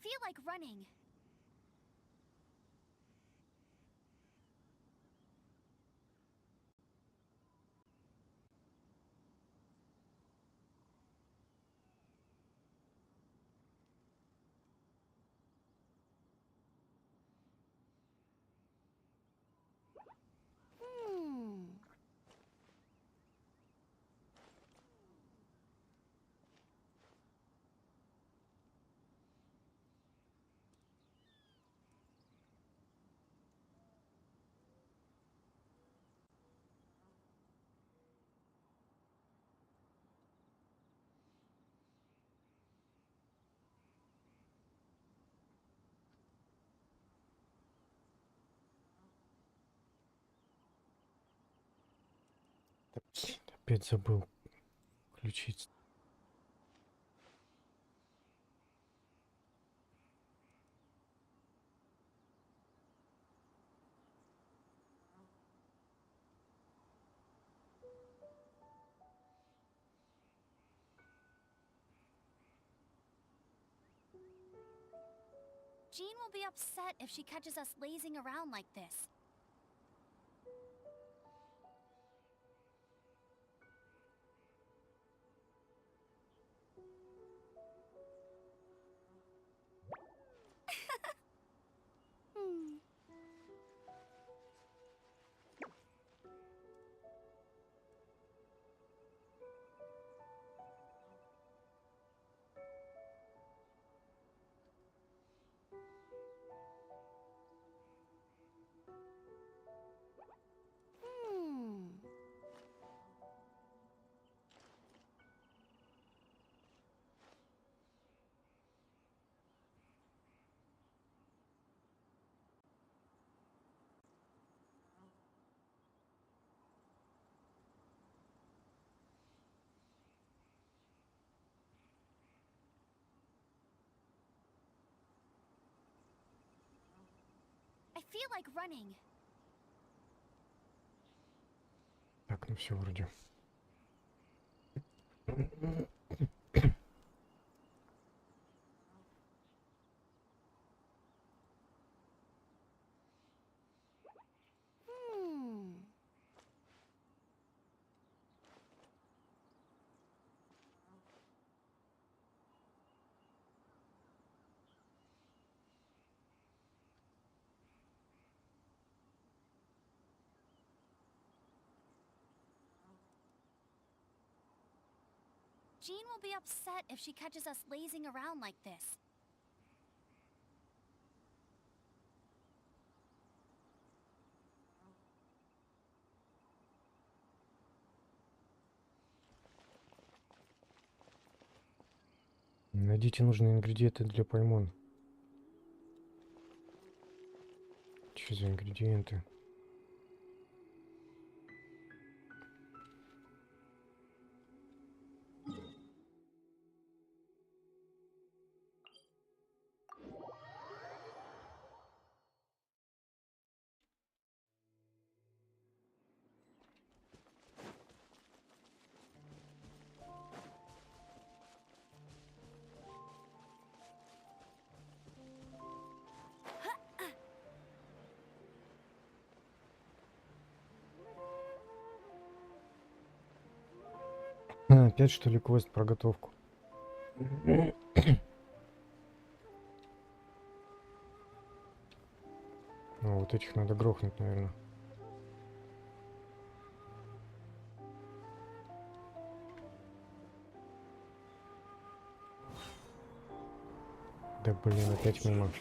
feel like running. Опять забыл включить. Jean will be upset if she catches us lazing around like this. I feel like running. Так, ну все вроде. Jean will be upset if she catches us lazing around like this. Найдите нужные ингредиенты для пальмон. Что за ингредиенты? Опять что ли квест про готовку? Ну, вот этих надо грохнуть, наверное. Да блин, опять мимо.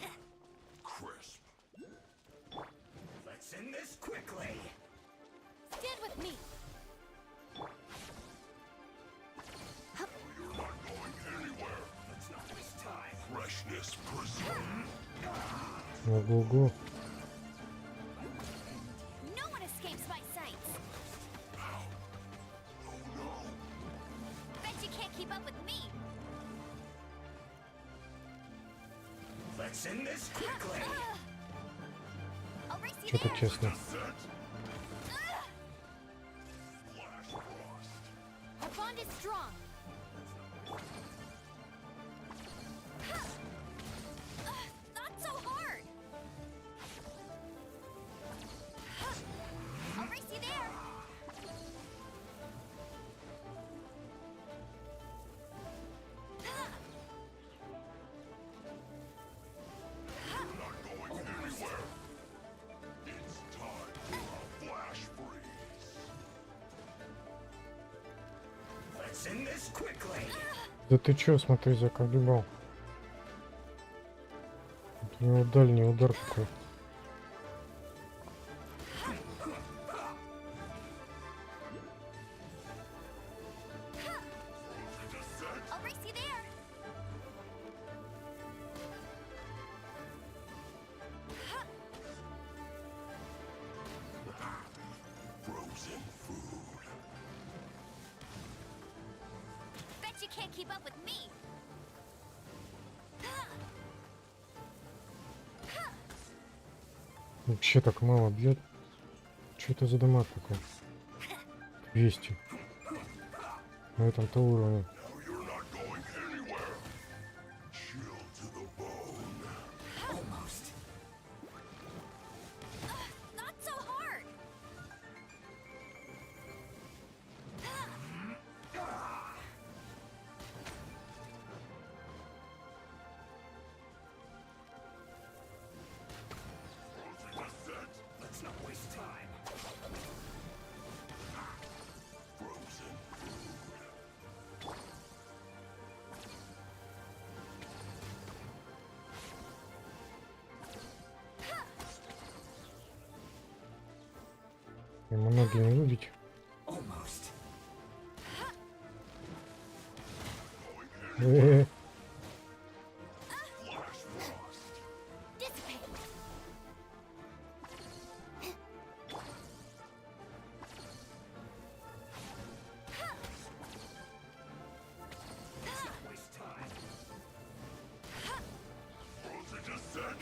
Stand with me. Ого-го. No one escapes my sights. Bet you can't keep up with me. Let's end this quickly. I'll race you Что-то there. честно. Our bond is strong. Let's end this quickly. Да ты чё, смотри, заколебал. Вот у него дальний удар такой. I'll race you there. Frozen food. Bet you can't keep up with me. Вообще так мало бьет. Что это за дамаг такой? 200. На этом-то уровне. Now you're not going anywhere. Chill to the bone. Almost. Not so hard. Let's not waste time. Frozen food. Ему ноги не выбить. Almost. Э-э-э. Flash frost. Dissipate. Let's not waste time. Frozen descent.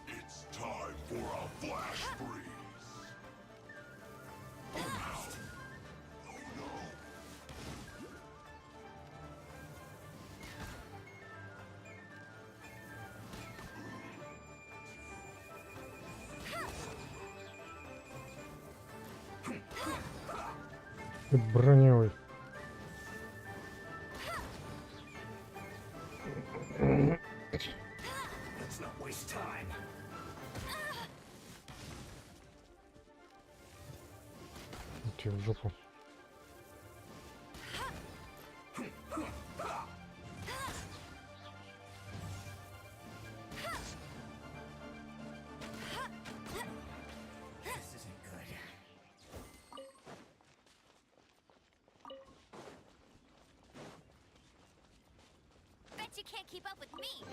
It's time for a flash freeze. Almost. Oh no. Ты броневый. Let's not waste time. Иди в жопу. This isn't good. Bet you can't keep up with me.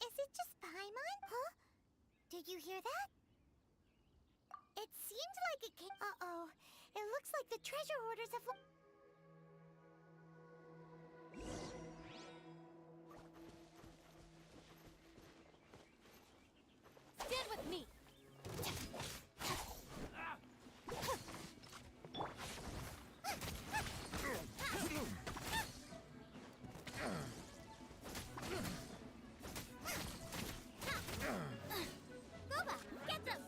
Is it just Paimon? Huh? Did you hear that? It seems like it came. Uh-oh. It looks like the treasure hoarders have. Stand with me. Boba, get them!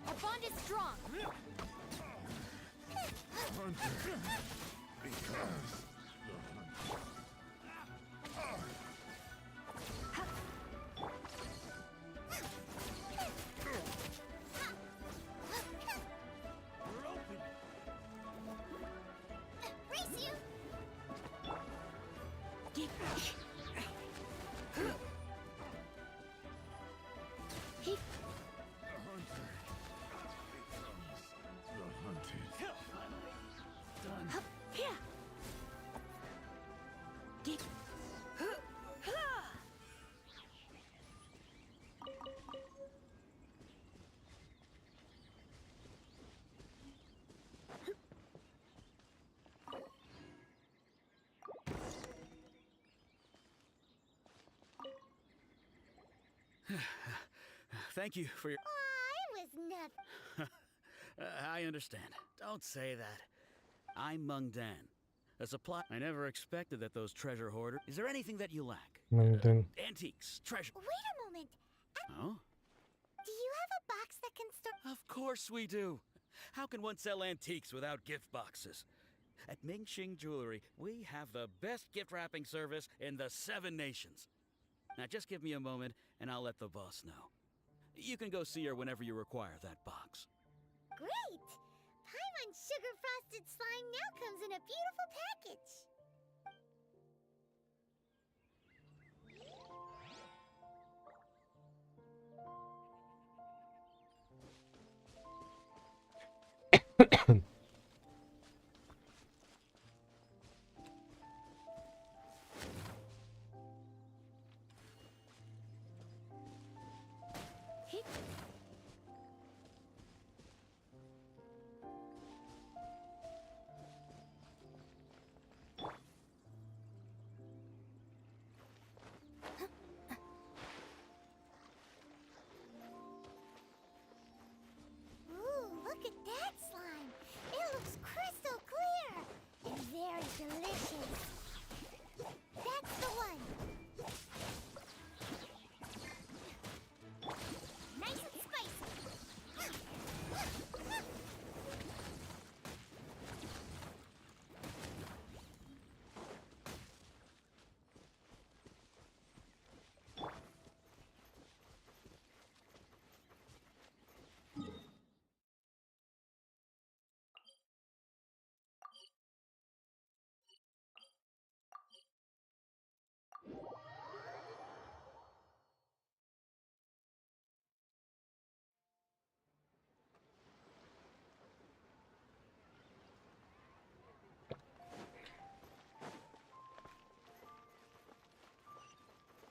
Our bond is strong. Race you! Thank you for your... Aw, it was nothing. I understand. Don't say that. I'm Mung Dan. A supply... I never expected that those treasure hoarders... Is there anything that you lack? Манден. Antiques, treasure... Wait a moment. Oh? Do you have a box that can store? Of course we do. How can one sell antiques without gift boxes? At Mingxing Jewelry, we have the best gift wrapping service in the 7 nations. Now just give me a moment and I'll let the boss know. You can go see her whenever you require that box. Great! Paimon sugar frosted slime now comes in a beautiful package. Ooh, look at that slime. It looks crystal clear and very delicious. That's the one. Nice and spicy.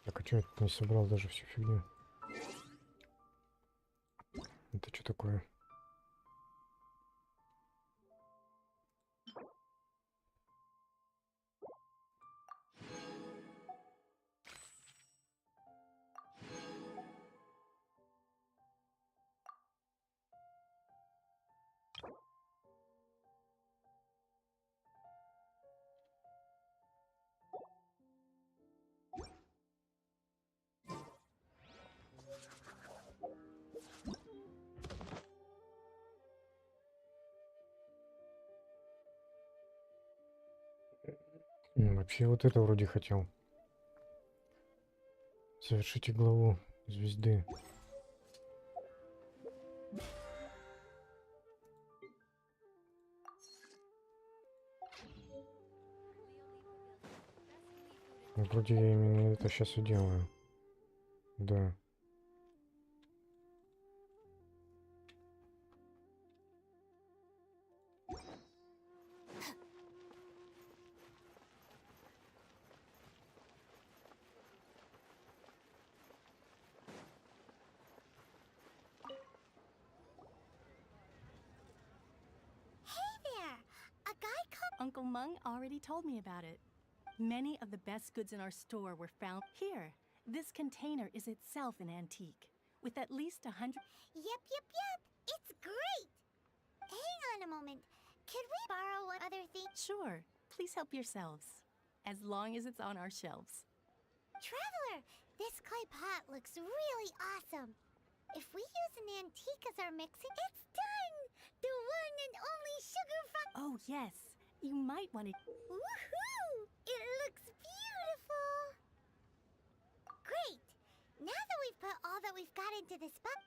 Так, а чё я тут не собрал даже всю фигню? Это что такое? Вообще вот это вроде хотел. Совершите главу звезды. Вроде я именно это сейчас и делаю. Да. Hey there! A guy called... Uncle Mung already told me about it. Many of the best goods in our store were found here. This container is itself an antique, with at least 100... Yep. It's great! Hang on a moment. Could we borrow one other thing? Sure, please help yourselves, as long as it's on our shelves. Traveler, this clay pot looks really awesome. If we use an antique as our mixing, it's done! The one and only sugar frosted... Oh yes, you might want to... Woohoo! It looks beautiful! Great! Now that we've put all that we've got into this box...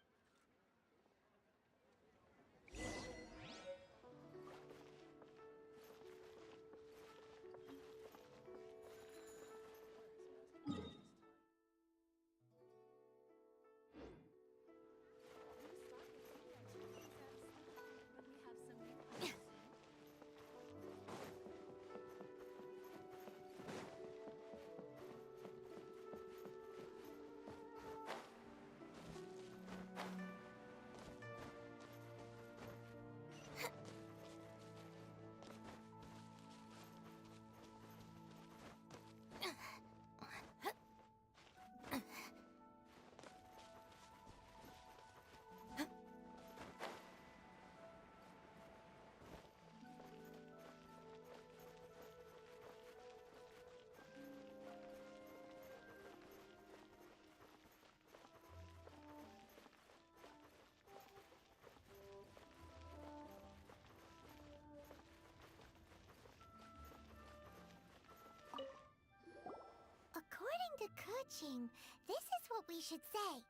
matching. This is what we should say.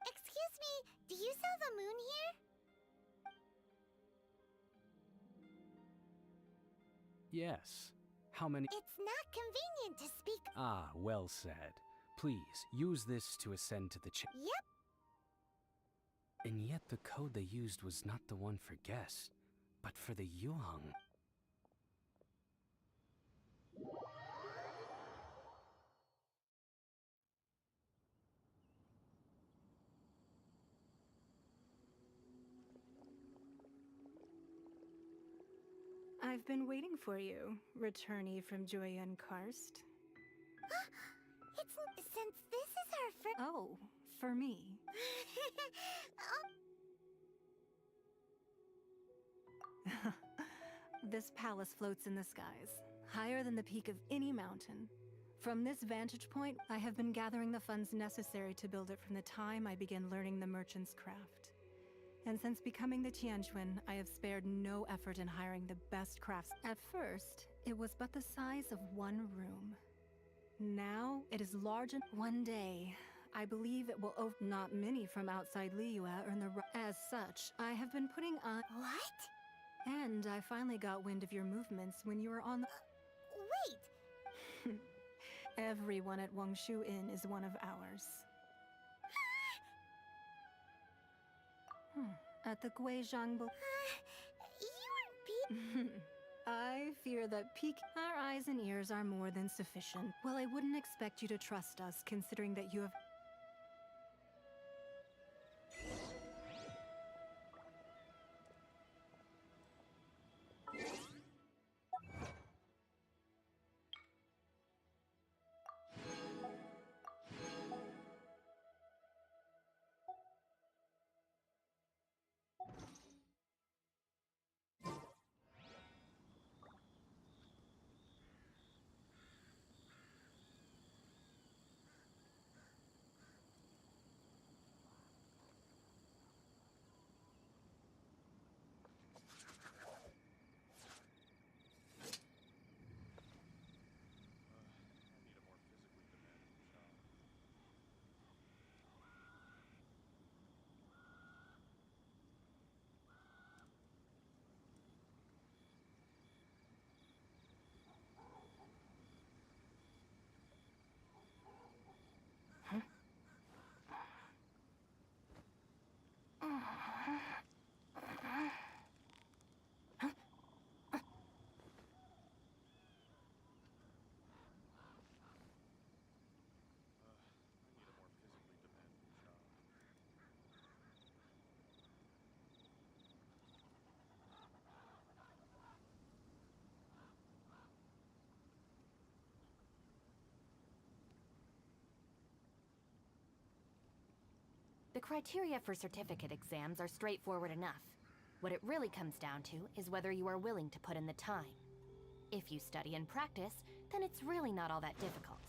Excuse me, do you sell the moon here? Yes. How many? It's not convenient to speak. Ah, well said. Please, use this to ascend to the Yep. And yet the code they used was not the one for guests, but for the Yuheng. I've been waiting for you, returnee from Joyun Karst. Since this is our first. Oh, for me. This palace floats in the skies, higher than the peak of any mountain. From this vantage point, I have been gathering the funds necessary to build it from the time I began learning the merchant's craft. And since becoming the Tianquan, I have spared no effort in hiring the best crafts. At first, it was but the size of one room. Now, it is large and one day, I believe it will not many from outside Liyue earn the As such, I have been putting on. What? And I finally got wind of your movements when you were on the. Wait! Everyone at Wangshu Inn is one of ours. At the Guizhang. You weren't I fear that our eyes and ears are more than sufficient. Well, I wouldn't expect you to trust us, considering that you have. The criteria for certificate exams are straightforward enough. What it really comes down to is whether you are willing to put in the time. If you study and practice, then it's really not all that difficult.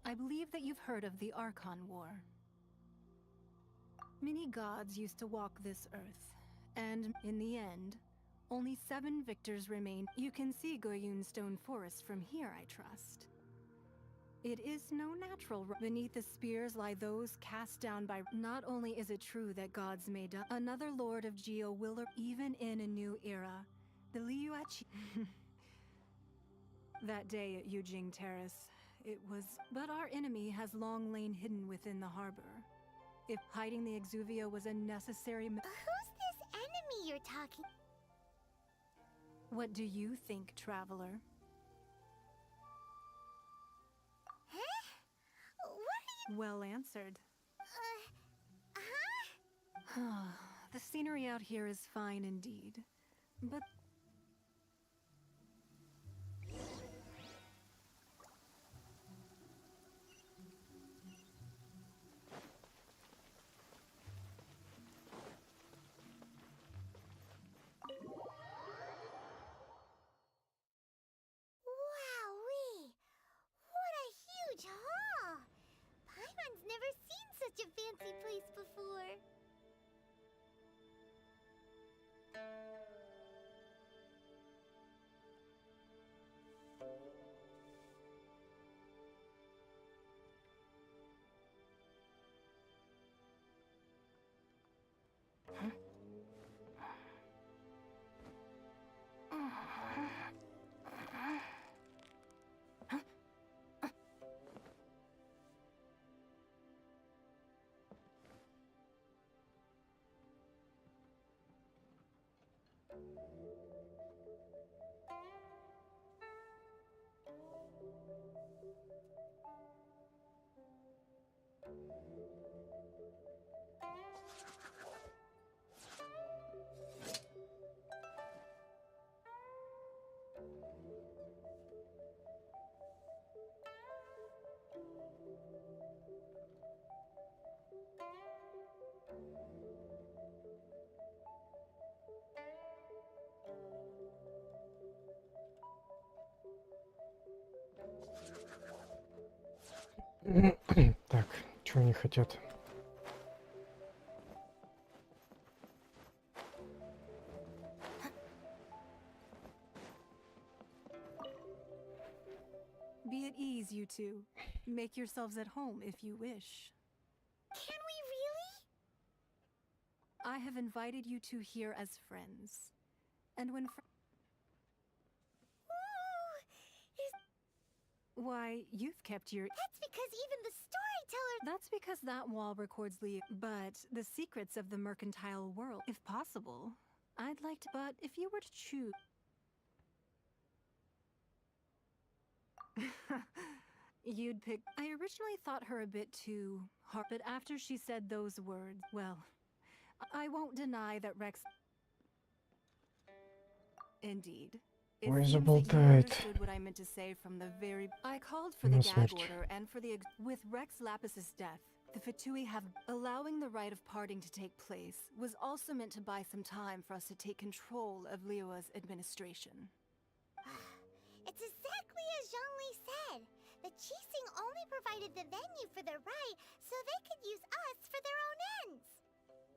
I believe that you've heard of the Archon War. Many gods used to walk this earth, and in the end, only 7 victors remain. You can see Goyun Stone Forest from here, I trust. It is no natural. Beneath the spears lie those cast down by. Not only is it true that gods may die, another lord of Geo will, even in a new era, the Liyueqi. That day at Yujing Terrace, it was. But our enemy has long lain hidden within the harbor. If hiding the Exuvia was a necessary. Who's this enemy you're talking? What do you think, traveler? Huh? What are you? Well answered. Huh? The scenery out here is fine indeed, but. Wowee! What a huge hall! Paimon's never seen such a fancy place before. Так, что они хотят? Be at ease, you two. Make yourselves at home if you wish. Can we really? I have invited you two here as friends. And when Ooh, why, you've kept your that's because even the storyteller. That's because that wall records but the secrets of the mercantile world, if possible. I'd like to, but if you were to choose. You'd pick. I originally thought her a bit too hard, but after she said those words, well, I won't deny that Rex. Indeed. It Ой, seems that you заболтает. understood what I meant to say from the very. I called for the На gag смерть. order and for the. With Rex Lapis's death, the Fatui have. Allowing the rite of parting to take place was also meant to buy some time for us to take control of Liyue's administration. It's exactly as Zhongli said. The Qixing only provided the venue for the rite so they could use us for their own ends.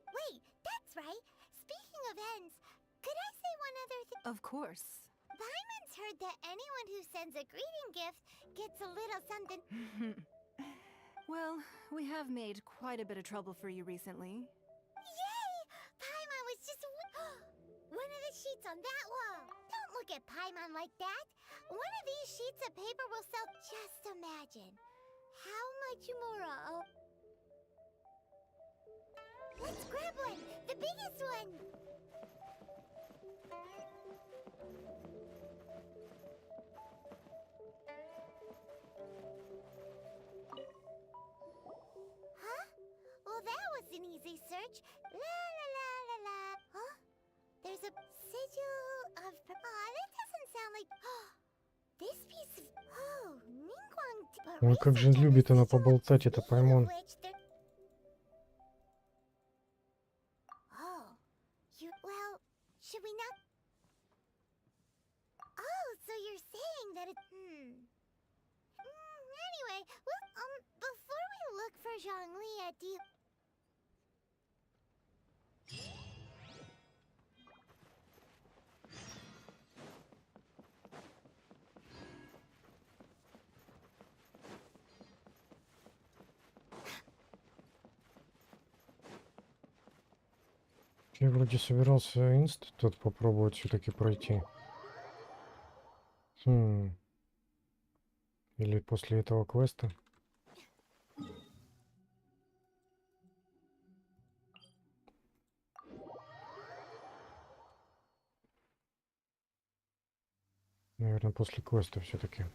Wait, that's right. Speaking of ends, could I say one other thing? Of course. Paimon's heard that anyone who sends a greeting gift gets a little something. Well, we have made quite a bit of trouble for you recently. Yay! Paimon was just one of the sheets on that wall. Don't look at Paimon like that. One of these sheets of paper will sell. Just imagine how much more. Let's grab one, the biggest one. Huh? Well, that was an easy search. La la la la la. Huh? There's a sigil of. That doesn't sound like. This piece of. Oh, Ningguang. Ой, как же любит она поболтать, это Паймон. Oh, well, should we not? Oh, so you're saying that it. Anyway, well, before we look for Zhongli at the. Я вроде собирался институт попробовать все-таки пройти. Или после этого квеста. Наверное, после квеста все-таки.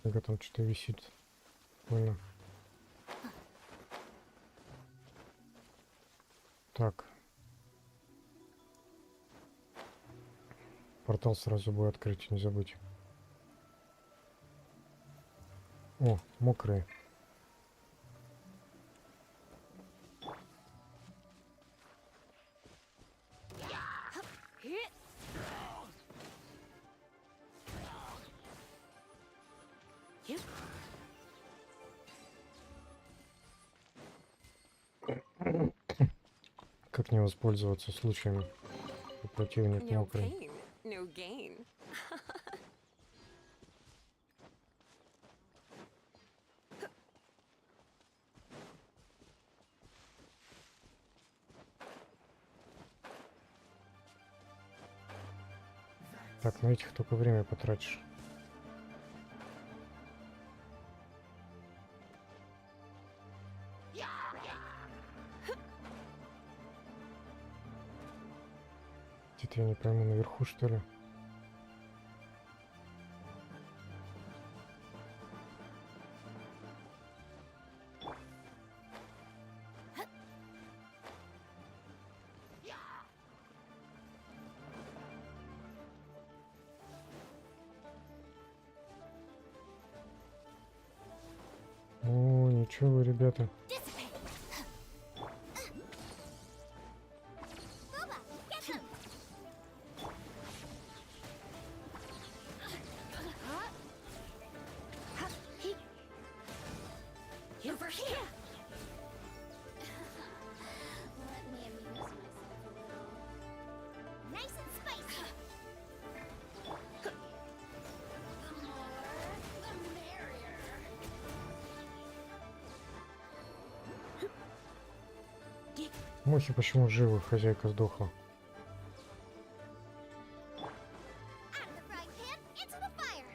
Когда там что-то висит. Понял. Так. Портал сразу будет открыть, не забудь. О, мокрые. Как не воспользоваться случаями? Противник мокрый. No gain. Так, на этих только время потратишь. Это я не пойму, наверху что ли? О, ничего вы, ребята. Boba, get them! Over here! Let me amuse myself a little. Nice and spicy! The more, the merrier. Мухи почему живы? Хозяйка сдохла. Out of the frying pan, into the fire!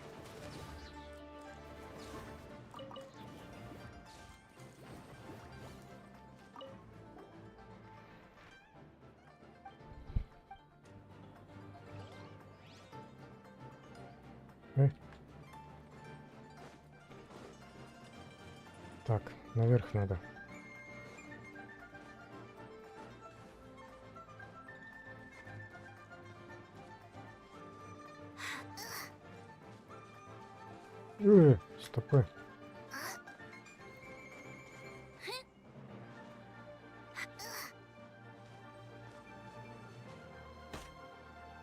Так, наверх надо. Стопы.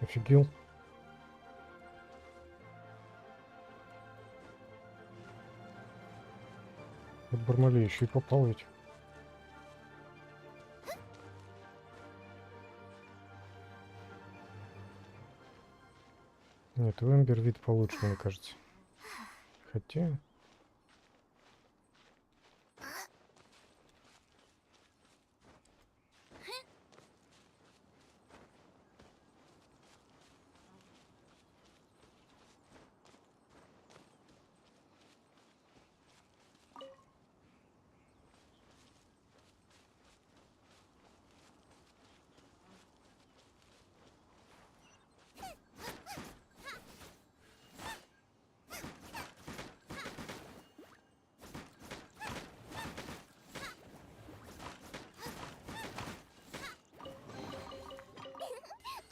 Офигел. Вот Бармалей еще и попал ведь. Нет, у Эмбер вид получше, мне кажется. Хотя...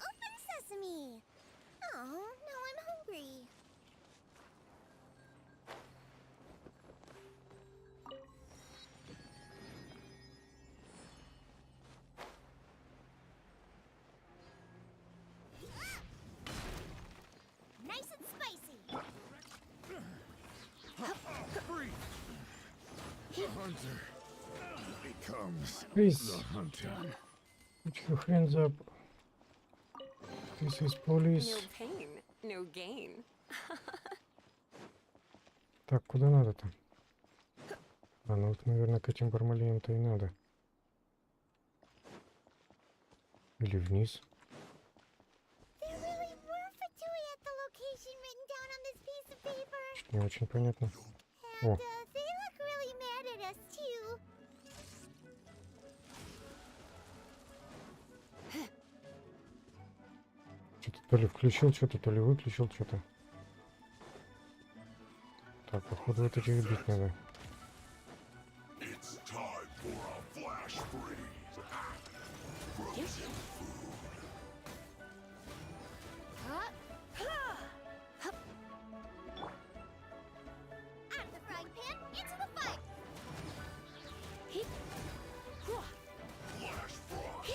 Open sesame! Oh, now I'm hungry. Nice and spicy! The hunter becomes Please. the hunted. Put your hands up. This is police. No pain, no gain. Так, куда надо-то? А, ну вот, наверное, к этим бармалеям-то и надо. Или вниз. There really were fatui at the location written down on this piece of paper. Что-то не очень понятно. And О, they look really mad at us too. что-то то ли включил что-то, то ли выключил что-то. Так, походу вот этих бить надо. It's time for a flash freeze. Frozen food. Out of the frying pan, into the fire. Flash frost.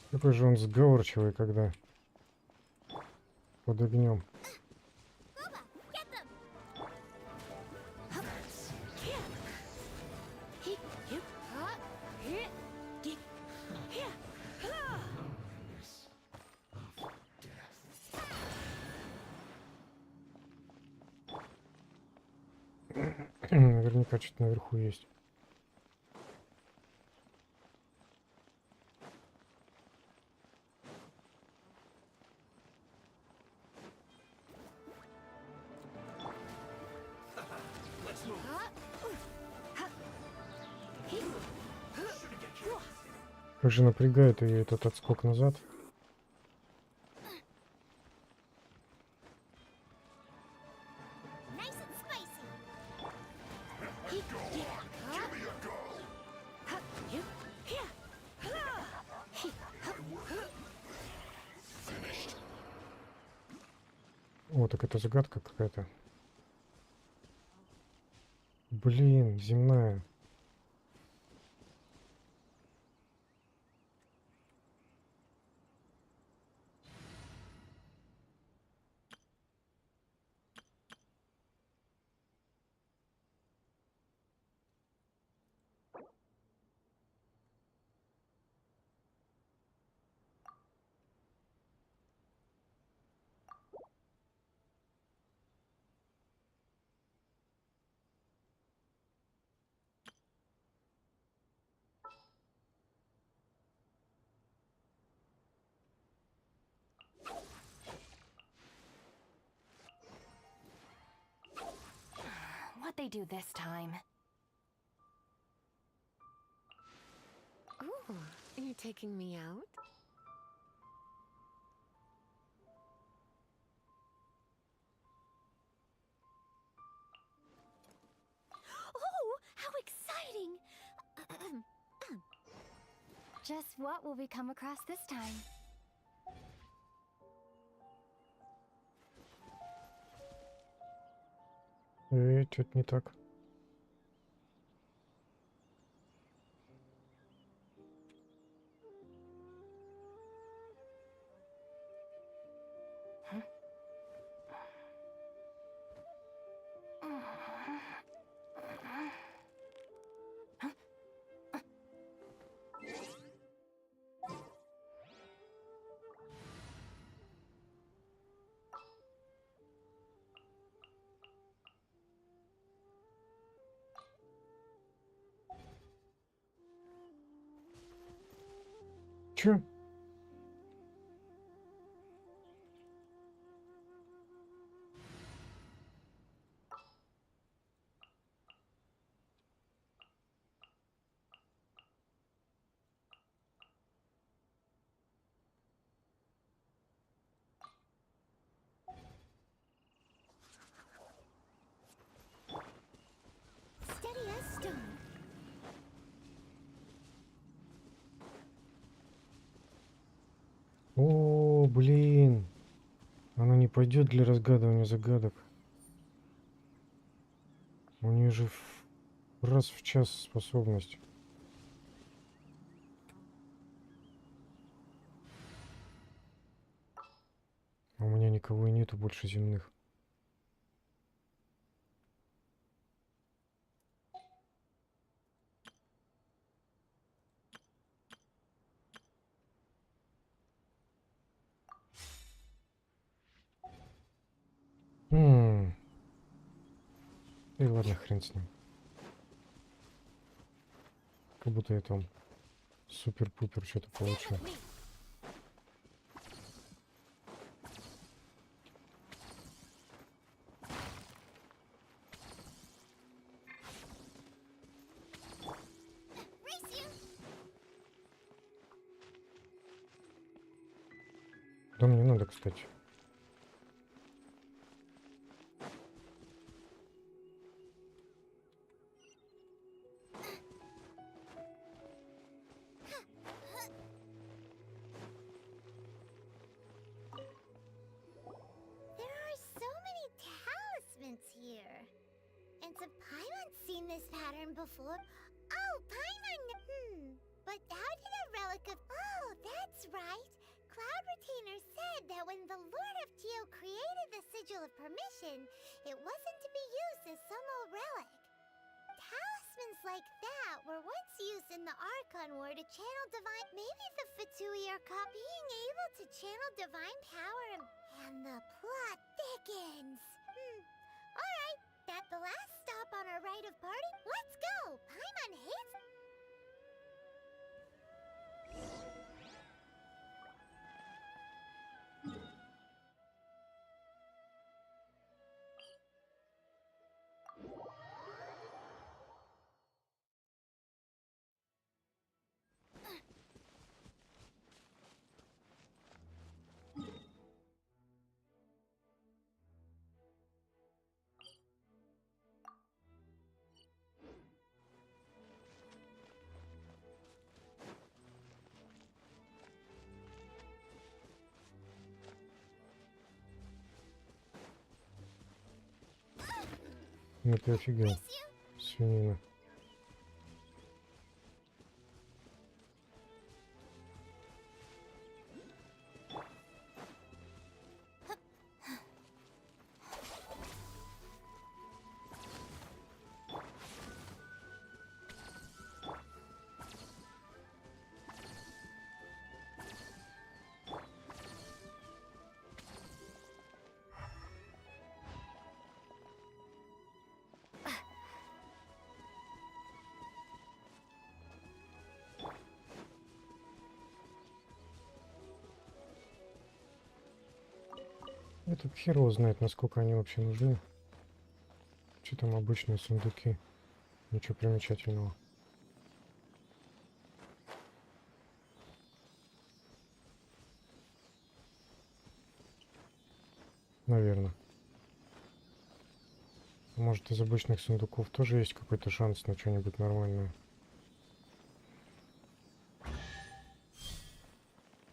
Какой же он сговорчивый, когда под огнем. Boba, get them! Наверняка что-то наверху есть. Как же напрягает ее этот отскок назад. Nice and spicy. О, так это загадка какая-то. Блин, земная. What'd they do this time? Ooh, are you taking me out? Oh, how exciting! Just what will we come across this time? Что-то не так. Чё? Steady as stone. О, блин. Она не пойдет для разгадывания загадок. У нее же раз в час способность. А у меня никого и нету больше земных. И ладно, хрен с ним. Как будто я там супер-пупер что-то получил. Race you! Да мне надо, кстати. There are so many talismans here. And so Paimon's seen this pattern before. Oh, Paimon! But how did a relic of... Oh, that's right. Cloud Retainer said that when the Lord of Geo created the Sigil of Permission, it wasn't to be used as some old relic. Talismans like that were once used in the Archon War to channel divine... Maybe the Fatui are caught being able to channel divine power and the plot thickens. Alright, that's the last stop night of party? Let's go! Paimon hates... Ну ты офигел. Свинина. Этот хер его знает, насколько они вообще нужны. Что там обычные сундуки? Ничего примечательного. Наверное. Может, из обычных сундуков тоже есть какой-то шанс на что-нибудь нормальное.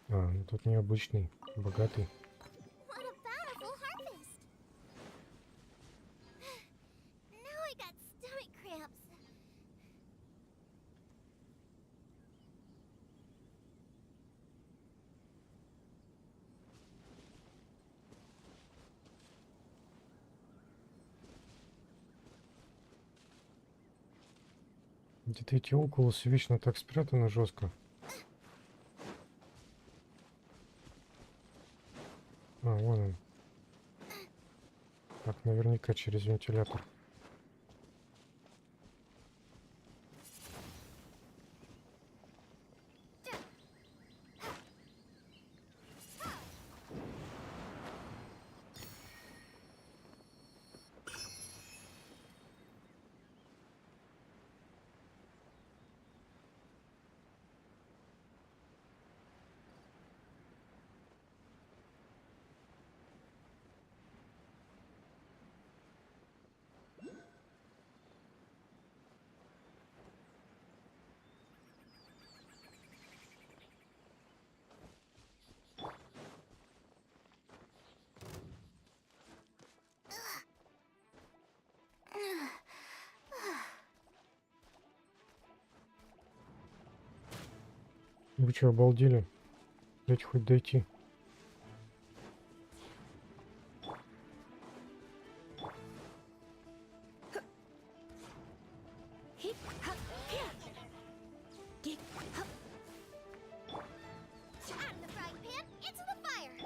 А, ну тут необычный, богатый. What a bountiful harvest! Now I got stomach cramps. Где-то эти окулусы вечно так спрятаны жестко. А, вон он. Так, наверняка через вентилятор. Вы что, обалдели? Дайте хоть дойти. Out of the frying pan, into the fire!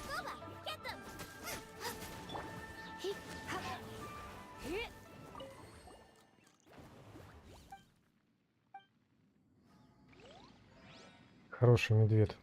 Boba, get them! Хороший медведь.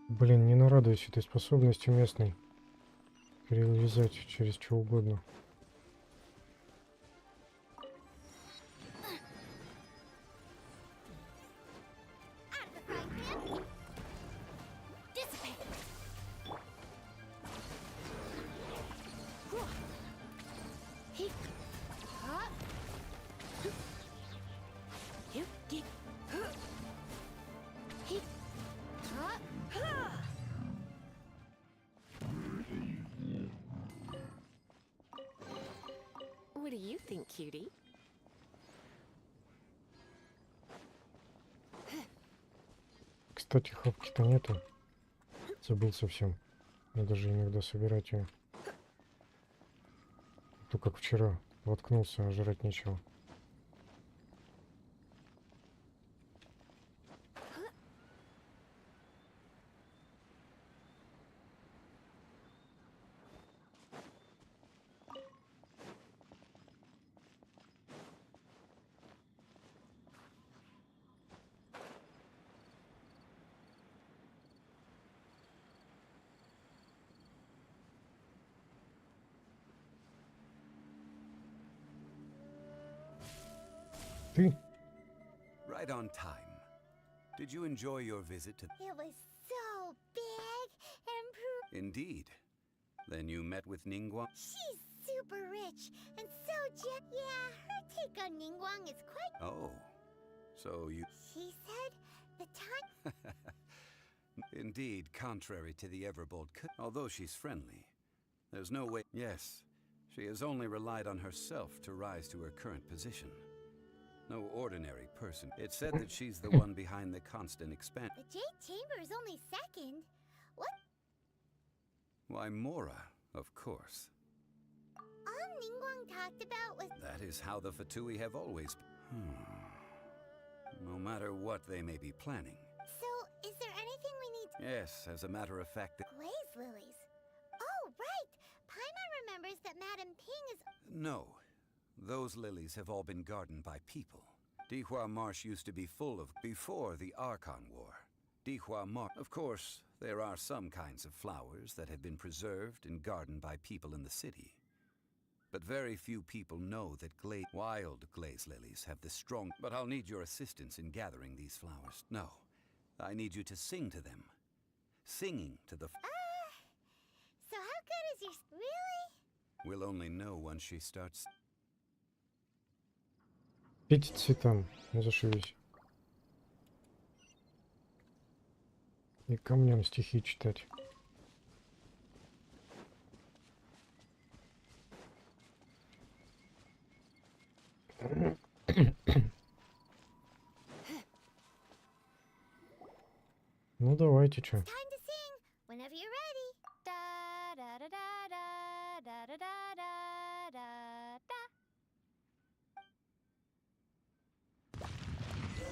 Блин, не нарадуюсь этой способности местной. Перелезать через что угодно. Out of the frying pan. Dissipate. He. Huh? You get. He. Huh? What do you think, cutie? Кстати, хапки-то нету. Забыл совсем. Надо же иногда собирать ее. То как вчера. Воткнулся, а жрать нечего. Ты? Right on time. Did you enjoy your visit to... It was so big and Indeed. Then you met with Ningguang? she's super rich and so yeah, her take on Ningguang is quite. Oh. So you... She said the time. Indeed, contrary to the ever-bold although she's friendly. There's no way... Yes. She has only relied on herself to rise to her current position. No ordinary person. It's said that she's the one behind the constant expansion. The Jade Chamber is only second. What? Why, Mora, of course. All Ningguang talked about was. That is how the Fatui have always... No matter what they may be planning. So, is there anything we need? Yes, as a matter of fact... Glaze lilies. Oh, right. Paimon remembers that Madame Ping is. No. Those lilies have all been gardened by people. Dihua Marsh used to be full of... Before the Archon War. Dihua Marsh... Of course, there are some kinds of flowers that have been preserved and gardened by people in the city. But very few people know that wild glaze lilies have the strong... But I'll need your assistance in gathering these flowers. No, I need you to sing to them. Singing to the... So how good is your. Really? We'll only know once she starts... Петь цветам. Не зашибись. И камням стихи читать. Ну давайте, чё. Time to sing whenever you're ready. Da da da da da da da da da da.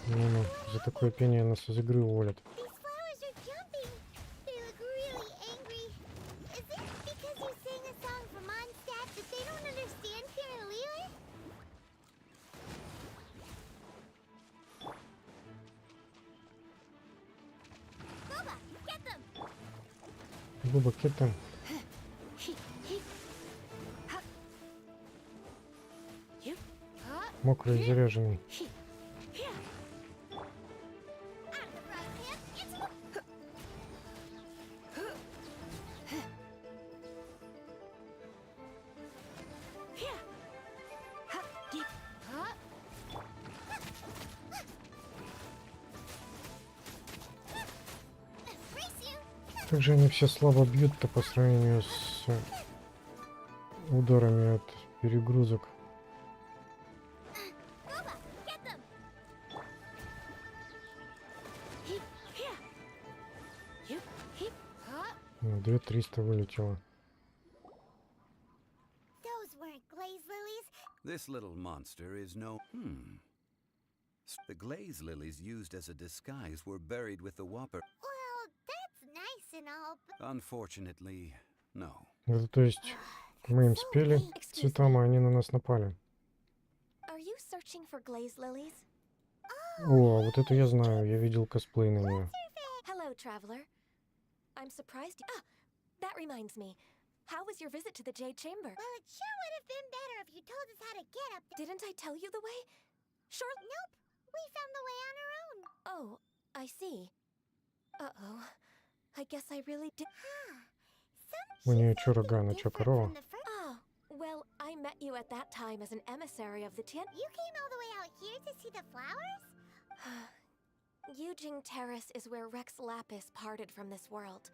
Ну-ну, за такое пение нас из игры уволят. These flowers are jumping. They look really angry. Is it because you sang a song for Mondstadt that they don't understand Pirelli? Boba, get them! Буба, кетам. Мокрый и заряженный. Out of the frying pan, it's. Как же они все слабо бьют-то по сравнению с ударами от перегрузок. Boba, get them! Ну, 2300 вылетело. Those weren't glaze lilies. This little monster is no... The glaze lilies used as a disguise were buried with the whopper. Well, that's nice and all, but. Unfortunately, no. Это то есть мы им спели цветам, а они на нас напали. Are you searching for glaze lilies? О, вот это я знаю, я видел косплей на нее. Hello, traveler. I'm surprised. Ah, that reminds me. How was your visit to the Jade Chamber? Well, it sure would have been better if you told us how to get up there. Didn't I tell you the way? Sure. Nope. We found the way on our own. Oh, I see. Uh-oh. I guess I really did. У нее чё рога, она чё, корова? Oh, well, I met you at that time as an emissary of the Tian. You came all the way out here to see the flowers? Yujing Terrace is where Rex Lapis parted from this world.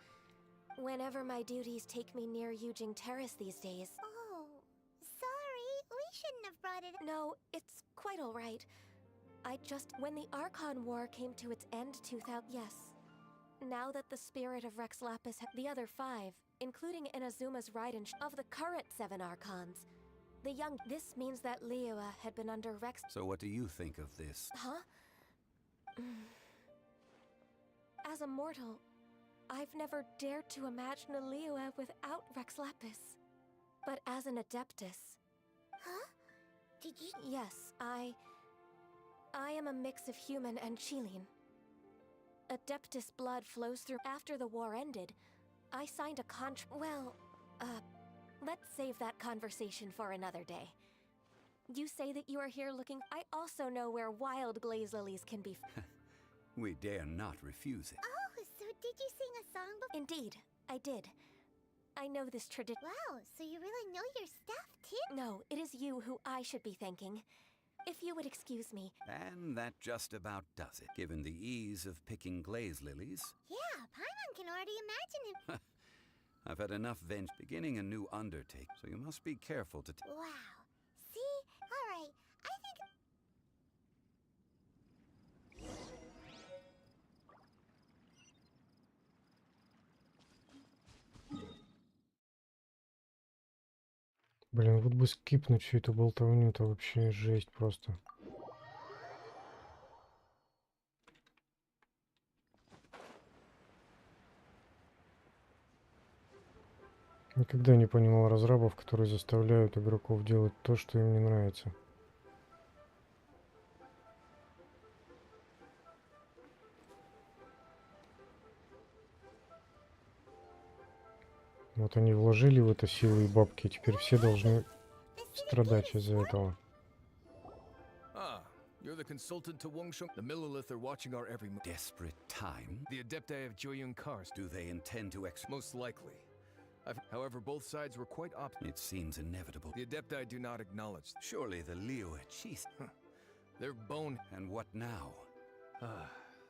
Whenever my duties take me near Yujing Terrace these days. Oh, sorry. We shouldn't have brought it up. No, it's quite all right. When the Archon War came to its end 2000, yes. Now that the spirit of Rex Lapis, the other 5, including Inazuma's Raiden of the current 7 Archons, this means that Liyue had been under Rex. So what do you think of this? Huh? As a mortal, I've never dared to imagine a Liyue without Rex Lapis. But as an Adeptus... Huh? Did you... Yes, I am a mix of human and Qilin. Adeptus blood flows through. After the war ended, I signed a let's save that conversation for another day. You say that you are here looking... I also know where wild glaze lilies can be... We dare not refuse it. Oh, so did you sing a song before? Indeed, I did. I know this tradition... Wow, so you really know your stuff, too? No, it is you who I should be thanking. If you would excuse me. And that just about does it, given the ease of picking glaze lilies. Yeah, Paimon can already imagine him. I've had enough beginning a new undertaking, so you must be careful to... Wow. See? All right. I think... Блин, вот бы скипнуть всю эту болтовню, это вообще жесть просто. Никогда не понимал разрабов, которые заставляют игроков делать то, что им не нравится. Вот они вложили в это силы и бабки, и теперь все должны страдать из-за этого. You're the consultant to Wangsheng. The Millilith are watching our every move. Desperate time? The Adepti of Joyun Karst. Do they intend to Most likely. However, both sides were quite It seems inevitable. The Adepti do not acknowledge. Surely the Liyue Chief. Their bone. And what now?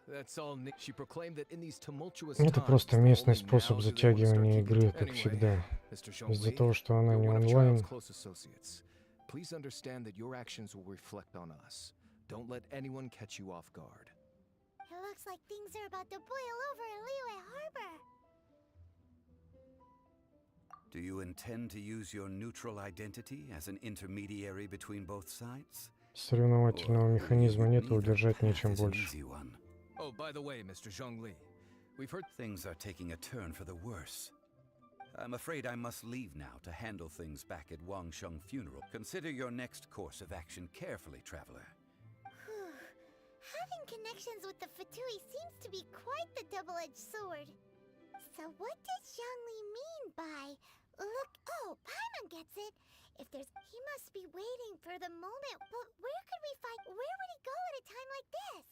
That's all. She proclaimed that in these tumultuous Это просто местный способ затягивания игры, как всегда. Из-за того, что она не онлайн. Please understand that your actions will reflect on us. Don't let anyone catch you off guard. It looks like things are about to boil over in Liyue Harbor. Do you intend to use your neutral identity as an intermediary between both sides? Соревновательного механизма нет, удержать нечем больше. Oh, by the way, Mr. Zhongli, we've heard things are taking a turn for the worse. I'm afraid I must leave now to handle things back at Wangsheng Funeral. Consider your next course of action carefully, traveler. Having connections with the Fatui seems to be quite the double-edged sword. So what does Zhongli mean by... Look, oh, Paimon gets it. He must be waiting for the moment. But where could we find... Where would he go at a time like this?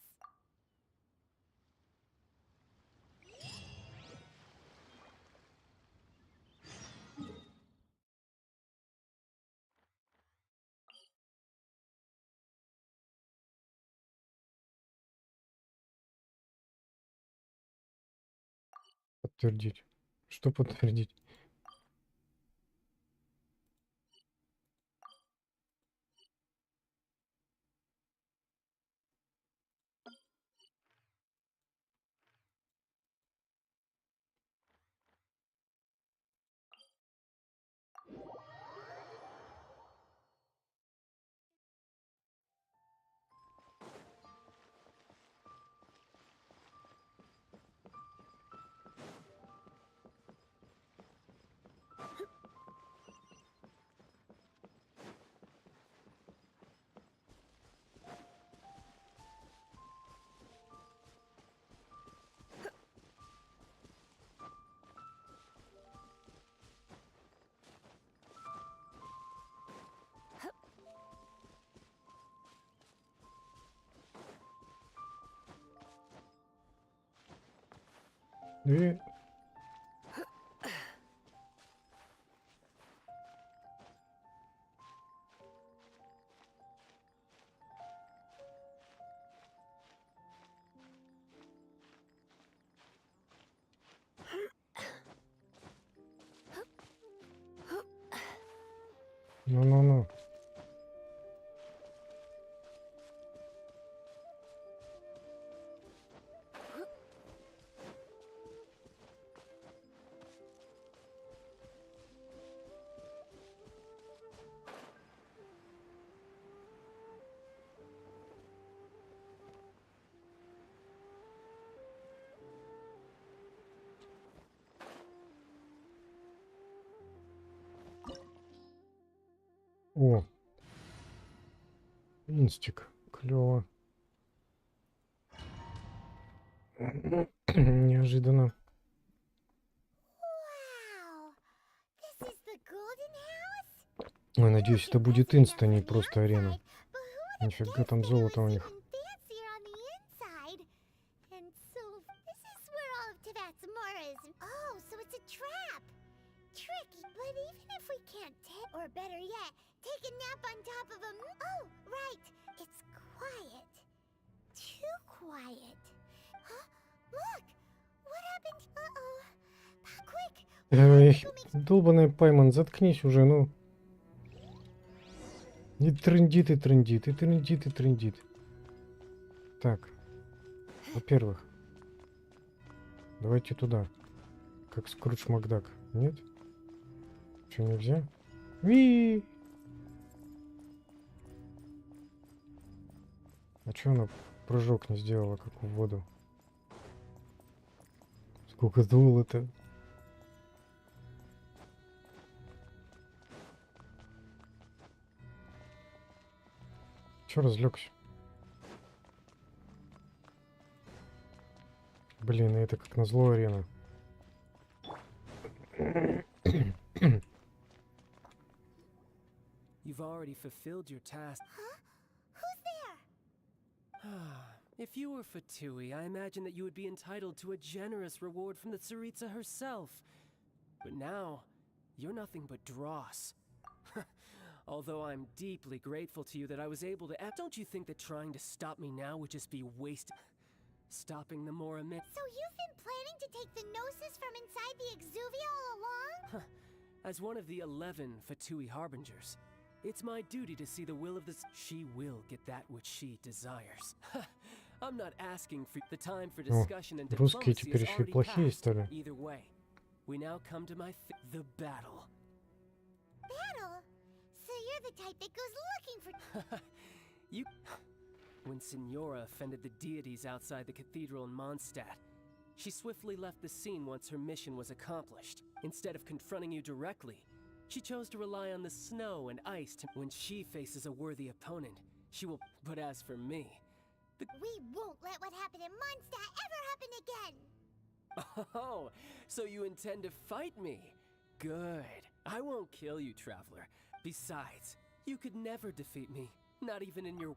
Подтвердить. Что подтвердить? И... Ну-ну-ну. О, инстик, клево. Неожиданно. Wow. This is the golden house? Ой, надеюсь, это будет инста, не Enough on the просто арена. outside, but who would have Нифига guessed там that it золото у was них. even fancier on the inside? And so this is where all of Tibet's Mora is. Oh, so it's a trap. Tricky, but even if we can't take, or better yet, take a nap on top of a. Oh, right. It's quiet. Too quiet. Huh? Look. What happened? Uh-oh. Quick. Эй, долбаный Пайман, заткнись уже, ну. И трындит, и трындит, и трындит, и трындит. Так. Во-первых, давайте туда. Как Скрудж Макдак. Нет? Что, нельзя? Ви! А чё она прыжок не сделала, как в воду? Сколько золота. Чё разлегся? Блин, это как назло арена. You've already fulfilled your task. Huh? Who's there? If you were Fatui, I imagine that you would be entitled to a generous reward from the Tsaritsa herself. But now, you're nothing but dross. Although I'm deeply grateful to you that I was able to don't you think that trying to stop me now would just be wasted? Stopping the Mora myth. So you've been planning to take the Gnosis from inside the Exuvia all along? As one of the 11 Fatui Harbingers, it's my duty to see the will of this. She will get that which she desires. I'm not asking for the time for discussion and русские diplomacy теперь is еще и already плохие past. стали. Either way, we now come to the battle. Battle? So you're the type that goes looking for. You. When Signora offended the deities outside the cathedral in Mondstadt, she swiftly left the scene once her mission was accomplished. Instead of confronting you directly, she chose to rely on the snow and ice to. When she faces a worthy opponent, she will. But as for me, We won't let what happened in Mondstadt ever happen again! Oh, so you intend to fight me? Good. I won't kill you, Traveler. Besides, you could never defeat me. Not even in your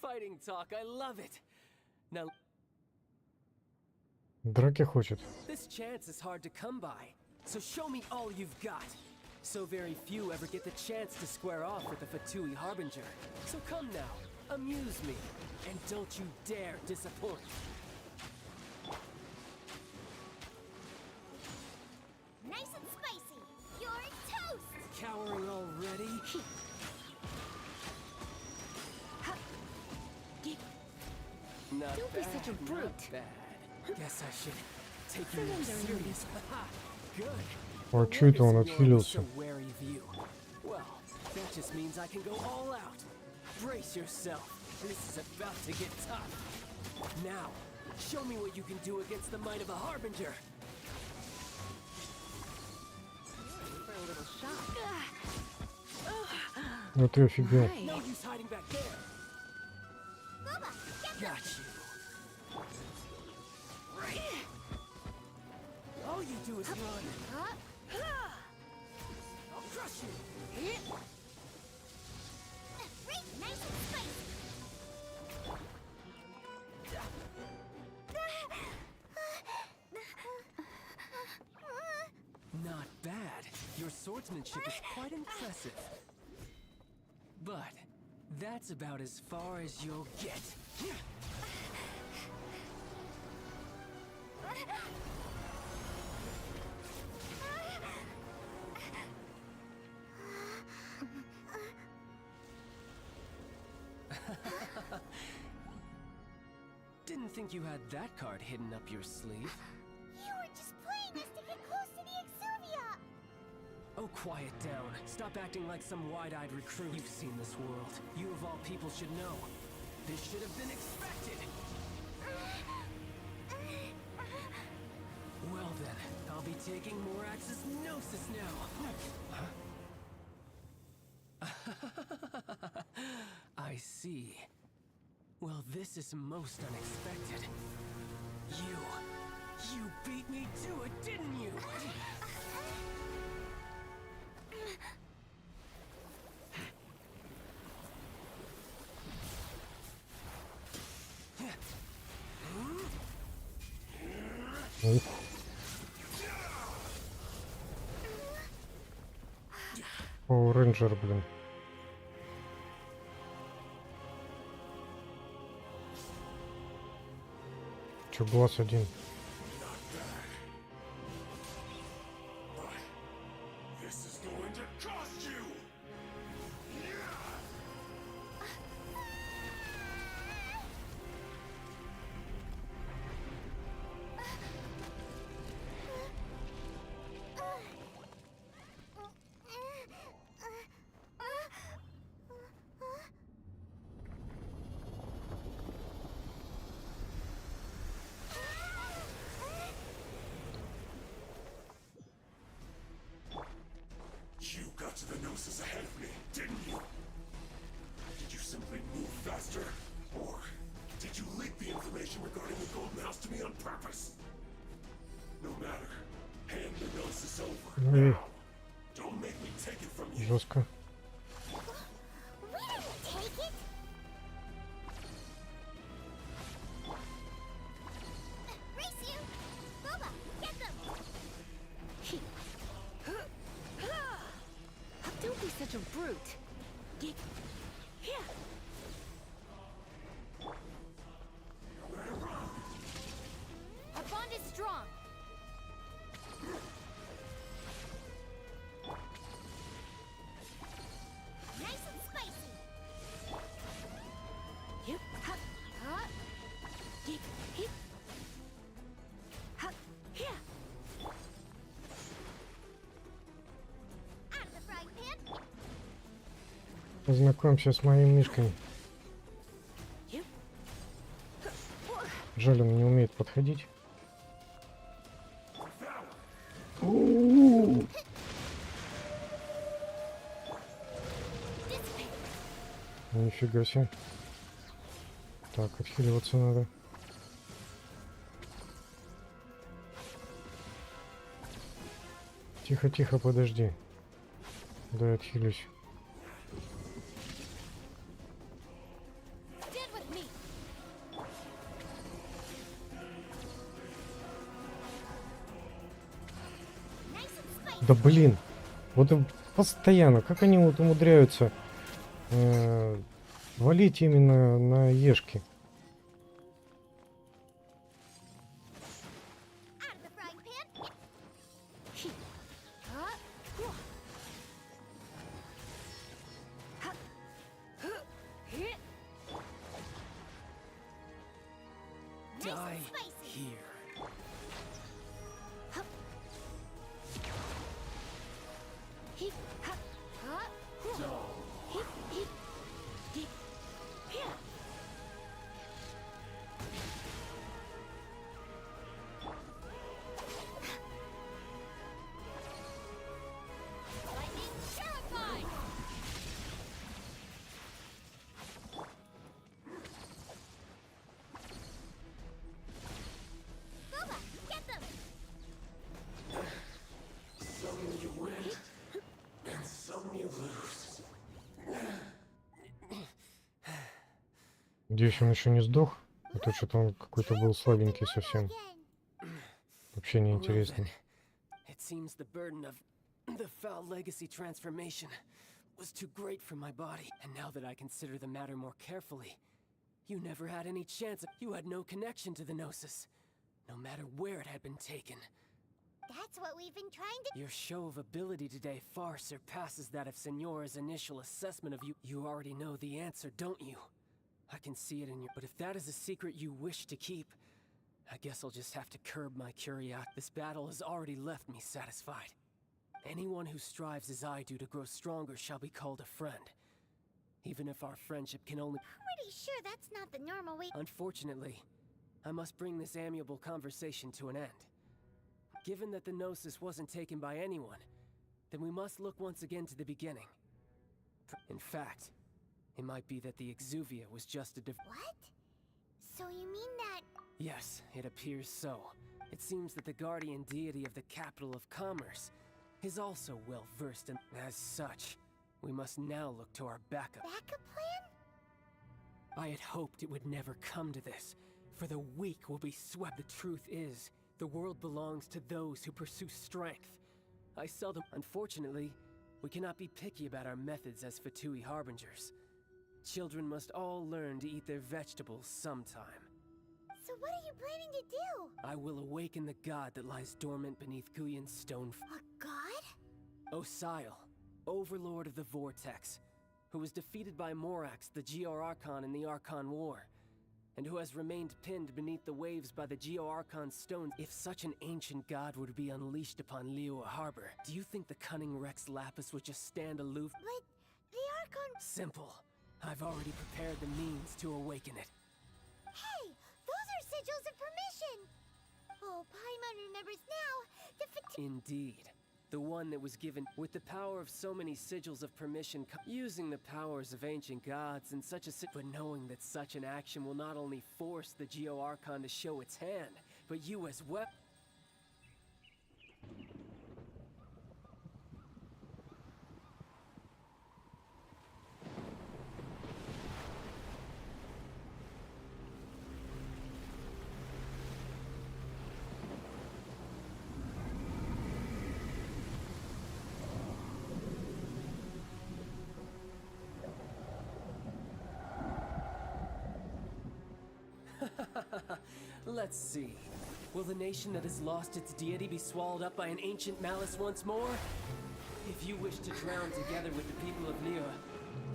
fighting talk. I love it. Now, Драки хочет. this chance is hard to come by. So show me all you've got. So very few ever get the chance to square off with the Fatui Harbinger. So come now, amuse me, and don't you dare disappoint. Nice and spicy! You're toast! Cowering already? Not Don't be bad, such a not brute. bad. Guess I should take you more Surrender, serious. Good. А чё это он Wonder Signora was отхилился? so wary of you. Well, that just means I can go all out. Brace yourself. This is about to get tough. Now, show me what you can do against the might of a Harbinger. Ну ты офигел. No use hiding back there. Bubba, get Got you. All you do is run. I'll crush you. right, nice and spicy! swordsmanship is quite impressive. But that's about as far as you'll get. Didn't think you had that card hidden up your sleeve. You were just playing us to get close to the Exuvia! Oh, quiet down. Stop acting like some wide-eyed recruit. You've seen this world. You of all people should know. This should have been expected. Well then, I'll be taking Morax's Gnosis now. I see. Well, this is most unexpected. You beat me to it, didn't you? Ух. О, рейнджер, блин. Чё, глаз один? This is going to cost you! You got to the Gnosis ahead of me, didn't you? Did you simply move faster? Or did you leak the information regarding the Golden House to me on purpose? No matter. Hand the Gnosis over. Эй, Now. Don't make me take it from you. жестко. We didn't take it! Race you! Boba, get them! Don't be such a brute. Our bond is strong. Nice and spicy! Yep. Ha. Ha. Yep. Yep. Ha. Yeah. Out of the frying pan! Познакомься с моим мишкой. Yep. Жаль, он не умеет подходить. Нифига себе. Так, отхиливаться надо. Тихо, тихо, подожди. Да, отхилюсь. Stand with me. Nice and spicy! Да блин, вот постоянно, как они вот умудряются валить именно на ешки. Out of the frying pan! Ha. Ha. Hit. Nice Die and spicy! here. Hit. Ha. Ha. Hit. Hit. Hit. Here. Lightning terrified! Boba, get them! Some you win, and some you lose. Надеюсь, он еще не сдох. А то что-то он какой-то был слабенький совсем. Again. Вообще неинтересно. It seems the burden of The foul legacy transformation was too great for my body. And now that I consider the matter more carefully, you never had any chance. You had no connection to the Gnosis, no matter where it had been taken. That's what we've been trying to... Your show of ability today far surpasses that of Senora's initial assessment of you. You already know the answer, don't you? I can see it in your... But if that is a secret you wish to keep, I guess I'll just have to curb my curiosity. This battle has already left me satisfied. Anyone who strives as I do to grow stronger shall be called a friend. Even if our friendship can only... Pretty sure that's not the normal way... Unfortunately, I must bring this amiable conversation to an end. Given that the Gnosis wasn't taken by anyone, then we must look once again to the beginning. In fact, it might be that the Exuvia was just a What? So you mean that... Yes, it appears so. It seems that the guardian deity of the capital of commerce is also well versed in... As such, we must now look to our backup. Backup plan? I had hoped it would never come to this, for the weak will be swept. The truth is, the world belongs to those who pursue strength. I seldom... Unfortunately, we cannot be picky about our methods as Fatui Harbingers. Children must all learn to eat their vegetables sometime. So what are you planning to do? I will awaken the god that lies dormant beneath Guyon's stone... A god? Osial, overlord of the Vortex, who was defeated by Morax, the Geo-Archon in the Archon War, and who has remained pinned beneath the waves by the Geo-Archon stones. If such an ancient god were to be unleashed upon Liyue Harbor, do you think the cunning Rex Lapis would just stand aloof? But the Archon... Simple. I've already prepared the means to awaken it. Hey! Those are sigils of permission! Oh, Paimon remembers now. Indeed. The one that was given with the power of so many sigils of permission, using the powers of ancient gods in such a but knowing that such an action will not only force the Geo-Archon to show its hand, but you as well. Let's see. Will the nation that has lost its deity be swallowed up by an ancient malice once more? If you wish to drown together with the people of Liyue,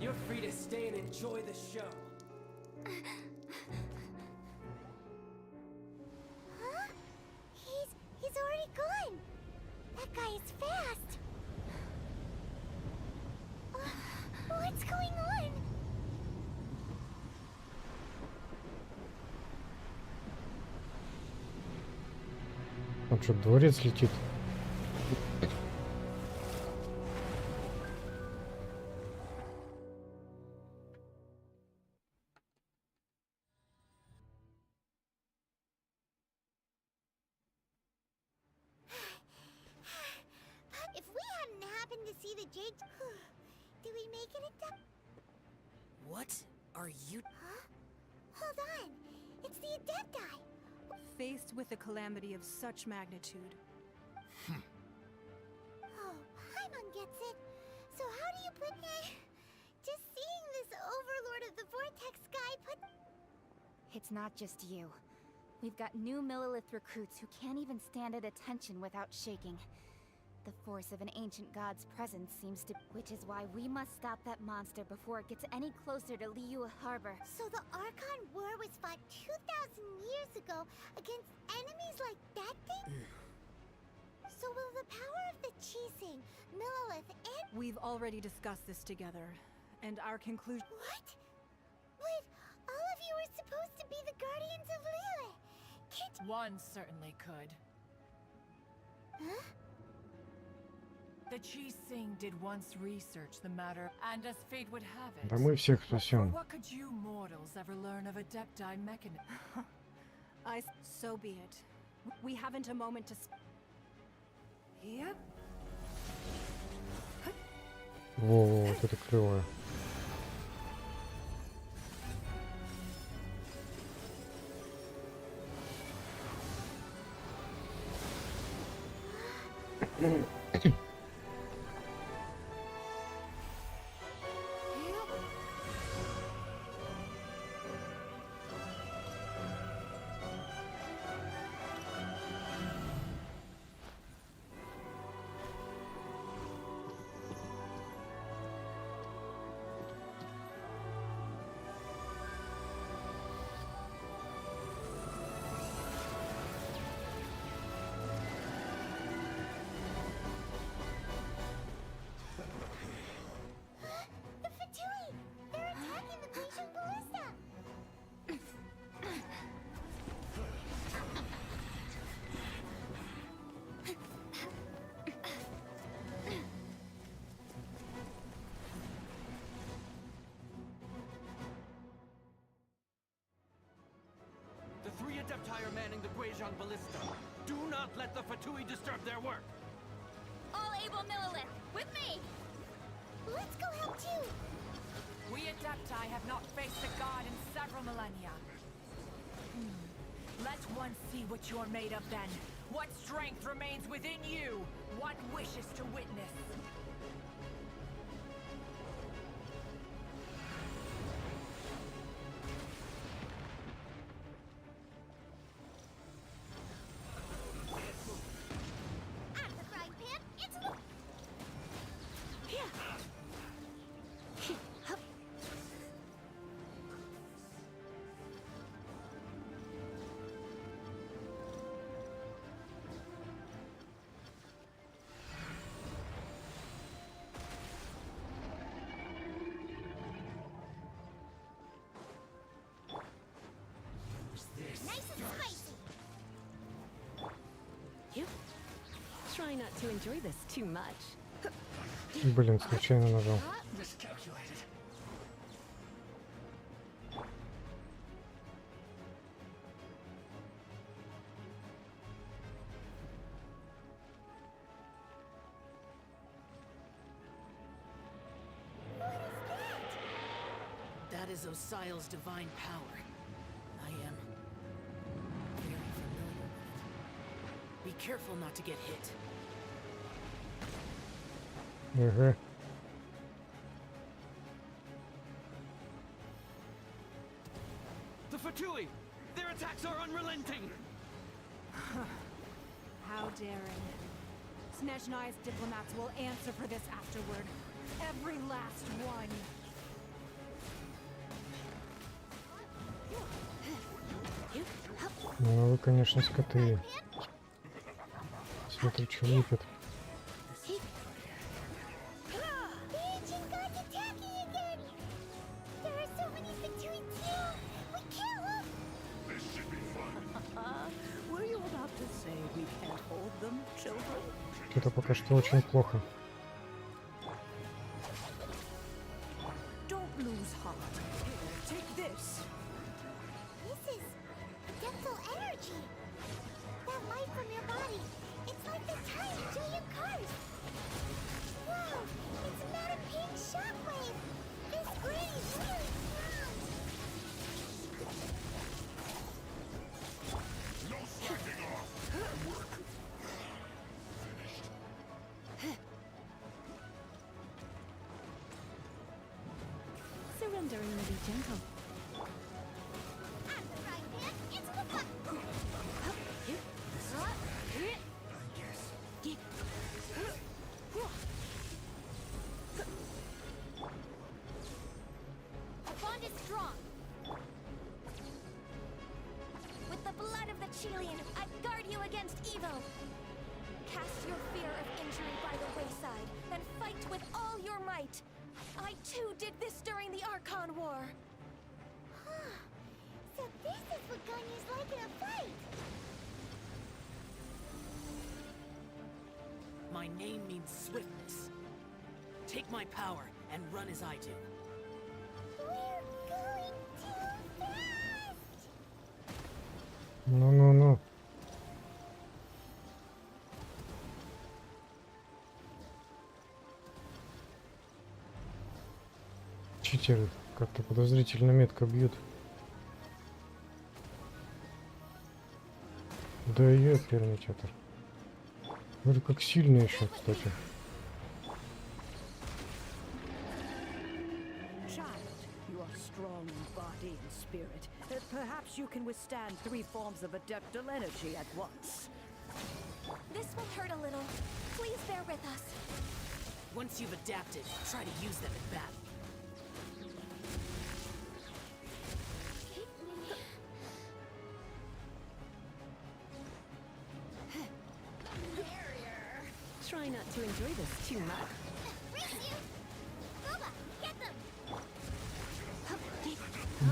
you're free to stay and enjoy the show. Huh? He's already gone. That guy is fast. What's going on? Он что, дворец летит? If we hadn't happened to see the jade... Did we make it in time? What are you... Huh? Hold on. It's the Adepti. Faced with a calamity of such magnitude. Oh, Paimon gets it. So how do you put... Just seeing this overlord of the Vortex guy put... It's not just you. We've got new Millilith recruits who can't even stand at attention without shaking. The force of an ancient god's presence seems to... Which is why we must stop that monster before it gets any closer to Liyue Harbor. So the Archon War was fought 2,000 years ago against enemies like that thing? So will the power of the Chising, Millilith, and... We've already discussed this together, and our conclusion... What? But all of you are supposed to be the Guardians of Liyue. Can't... One certainly could. Huh? The Chising did once research the matter, and as fate would have it... Да мы всех For спасем. what could you mortals ever learn of Adepti mechanism? So be it. We haven't a moment to... Yep. Во, вот это клевое. Adepti are manning the Guizhong Ballista. Do not let the Fatui disturb their work. All able Millilith, with me! Let's go help too. We Adepti have not faced a god in several millennia. Let one see what you're made of then. What strength remains within you? What wishes to witness? Out of the frying pan, into the... Nice and spicy. You try not to enjoy this too much. Блин, случайно нажал. Miscalculated. That is Osial's divine power. I am very familiar with it. Be careful not to get hit. Ага. The Fatui! Their attacks are unrelenting! How daring. Snezhnai's diplomats will answer for this afterward. Every last one. Ну вы, конечно, скоты. Смотри, что лупят. The ancient god's attacking again! There are so many Fatui too! We kill them! This should be fun. Were you about to say we can't hold them, children? Это пока что очень плохо. Don't lose heart. Here, take this. This is dental energy. That light from your body. It's like the tiny giant curse. Whoa! It's not a pink shockwave. This green is really strong. No slacking off. Work. Surrendering will be gentle. Out of the frying pan, into the pot. Our bond is strong. With the blood of the Chilean, I guard you against evil. Cast your fear of injury by the wayside, and fight with all your might. I too did this during the Archon War. So this is what Ganya's like in a fight. My name means swiftness. Take my power and run as I do. We're going too fast. Ну-ну-ну. Читеры как-то подозрительно метко бьют. Да я перничатор. Смотри, как сильно еще, кстати. Child, you are strong in body and spirit. Perhaps you can withstand 3 forms of adeptal energy at once. This will hurt a little. Please bear with us. Once you've adapted, try to use them in battle. Try not to enjoy this too much. Race you. Boba, get them.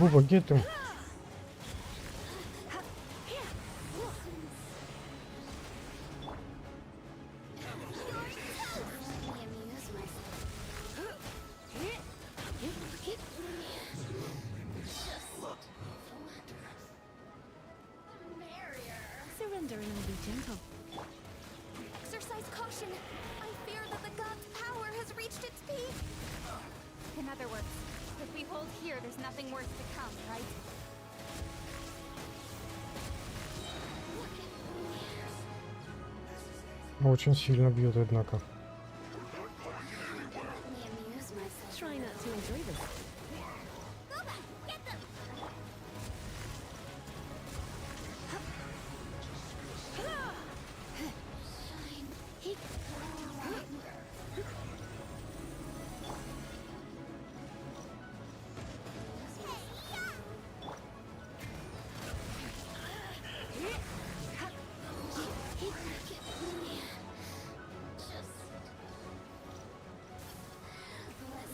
Буба, get him. Surrender and be gentle. Exercise caution. I fear that the god's power has reached its peak. In other words, if we hold here, there's nothing worse to come, right? Очень сильно бьет, однако. Try not to enjoy this.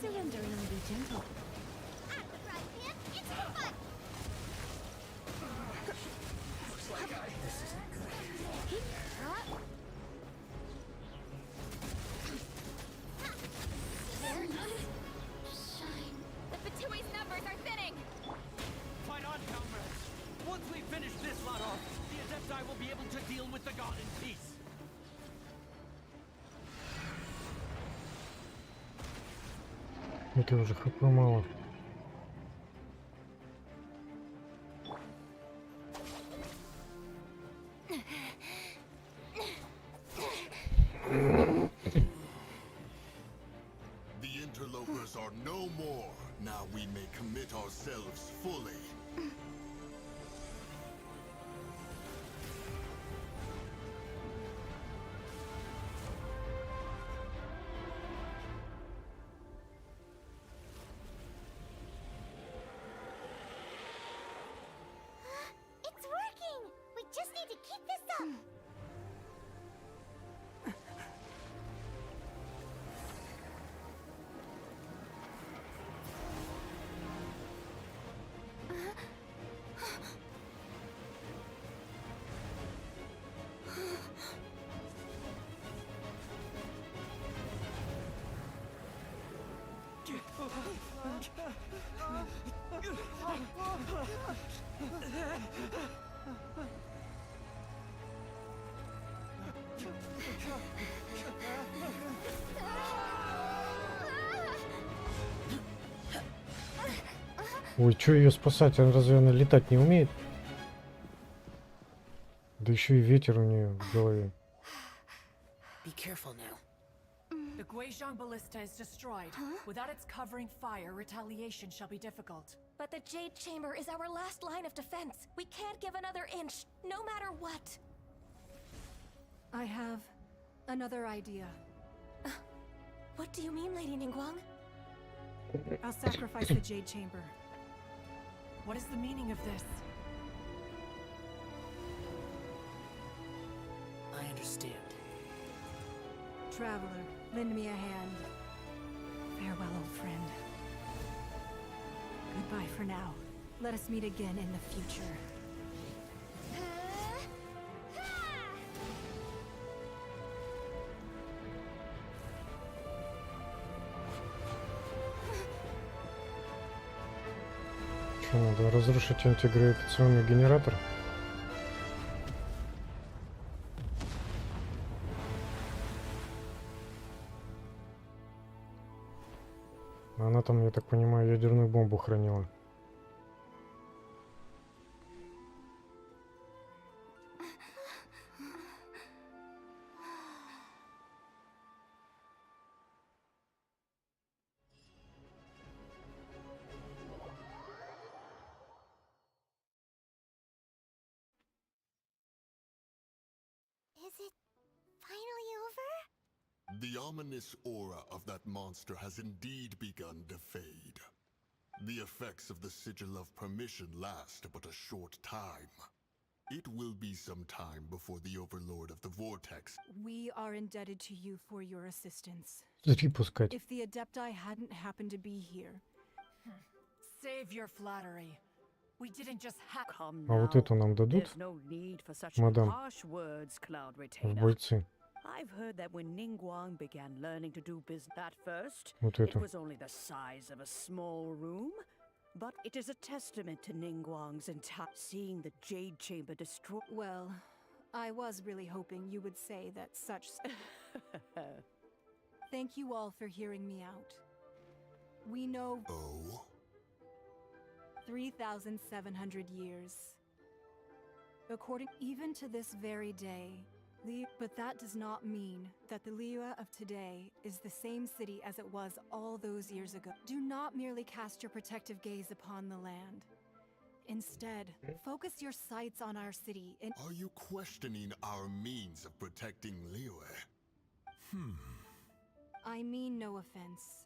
Surrender and be gentle. The Fatui's numbers are thinning! Fight on, comrades! Once we finish this lot off, the Adepti will be able to deal with the god in peace. Это уже хп мало. The interlopers are no more. Now we may commit ourselves fully. It's working! We just need to keep this up! Ой, чё ее спасать? Разве она летать не умеет? Да еще и ветер у нее в голове. Be careful now. The Guizhong ballista is destroyed. Without its covering fire, retaliation shall be difficult. But the Jade Chamber is our last line of defense. We can't give another inch, no matter what. I have another idea. What do you mean, Lady Ningguang? I'll sacrifice the Jade Chamber. What is the meaning of this? I understand. Traveler, lend me a hand. Farewell, old friend. Goodbye for now. Let us meet again in the future. Что, надо разрушить антигравитационный генератор? Она там, я так понимаю, ядерную бомбу хранила. Is it finally over? The ominous aura of that monster has indeed begun to fade. The effects of the Sigil of Permission last but a short time. It will be some time before the Overlord of the Vortex. We are indebted to you for your assistance. Зачем пускать? If the Adepti hadn't happened to be here. Save your flattery. We didn't just have. Come А вот now. эту нам дадут, There's no need for such мадам, harsh words, Cloud в Retainer. бойцы? I've heard that when Ningguang began learning to do business at first, Вот it эту. was only the size of a small room. But it is a testament to Ningguang's entire seeing the Jade Chamber destroyed. Well, I was really hoping you would say that such... Thank you all for hearing me out. We know... Oh? 3,700 years. According even to this very day, but that does not mean that the Liyue of today is the same city as it was all those years ago. Do not merely cast your protective gaze upon the land. Instead, focus your sights on our city and... Are you questioning our means of protecting Liyue? I mean no offense.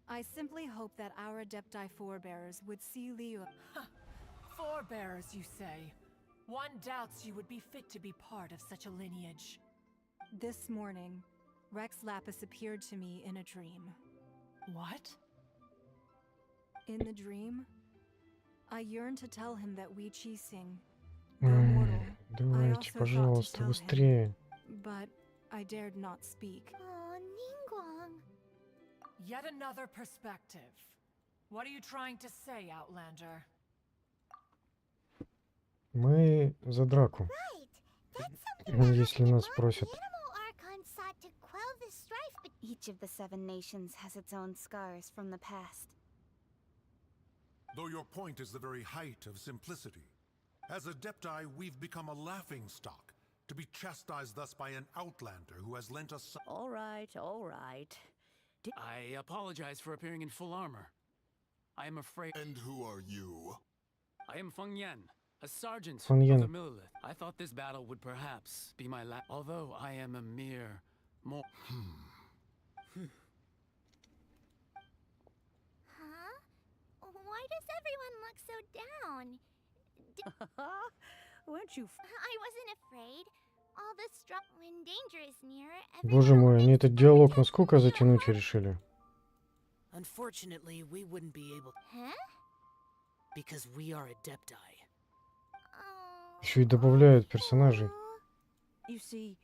I simply hope that our Adepti forebears would see Liyue... Forebears, you say? One doubts you would be fit to be part of such a lineage. This morning, Rex Lapis appeared to me in a dream. What? In the dream, I yearned to tell him that we Qixing, though mortal, I Давайте, also thought to пожалуйста, tell him, быстрее. but I dared not speak. Oh, Ningguang. Yet another perspective. What are you trying to say, Outlander? Мы за драку. Right. That's something Если нас спросят. Animal Archon sought to quell the strife, but Each of the 7 nations has its own scars from the past. Though your point is the very height of simplicity. As Adepti, we've become a laughingstock, to be chastised thus by an outlander who has lent us some... All right, all right. I apologize for appearing in full armor. I am afraid... And who are you? I am Feng Yan, a sergeant Feng Yan. of the Millelith. I thought this battle would perhaps be my last... Although I am a mere... Huh? Why does everyone look so down? Weren't you... I wasn't afraid. All the strong when danger is near. Боже мой, они этот диалог насколько затянуть решили? Unfortunately, we wouldn't be able... Huh? Because we are Adepti. Еще и добавляют персонажей. You see,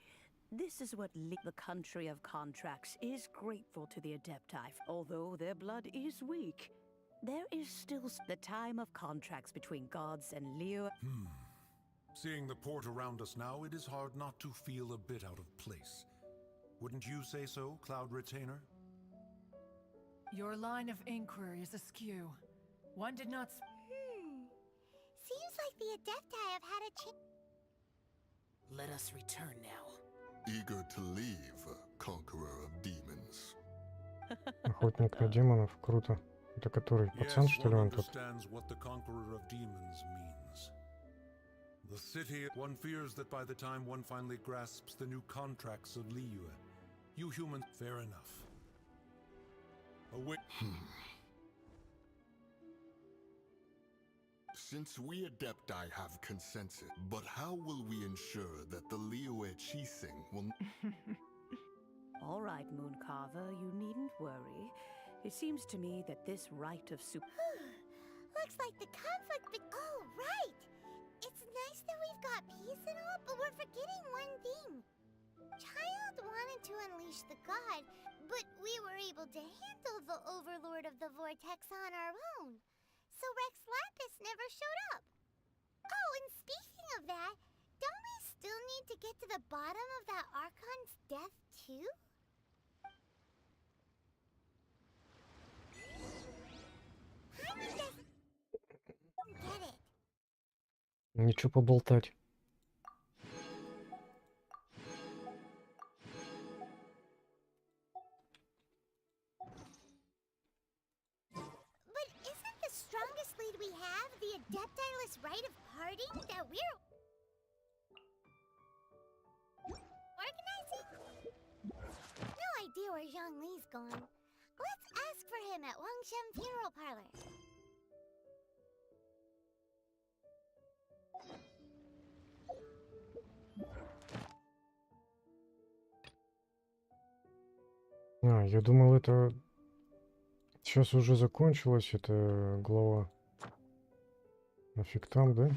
this is what the country of contracts is grateful to the Adepti. Although their blood is weak, there is still the time of contracts between gods and Liyue. Seeing the port around us now, it is hard not to feel a bit out of place. Wouldn't you say so, Cloud Retainer? Your line of inquiry is askew. One did not... Seems like the Adepti have had a chance. Let us return now. Eager to leave, conqueror of demons. Охотник на демонов, круто. Это который пацан, что ли, он тут? Understands what the conqueror of demons means. The city, one fears that by the time one finally grasps the new contracts of Liyue, you humans, fair enough. Since we Adepti have consensus, but how will we ensure that the Liyue Qixing will... All right, Mooncarver, you needn't worry. It seems to me that this rite of Looks like the conflict oh, right! It's nice that we've got peace and all, but we're forgetting one thing. Child wanted to unleash the god, but we were able to handle the Overlord of the Vortex on our own. So Rex Lapis never showed up. Oh, and speaking of that, don't we still need to get to the bottom of that Archon's death, too? Get it. Ничего поболтать. But isn't the strongest lead we have the Adeptiless rite of parting that we're organizing? No idea where Zhang Li's gone. Let's ask for him at Wangshen Funeral Parlor. Я думал, это сейчас уже закончилась эта глава. Нафиг там, да?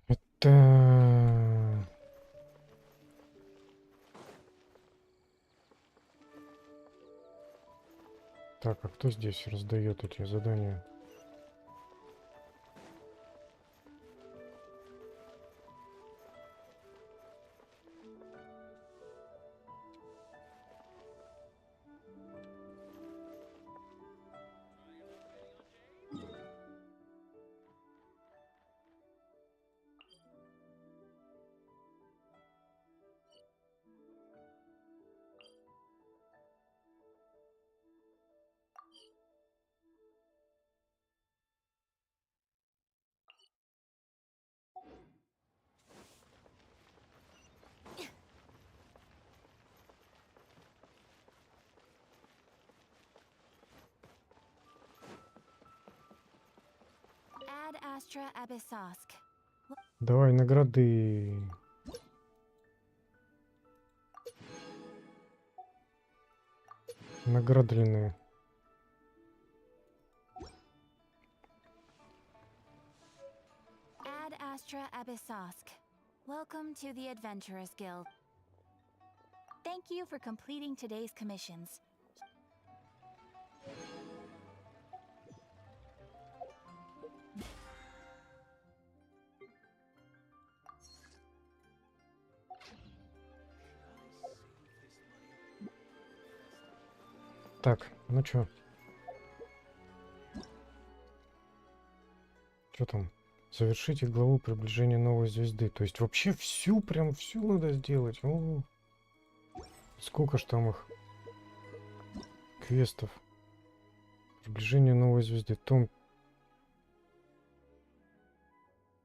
Это... Так, а кто здесь раздает эти задания? Ad Astra Abyssosk. Давай награды. Наградленные. Ad Astra Abyssosk. Welcome to the Adventurers Guild. Thank you for completing today's commissions. Так, ну чё? Что там? Завершите главу приближения новой звезды. То есть вообще прям всю надо сделать. О, сколько ж там их квестов. Приближение новой звезды. Том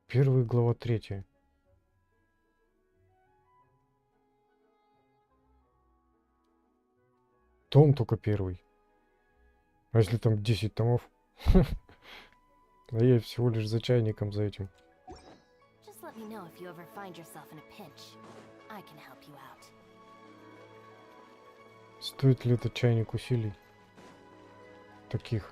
1, глава 3. Том только 1. А если там 10 томов? А я всего лишь за чайником за этим. Just let me know if you ever find yourself in a pinch. I can help you out. Стоит ли этот чайник усилий? Таких.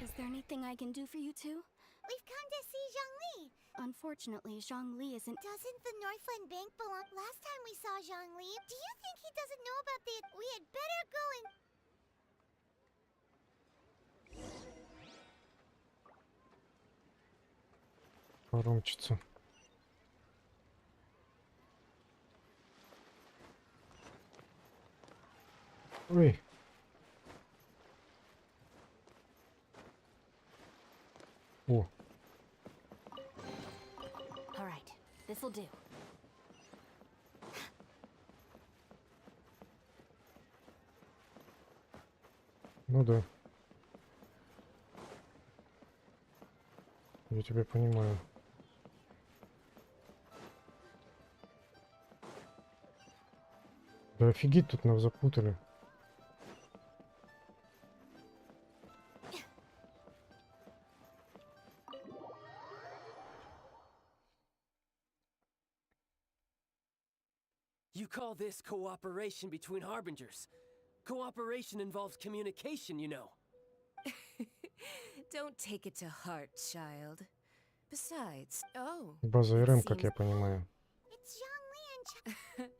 Is there anything I can do for you two? We've come to see Zhongli. Unfortunately, Zhongli isn't. Doesn't the Northland Bank belong? Last time we saw Zhongli, do you think he doesn't know about the? We had better go and. Поромчится. Ой. О. All right, this'll do. Ну да. Я тебя понимаю. Да офигеть, тут нас запутали. You call this cooperation between Harbingers? Cooperation involves communication, you know. Don't take it to heart, child. Besides, База РМ, как я понимаю. It's Zhongli and.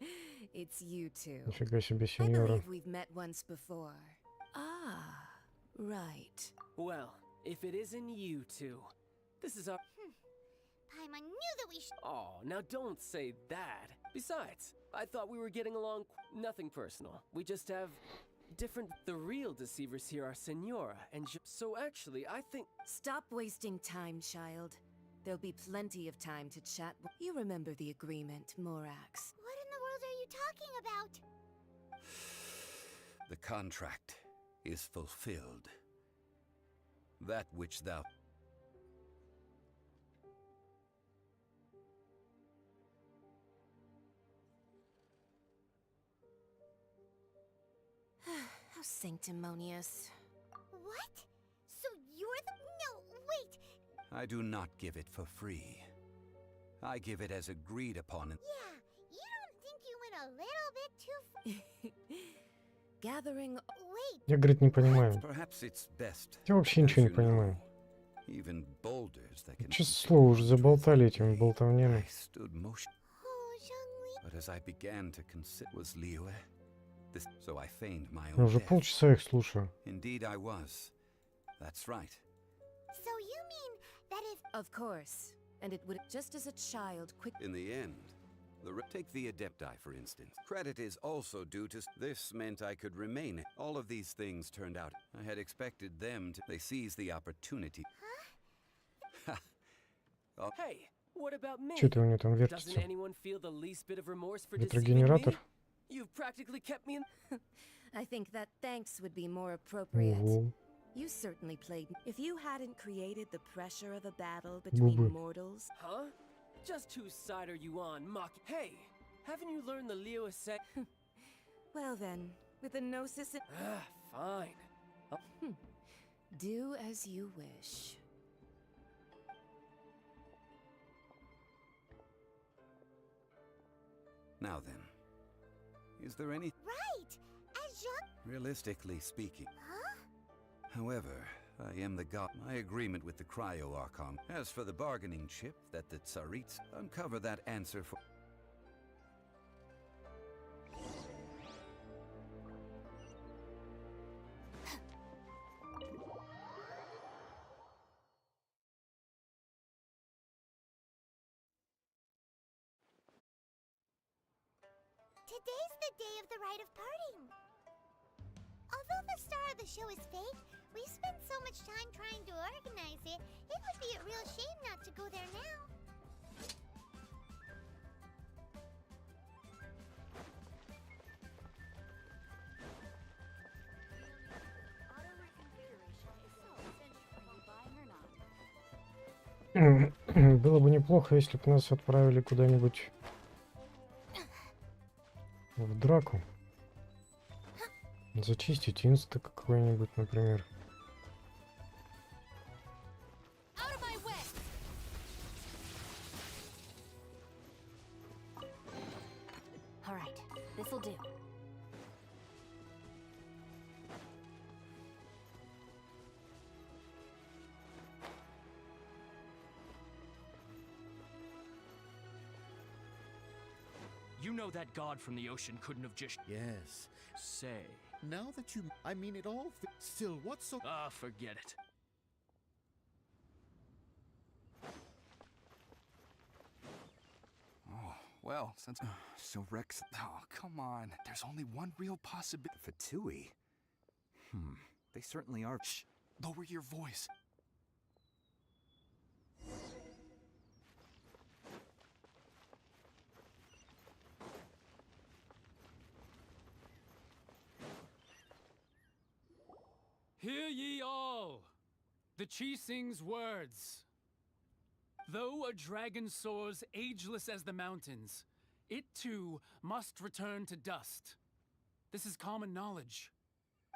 it's you two. Нифига себе, I сеньора. believe we've met once before. Ah, right. Well, if it isn't you two, this is our. Paimon knew that we should. Oh, now don't say that. Besides, I thought we were getting along. Nothing personal. We just have different. The real deceivers here are Senora and so actually, I think. Stop wasting time, child. There'll be plenty of time to chat. You remember the agreement, Morax. What in the world are you talking about? The contract is fulfilled. That which thou... How sanctimonious. What? So you're the. No, wait! I do not give it for free. I give it as agreed upon. Yeah, you don't think you a little bit too. Gathering. Wait. Я, говорит, не понимаю. Perhaps it's best. Я вообще as ничего не you know, понимаю. Even boulders that can Честное слово, уже заболтали этими I болтовнями. stood motion. But as I began to consider was Liyue, this, so I feigned my Я own уже death. полчаса их слушаю. Indeed, I was. That's right. So you mean that if Of course. And it would just as a child quick. In the end, take the Adepti, for instance. Credit is also due to this meant I could remain. All of these things turned out. I had expected them to. They seized the opportunity. Oh, Hey, what about me? Что-то у него там Doesn't вертится. anyone feel the least bit of remorse for deceiving me? Ветрогенератор. You've practically kept me in. I think that thanks would be more appropriate. Ого. You certainly played. If you hadn't created the pressure of a battle between Бубы. mortals. Huh? Just whose side are you on, Mock? Hey, haven't you learned the Liyue set? Well then, with the gnosis. Fine. Do as you wish. now then, is there any? right, as Jean. Realistically speaking. Huh? However, I am the god. My agreement with the Cryo Archon. As for the bargaining chip that the Tsarits uncover that answer for. Today's the day of the rite of parting. Although the star of the show is fake, we spent so much time trying to organize it, it would be a real shame not to go there now. Было бы неплохо, если бы нас отправили куда-нибудь в драку. Зачистить инста какой-нибудь, например. All right, this'll do. You know that god from the ocean couldn't have just... Yes. Say. Now that you... I mean, it all... Still, what's so... Ah, forget it. Oh, well, since... so Rex... Oh, come on. There's only one real possibility... Fatui? They certainly are... Shh! Lower your voice. Hear ye all, the Qixing's words. Though a dragon soars ageless as the mountains, it too must return to dust. This is common knowledge.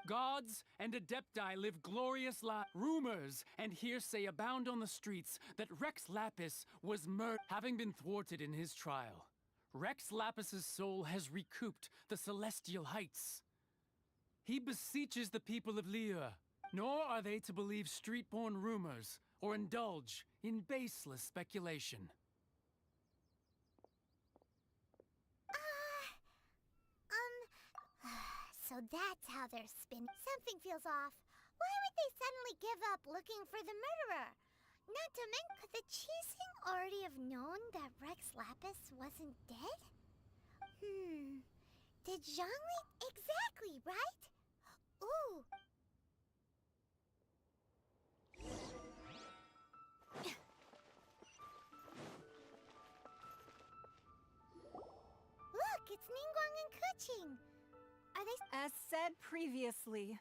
Gods and Adepti live glorious lives. Rumors and hearsay abound on the streets that Rex Lapis was murdered, having been thwarted in his trial. Rex Lapis's soul has recouped the celestial heights. He beseeches the people of Liyue, nor are they to believe street-born rumors or indulge in baseless speculation. So that's how they're spin. Something feels off. Why would they suddenly give up looking for the murderer? Not to mention, could the Qixing already have known that Rex Lapis wasn't dead? Did Zhongli... Exactly, right? Ooh. Look, it's Ningguang and Keqing. Are they... As said previously,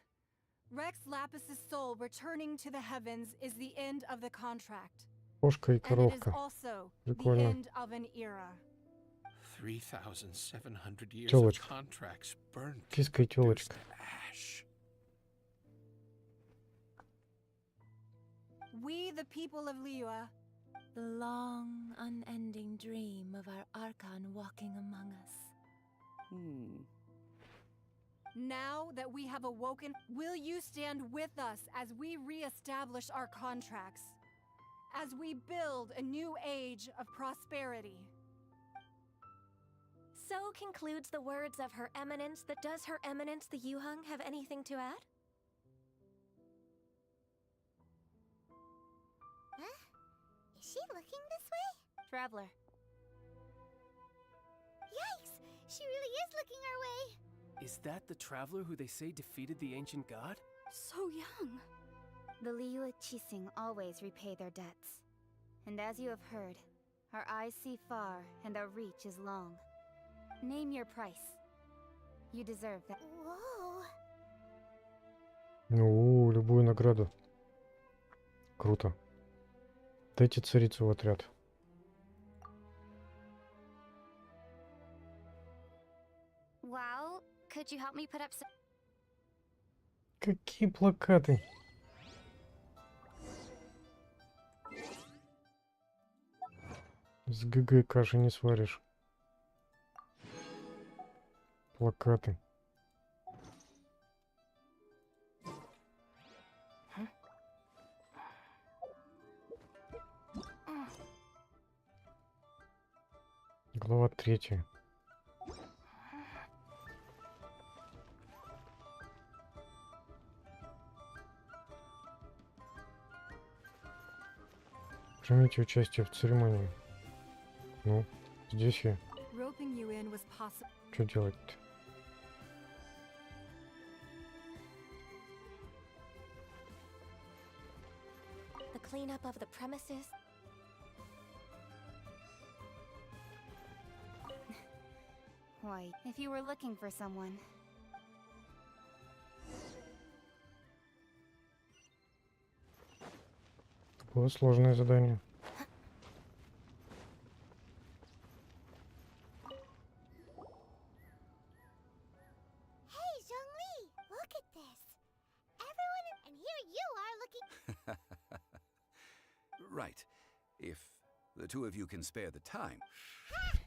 Rex Lapis's soul returning to the heavens is the end of the contract. Кошка и And it is коровка. also the Прикольно. end of an era. 3,700 years Тёлочка. of contracts burnt. Киска и тёлочка. Ash. We, the people of Liyue, The long, unending dream of our Archon walking among us. Now that we have awoken, will you stand with us as we re-establish our contracts? As we build a new age of prosperity? So concludes the words of Her Eminence. Does Her Eminence the Yuheng have anything to add? Huh? Is she looking this way? Traveler. Yikes! She really is looking our way! Is that the traveler who they say defeated the ancient god? So young. The Liyue Qixing always repay their debts. And as you have heard, our eyes see far and our reach is long. Name your price. You deserve that. Whoa! Ну, любую награду. Круто. Дайте царицу в отряд. Well, could you help me put up some... Какие плакаты? С ГГ каши не сваришь. Плакаты. Глава 3. Примите участие в церемонии. Ну, здесь я. Roping you in was possible. Что делать-то? The cleanup of the premises? Why, if you were looking for someone... Было сложное задание. Hey, Zhongli! Look at this! Everyone, and here you are looking... Right. If the two of you can spare the time. Ha!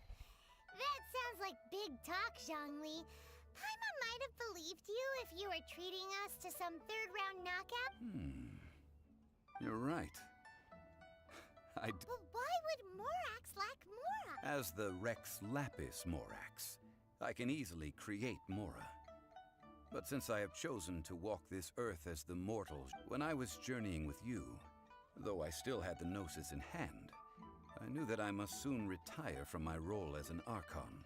That sounds like big talk, Zhongli. Paimon might have believed you if you were treating us to some third-round knockout. You're right. But why would Morax lack Mora? As the Rex Lapis Morax, I can easily create Mora. But since I have chosen to walk this earth as the mortals, when I was journeying with you, though I still had the Gnosis in hand, I knew that I must soon retire from my role as an Archon.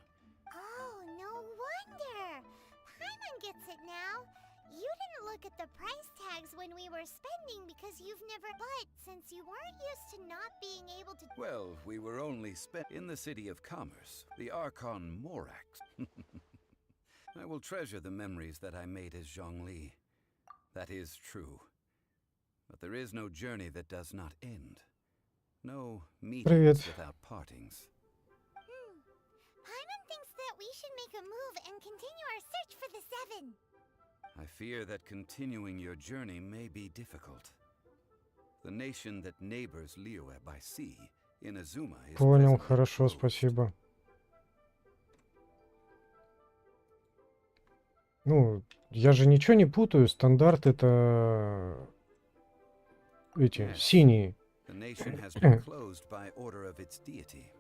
Oh, no wonder! Paimon gets it now. You didn't look at the price tags when we were spending because you've never... But since you weren't used to not being able to... Well, we were only spent in the city of commerce, the Archon Morax. I will treasure the memories that I made as Zhongli. That is true. But there is no journey that does not end. No meetings without partings. Paimon thinks that we should make a move and continue our search for the Seven. I fear that continuing your journey may be difficult. The nation that neighbors Liyue by sea, Inazuma, is Понял, presently хорошо, closed. спасибо. Ну, я же ничего не путаю. Стандарт это эти синие. The nation has been closed by order of its deity,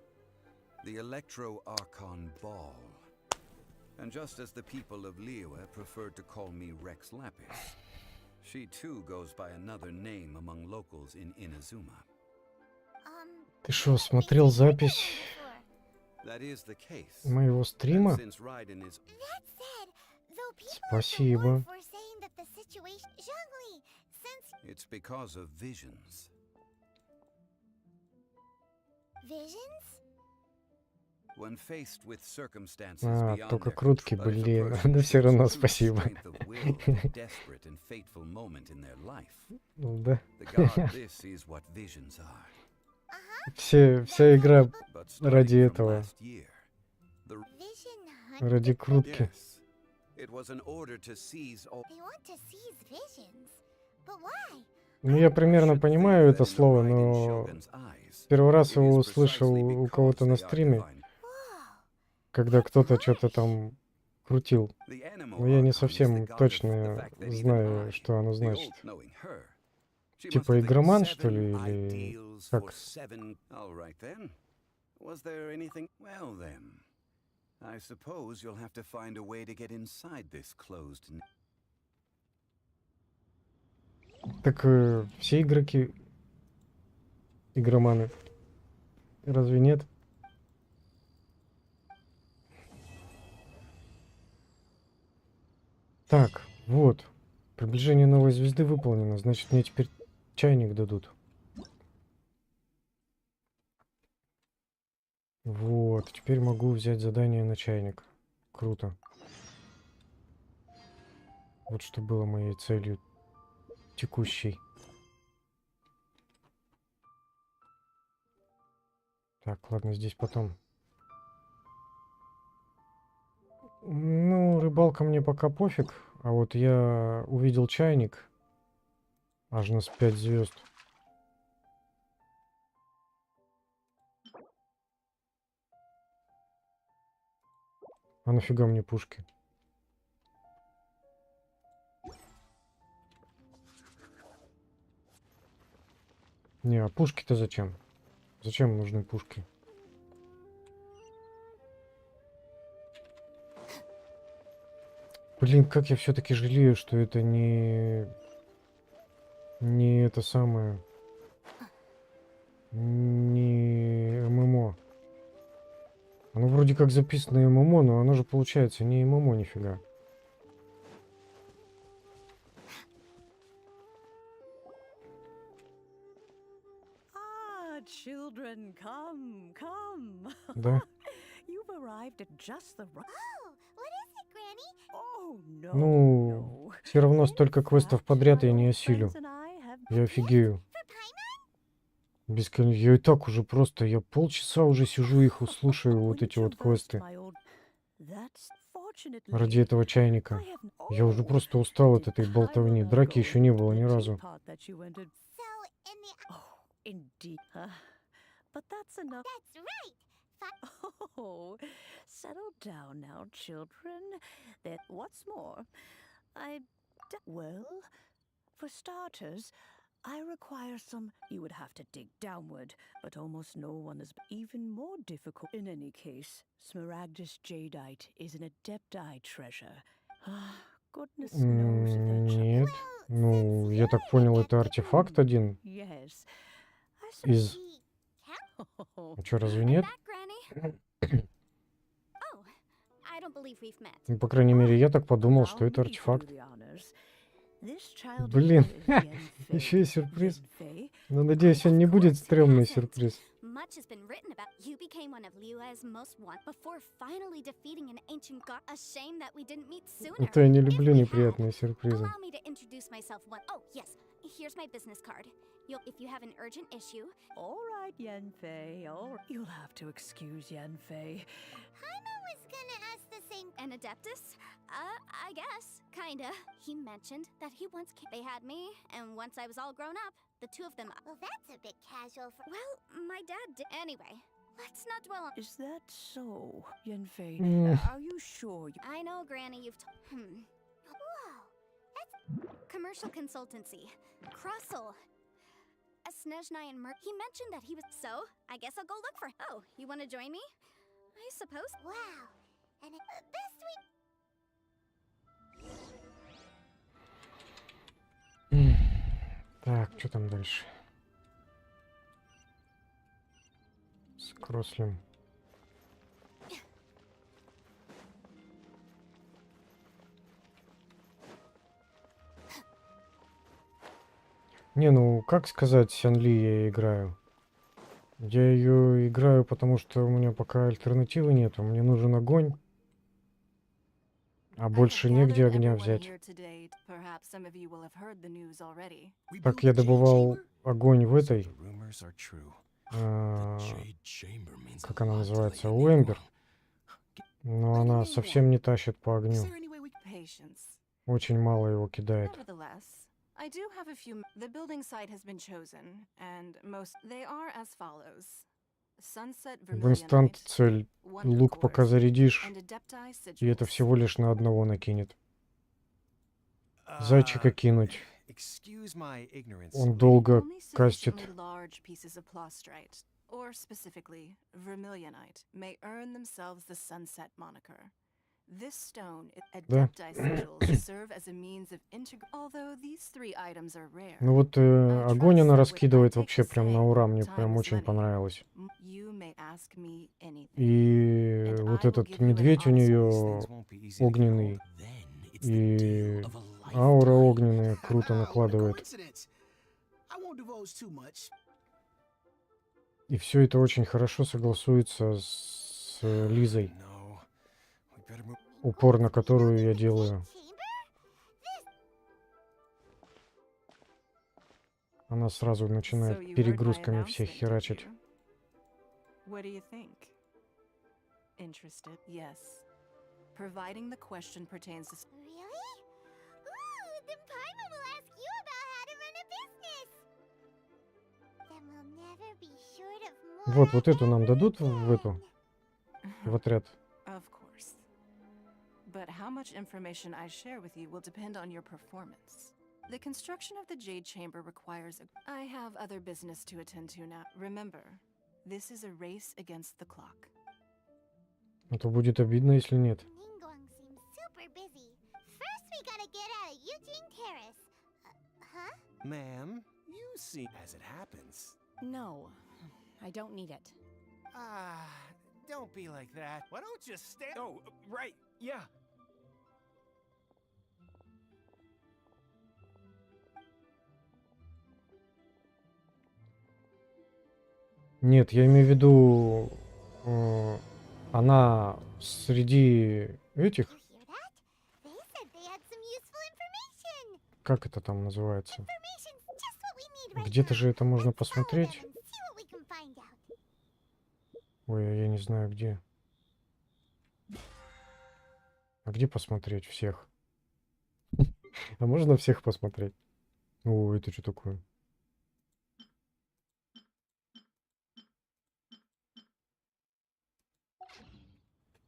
the Electro-Archon Ball. And just as the people of Liyue preferred to call me Rex Lapis, she too goes by another name among locals in Inazuma. Ты что, смотрел запись That is the case. моего стрима? And since Raiden is... That said, though people Спасибо. were saying that the situation... Zhongli, since... It's because of visions. Visions? When faced with circumstances А, beyond только their крутки, control, if a блин. person Да все равно shows true спасибо. strength of will in a desperate and fateful moment in their life, Ну да. the god this is what visions are. Вся игра But ради starting from этого. last year, the Vision Ради крутки. yes, it was an order to seize all. They want to seize visions. But why? Ну, я примерно понимаю это слово, но первый раз его услышал у кого-то на стриме, когда кто-то что-то там крутил. The animal Но я не archon is the совсем god of the точно fact that even знаю, I, что оно the значит. old knowing her, she must Типа have игроман, что seven ли, или ideals for как? seven. All right then. Was there anything? Well then, I suppose you'll have to find a way to get inside this closed. Так все игроки игроманы. Разве нет? Так, вот. Приближение новой звезды выполнено. Значит, мне теперь чайник дадут. Вот. Теперь могу взять задание на чайник. Круто. Вот что было моей целью текущей. Так, ладно, здесь потом. Ну, рыбалка мне пока пофиг. А вот я увидел чайник. Аж на 5 звезд. А нафига мне пушки? Не, а пушки-то зачем? Зачем нужны пушки? Блин, как я все-таки жалею, что это не это самое, не ММО. Оно вроде как записано ММО, но оно же получается не ММО нифига. Children, come, come. Да? You've arrived at just the right. Oh, what is it, Granny? Oh, no. Ну, все равно столько квестов подряд я не осилю. Я офигею. Бесконечно. Я и так уже просто, я полчаса уже сижу их слушаю, вот эти вот квесты. Ради этого чайника. Я уже просто устал от этой болтовни. Драки еще не было ни разу. Indeed. But that's enough. That's right. Oh, settle down now, children. That what's more, well, for starters, I require some. You would have to dig downward, but almost no one is even more difficult. In any case, Smaragdus Jadeite is an Adepti treasure. Goodness knows that. Нет. Ну, я так понял, это артефакт один. Yes. Из... Что, разве нет? Ну, по крайней мере, я так подумал, что это артефакт. Блин, еще и сюрприз. Но надеюсь, он не будет стрёмный сюрприз. Much has been written about you became one of Liyue's most wanted before finally defeating an ancient god. A shame that we didn't meet sooner. Это я не люблю неприятные сюрпризы. Allow me to introduce myself one. Oh, yes. Here's my business card. If you have an urgent issue. All right, Yanfei. You'll have to excuse Yanfei. Paimon was gonna ask the same. An Adeptus? I guess. Kinda. He mentioned that he once they had me, and once I was all grown up, the two of them. Well, that's a bit casual for. Well, my dad did. Anyway, let's not dwell on. Is that so, Yanfei? Are you sure? I know, Granny. You've. Whoa, that's commercial consultancy. Crossel. A Snezhnai and He mentioned that he was. So, I guess I'll go look for. Oh, you want to join me? I suppose. Wow, and best we. Так, что там дальше? С Крослем. Не, ну, как сказать, Сянли я играю? Я ее играю, потому что у меня пока альтернативы нету. Мне нужен огонь. А больше негде огня взять. Так, я добывал огонь в этой... как она называется? У Эмбер. Но она совсем не тащит по огню. Очень мало его кидает. I do have a few. The building site has been chosen, and most they are as follows: Sunset В инстант цель лук пока зарядишь, and Adepti и это sigils. всего лишь на одного накинет. Зайчика кинуть. Excuse my ignorance. Он долго Only кастит. sufficiently large pieces of plastrite, or specifically vermilionite, may earn themselves the sunset moniker. This stone, Да. Adepti sigils, serve as a means of although these three items are rare. Ну вот огонь она раскидывает вообще прям на ура, мне прям очень понравилось. You may ask me anything. И вот этот медведь у нее огненный, и аура огненная круто накладывает. И все это очень хорошо согласуется с Лизой, упор на которую я делаю. Она сразу начинает перегрузками всех херачить. What do you think? Interested? Yes. Providing the question pertains to... Really? Ooh, then Paimon will ask you about how to run a business. Then we'll never be short of more. Вот эту нам дадут в отряд. Of course. But how much information I share with you will depend on your performance. The construction of the Jade Chamber requires I have other business to attend to now. Remember, this is a race against the clock. А то будет обидно, если нет. Ningguang seems super busy. First we gotta get out of Eugene Terrace. Huh? Ma'am, you see as it happens. No, I don't need it. Don't be like that. Why don't you stand? Oh, right, yeah. Нет, я имею в виду, она среди этих, They said they had some useful information. как это там называется? Information's just what we need right Где-то now. же это можно Let's follow посмотреть. them and see what we can find out. Ой, а я не знаю где. А где посмотреть всех? А можно всех посмотреть? О, это что такое?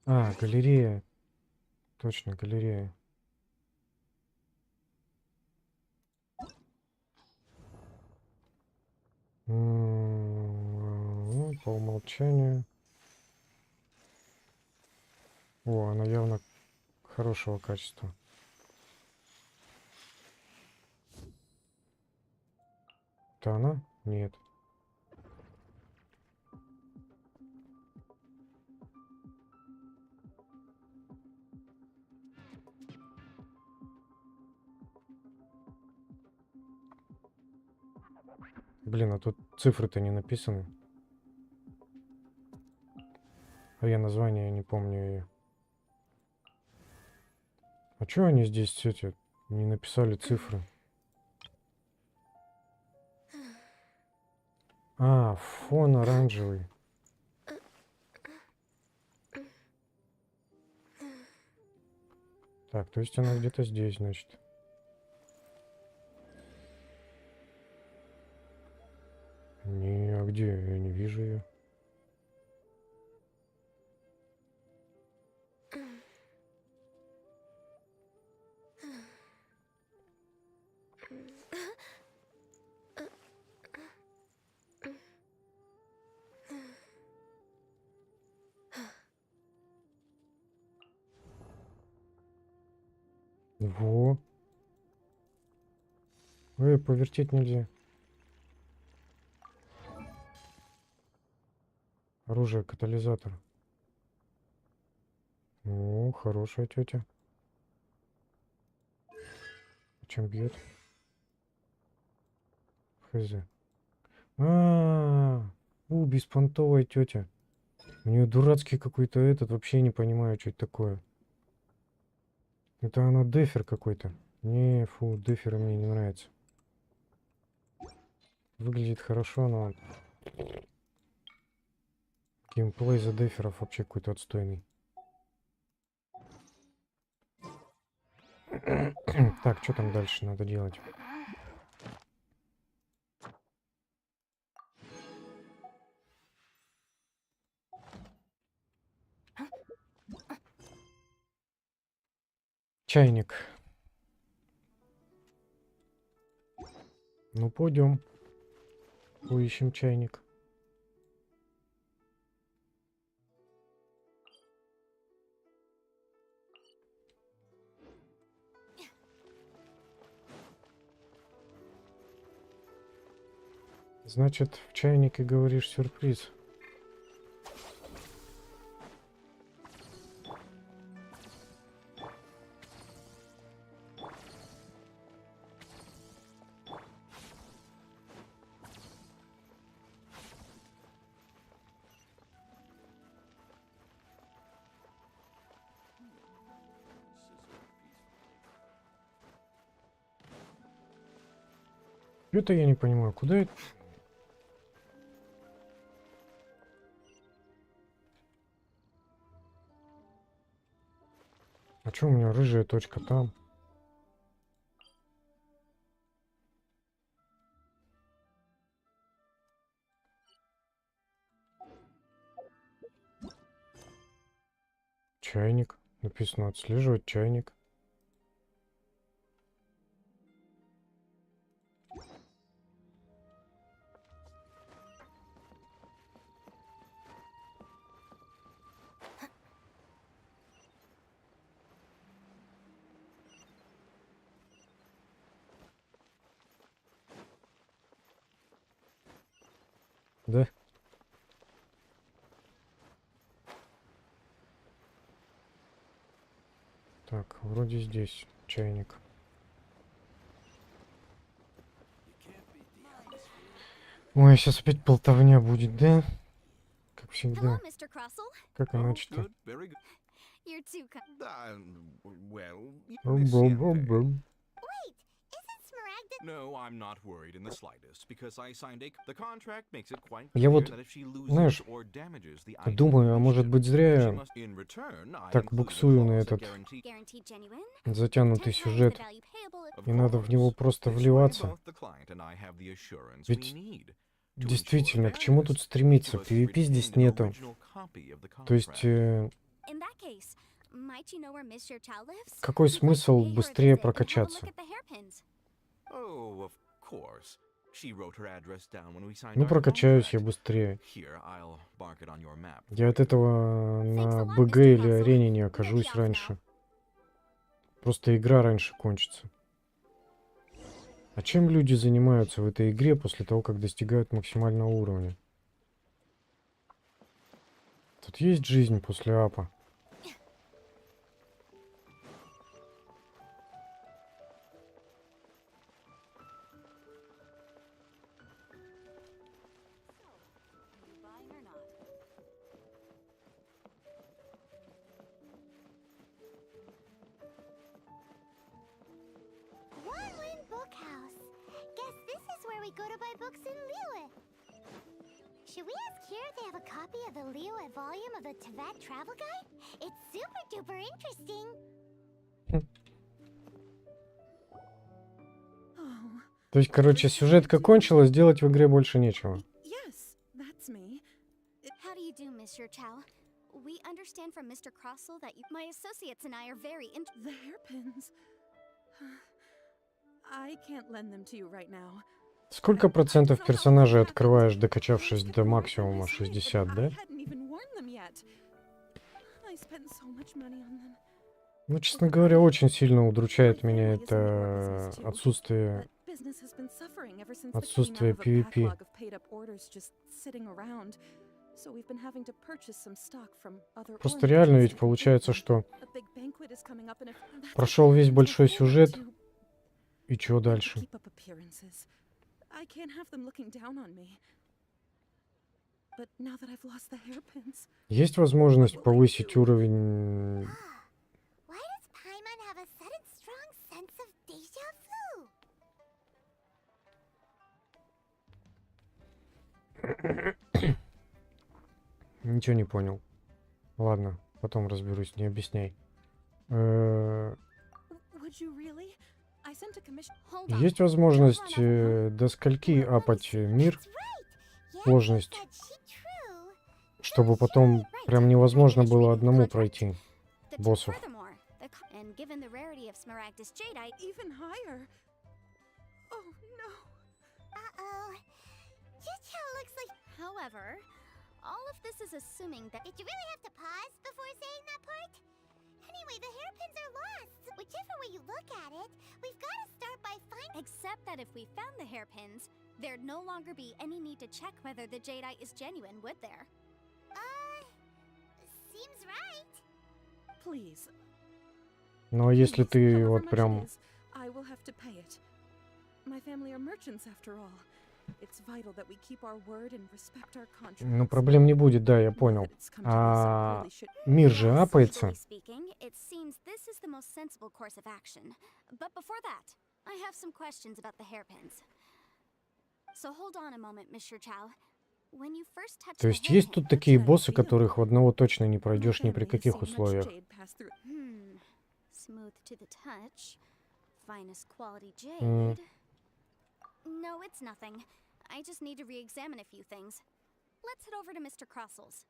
А, галерея. Точно, галерея. По умолчанию. О, она явно хорошего качества. Это она? Нет. Блин, а тут цифры-то не написаны. А я название не помню ее. А чё они здесь эти не написали цифры? А, фон оранжевый. Так, то есть она где-то здесь, значит. Не, а где? Я не вижу ее. Во. Ой, повертеть нельзя. Оружие, катализатор. О, хорошая тетя. Чем бьет? Хз. Беспонтовая тетя. У нее дурацкий какой-то этот, вообще не понимаю, что это такое. Это она дефер какой-то. Не, фу, деферы мне не нравятся. Выглядит хорошо, но геймплей за деферов вообще какой-то отстойный. Так, что там дальше надо делать? Чайник. Ну, пойдем. Поищем чайник. Значит, в чайнике, говоришь, сюрприз. Это я не понимаю, куда это? А чё у меня рыжая точка там? Чайник. Написано отслеживать чайник. Да? Так, вроде здесь чайник. Ой, сейчас опять болтовня будет, да? Как всегда. Как иначе-то? You're too Well, Бум-бум-бум-бум. No, I'm not worried in the slightest, because I signed the contract makes it quite Я clear вот, that if she знаешь, loses or damages the item думаю, а может быть зря she я must in return I так include a буксую на clause that этот guaranteed genuine. затянутый сюжет, и надо в него просто вливаться. both the client and I have the assurance we Ведь need. действительно, к чему тут стремиться? PvP здесь нету. То есть, In that case, might you know where Miss Chow lives? какой смысл быстрее прокачаться? Look at the hairpins. Oh, of course. She wrote her address down when we signed Ну, our прокачаюсь я contract. быстрее. Here, I'll mark it on your map. Я от этого на БГ или арене не окажусь раньше. Просто игра раньше кончится. А чем люди занимаются в этой игре после того, как достигают максимального уровня? Тут есть жизнь после апа? One-Win Bookhouse. Guess this is where we go to buy books in Liyue. Should we ask here if they have a copy of the Liyue volume of the Teyvat Travel Guide? It's super duper interesting. То есть, короче, сюжетка кончилась, делать в игре больше нечего. Yes, that's me. How do you do, Mr. Chow? We understand from Mr. Crossell that my associates and I are very The hairpins. I can't lend them to you right now. Сколько процентов персонажей открываешь, докачавшись до максимума 60, да? I hadn't even worn them yet. I spent so much money on them. Ну, честно говоря, очень сильно удручает меня это отсутствие Business has been suffering ever since Отсутствие there came out of a PvP. backlog of paid-up orders just sitting around. So we've been having to purchase some stock from other Просто реально ведь получается, что A big banquet is coming up, and if that's прошел весь to большой afford сюжет, to и чё дальше? keep up appearances. I can't have them looking down on me. But now that I've lost the hairpins, Есть возможность повысить уровень... Why does Paimon have a sudden strong sense of deja vu? Ничего не понял. Ладно, потом разберусь, не объясняй. would you really? I sent a commission. Hold on. Есть возможность до скольки апать мир, сложность, чтобы потом прям невозможно было одному пройти боссов. and given the rarity of Smaragdus Jadeite, even higher. Oh no. Uh-oh. Chicho looks like... However, all of this is assuming that... Did you really have to pause before saying that part? Anyway, the hairpins are lost. Whichever way you look at it, we've got to start by finding... Except that if we found the hairpins, there'd no longer be any need to check whether the Jadeite is genuine, would there? Seems right. Please. Ну а если ты вот прям... I will have to pay it. My family are merchants after all. It's vital that we keep our word and respect our contracts. Ну проблем не будет, да, я понял. А мир же апается. It seems this is the most sensible course of action. But before that, I have some questions about the hairpins. So hold on a moment, Mr. Chow. When you first touch То есть есть тут такие боссы, которых в одного точно не пройдешь ни при каких условиях. Smooth to the touch. Finest quality jade. No, it's nothing. I just need to re-examine a few things. Let's head over to Mr. Crossel's.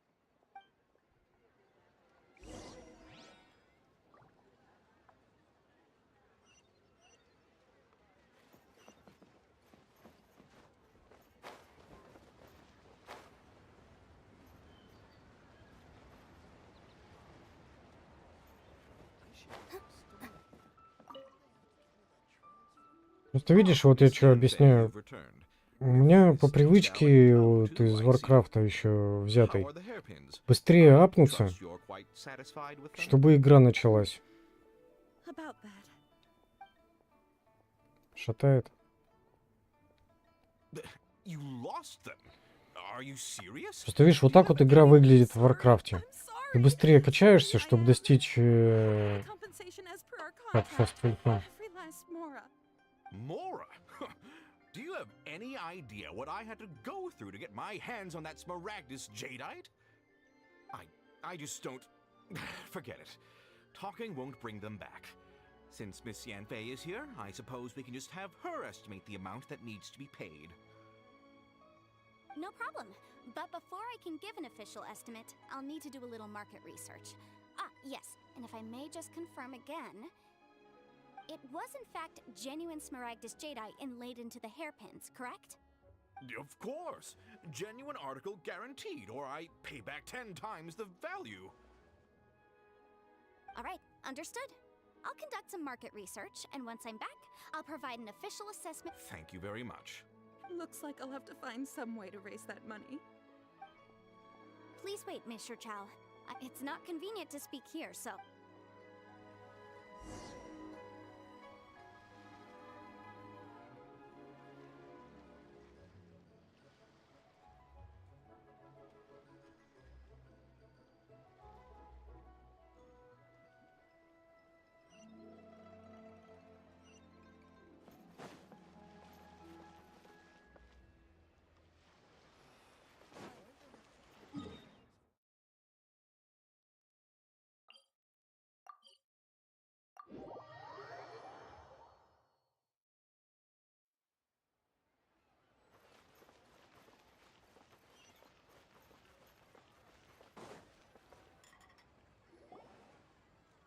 Просто видишь, вот я что объясняю. У меня по привычке вот из Варкрафта еще взятой быстрее апнуться, чтобы игра началась. Шатает. Просто видишь, вот так вот игра выглядит в Варкрафте. Ты быстрее качаешься, чтобы достичь... Как фастфейдно. Mora? Do you have any idea what I had to go through to get my hands on that Smaragdus Jadeite? I just don't... Forget it. Talking won't bring them back. Since Miss Yanfei is here, I suppose we can just have her estimate the amount that needs to be paid. No problem. But before I can give an official estimate, I'll need to do a little market research. Ah, yes. And if I may just confirm again... It was in fact genuine Smaragdus Jadeite inlaid into the hairpins, correct? Of course! Genuine article guaranteed, or I pay back 10 times the value. Alright, understood. I'll conduct some market research, and once I'm back, I'll provide an official assessment. Thank you very much. Looks like I'll have to find some way to raise that money. Please wait, Mr. Chow. It's not convenient to speak here, so...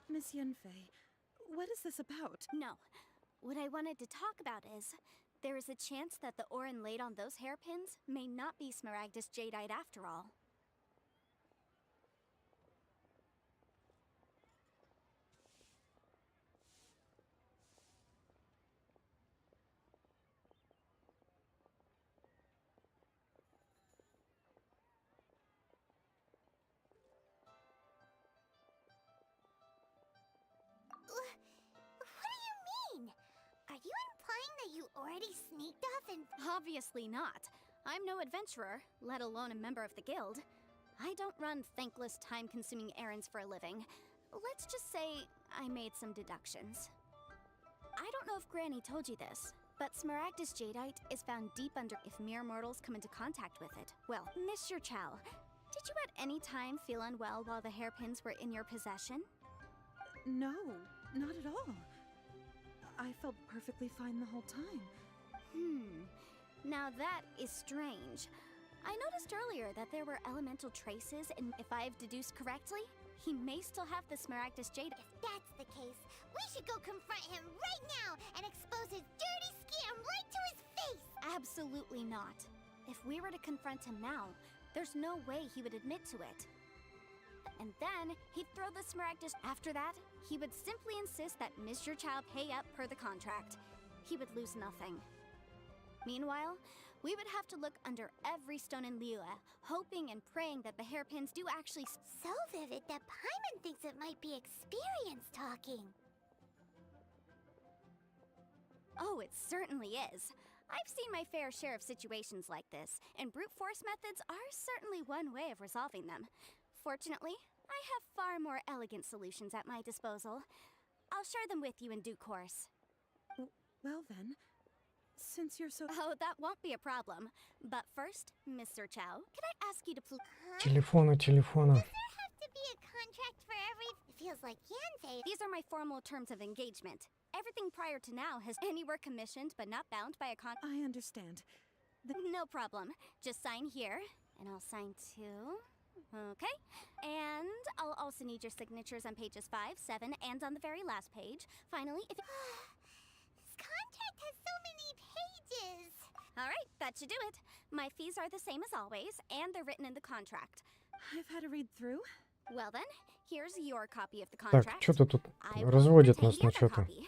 Miss Yanfei, what is this about? No. What I wanted to talk about is, there is a chance that the ore inlaid on those hairpins may not be Smaragdus Jadeite after all. Are you implying that you already sneaked off and... Obviously not. I'm no adventurer, let alone a member of the guild. I don't run thankless, time-consuming errands for a living. Let's just say I made some deductions. I don't know if Granny told you this, but Smaragdus Jadeite is found deep under... If mere mortals come into contact with it. Well, Mr. Chow, did you at any time feel unwell while the hairpins were in your possession? No, not at all. I felt perfectly fine the whole time. Now that is strange. I noticed earlier that there were elemental traces, and if I've deduced correctly, he may still have the Smaragdus Jade. If that's the case, we should go confront him right now and expose his dirty scam right to his face! Absolutely not. If we were to confront him now, there's no way he would admit to it. And then, he'd throw the Smaragdus. After that, he would simply insist that Mr. Chow pay up per the contract. He would lose nothing. Meanwhile, we would have to look under every stone in Liyue, hoping and praying that the hairpins do actually so vivid that Paimon thinks it might be experience talking. Oh, it certainly is. I've seen my fair share of situations like this, and brute force methods are certainly one way of resolving them. Fortunately, I have far more elegant solutions at my disposal. I'll share them with you in due course. Well then, since you're so... Oh, that won't be a problem. But first, Mr. Chow, could I ask you to please... Телефона. Does there have to be a contract for every... It feels like Yansei... These are my formal terms of engagement. Everything prior to now has anywhere commissioned but not bound by a I understand. No problem. Just sign here, and I'll sign too. Okay. And I'll also need your signatures on pages 5, 7, and on the very last page. Finally, if... This contract has so many pages! Alright, that should do it. My fees are the same as always, and they're written in the contract. I've had a read through. Well then, here's your copy of the Так, contract. что-то тут I will разводит retain нас the на other что-то. copy.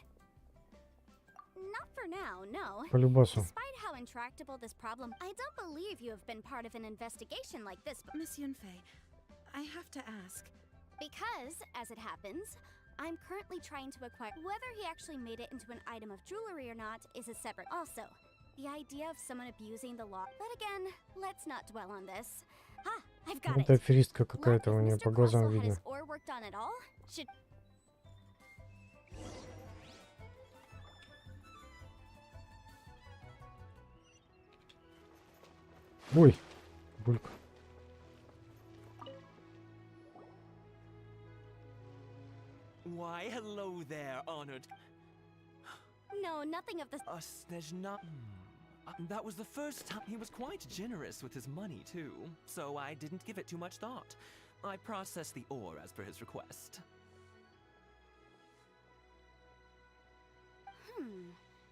Not for now, no. По любасу. Despite how intractable this problem, I don't believe you have been part of an investigation like this. Miss Yunfei, I have to ask. Because, as it happens, I'm currently trying to acquire... Whether he actually made it into an item of jewelry or not is a separate... Also, the idea of someone abusing the law... But again, let's not dwell on this. Ah, I've got Это it. аферистка какая-то, у нее по глазам Had видно. his ore worked on at all? Should... Ой, булька. Why, hello there, honored. No, nothing of the... There's not... That was the first time. He was quite generous with his money, too, so I didn't give it too much thought. I processed the ore as per his request.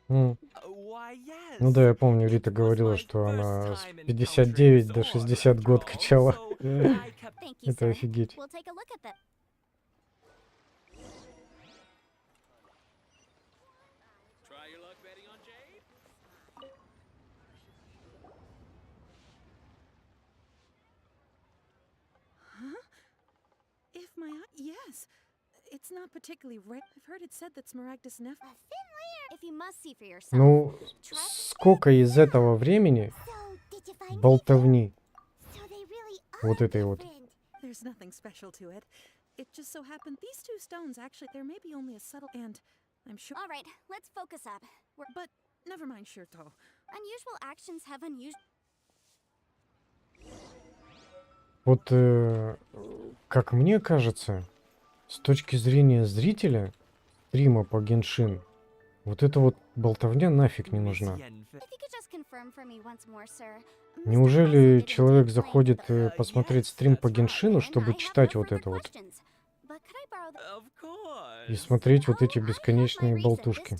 Why, yes. Ну да, я помню, Рита говорила, что она с 59 до 60 год качала. Это офигеть. We'll take a look at that. Try your luck betting on Jade? Huh? If my... Yes. It's not particularly rare. I've heard it said that Smaragdus Nef... If you must see for yourself. Ну, сколько из этого времени болтовни вот этой вот. There's nothing special to it. It just so happened these two stones actually... There may be only a subtle... And I'm sure... All right, let's focus up. But never mind, Shirto. Unusual actions have unusual... Вот, как мне кажется, с точки зрения зрителя стрима по Геншин, вот эта вот болтовня нафиг не нужна. Неужели человек заходит посмотреть стрим по Геншину, чтобы читать вот это вот? И смотреть вот эти бесконечные болтушки.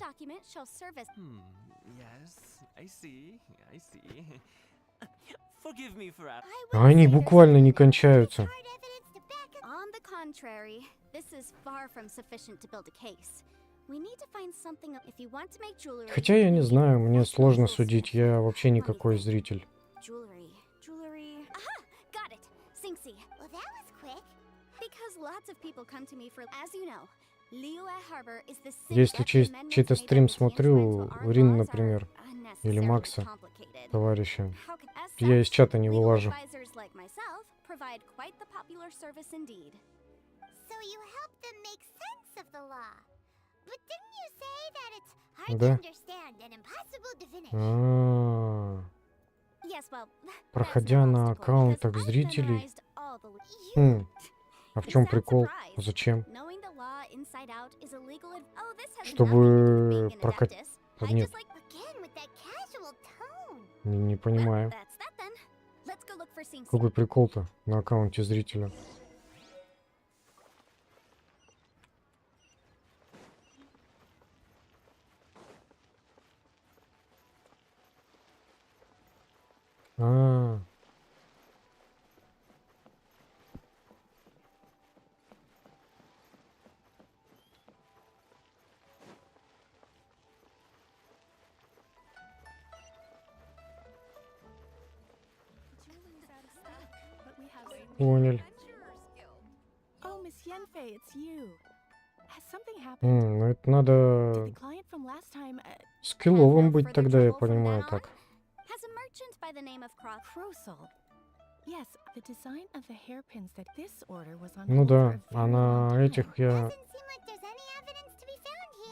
А они буквально не кончаются. Хотя я не знаю, мне сложно судить, я вообще никакой зритель. Если чей-то стрим смотрю, Рин, например, или Макса, товарища, я из чата не вылажу. Да? Проходя на аккаунтах зрителей. А в чем прикол? Зачем? Чтобы прокатить... Нет. Не понимаю. Какой прикол-то на аккаунте зрителя? А, понял. Oh, Miss Yenfei, it's you. Has something happened? Ну это Did the надо client from last time скилловым быть тогда, я понимаю так. Has a merchant by the name of Crosal? Yes, the design of the hairpins that this order was on Ну hold for да, a а very long на time. этих я...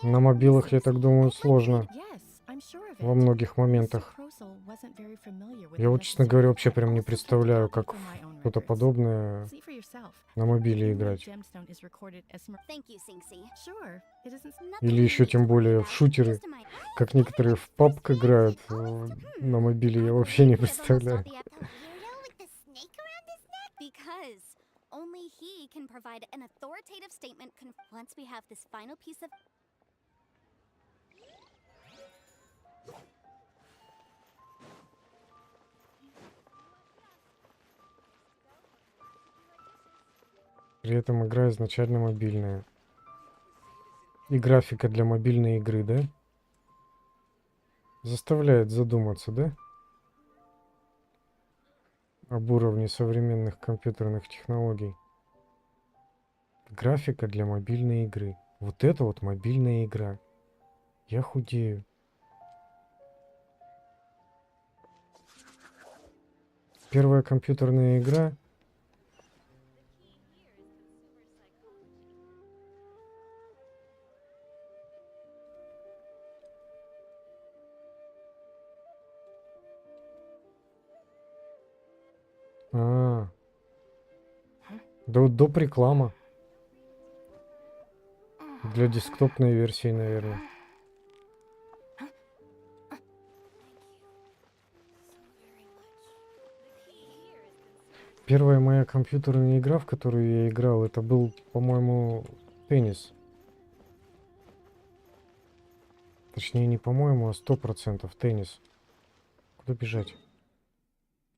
На мобилах, я так думаю, сложно. Yes, I'm sure of Во it. многих моментах. Crosal wasn't very familiar with Я the вот, честно necessary говоря, вообще I прям не also kept a представляю, copy как for my own что-то records. подобное See for yourself. на мобиле In my играть. gemstone is recorded as Thank you, Singsi. Sure, it isn't Или еще тем более в шутеры, как некоторые в PUBG играют на мобиле, я вообще не представляю. Because only he can provide an authoritative statement once we have this final piece of... При этом игра изначально мобильная. И графика для мобильной игры, да? Заставляет задуматься, да? Об уровне современных компьютерных технологий. Графика для мобильной игры. Вот это вот мобильная игра. Я худею. Первая компьютерная игра. А, доп. Реклама. Для десктопной версии, наверное. Первая моя компьютерная игра, в которую я играл, это был, по-моему, теннис. Точнее, не по-моему, а 100% теннис. Куда бежать?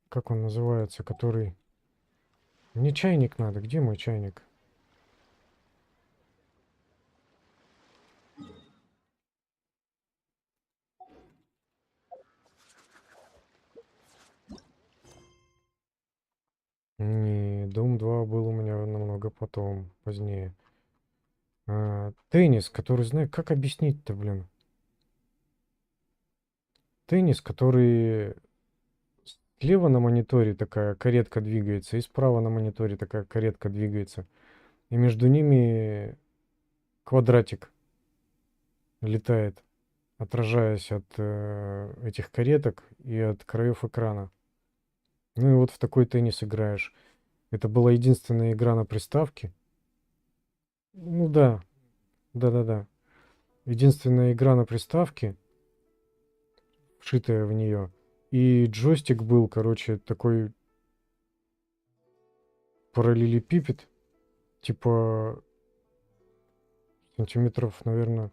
Как он называется, который... Мне чайник надо. Где мой чайник? Не, Дом 2 был у меня намного потом, позднее. Теннис, который, знаю, как объяснить-то, блин? Теннис, который слева на мониторе такая каретка двигается, и справа на мониторе такая каретка двигается. И между ними квадратик летает, отражаясь от этих кареток и от краев экрана. Ну и вот в такой теннис играешь. Это была единственная игра на приставке. Ну да, да-да-да. Единственная игра на приставке, вшитая в нее. И джойстик был, короче, такой параллелепипед, типа сантиметров, наверное,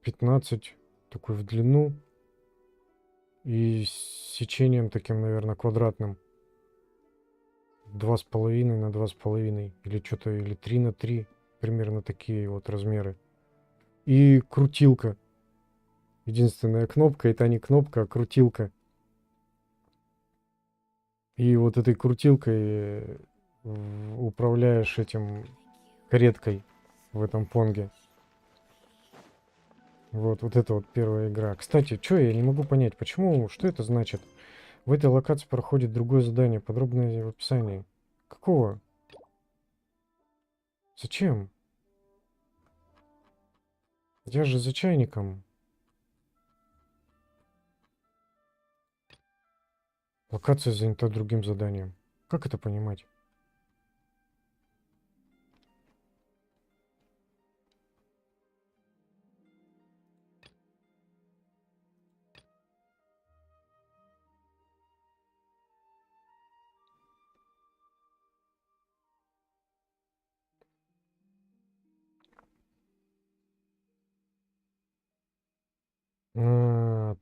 15, такой в длину. И с сечением таким, наверное, квадратным. 2,5 на 2,5. Или что-то, или 3 на 3. Примерно такие вот размеры. И крутилка. Единственная кнопка, это не кнопка, а крутилка. И вот этой крутилкой управляешь этим кареткой в этом понге. Вот это вот первая игра. Кстати, что я не могу понять, почему, что это значит? В этой локации проходит другое задание, подробное в описании. Какого? Зачем? Я же за чайником. Локация занята другим заданием. Как это понимать?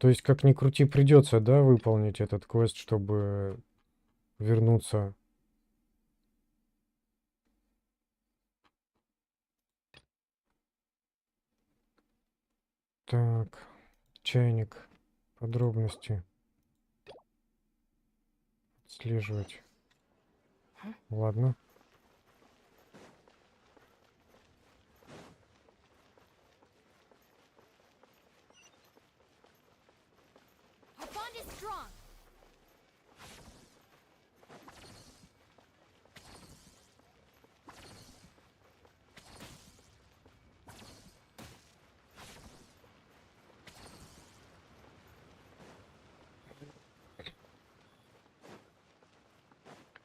То есть, как ни крути, придется, да, выполнить этот квест, чтобы вернуться. Так, чайник, подробности. Отслеживать. Ладно. Our bond is strong.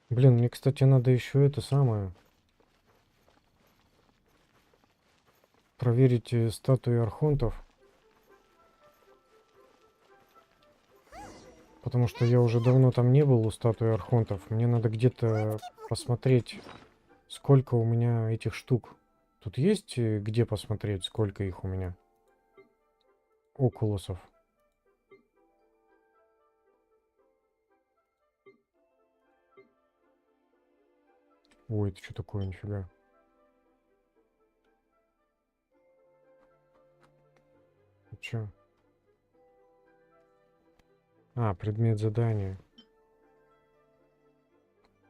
Блин, мне, кстати, надо еще это самое. Проверить статуи архонтов. Потому что я уже давно там не был у статуи архонтов. Мне надо где-то посмотреть, сколько у меня этих штук. Тут есть где посмотреть, сколько их у меня? Окулусов. Ой, это что такое, нифига. Чё? А, предмет задания.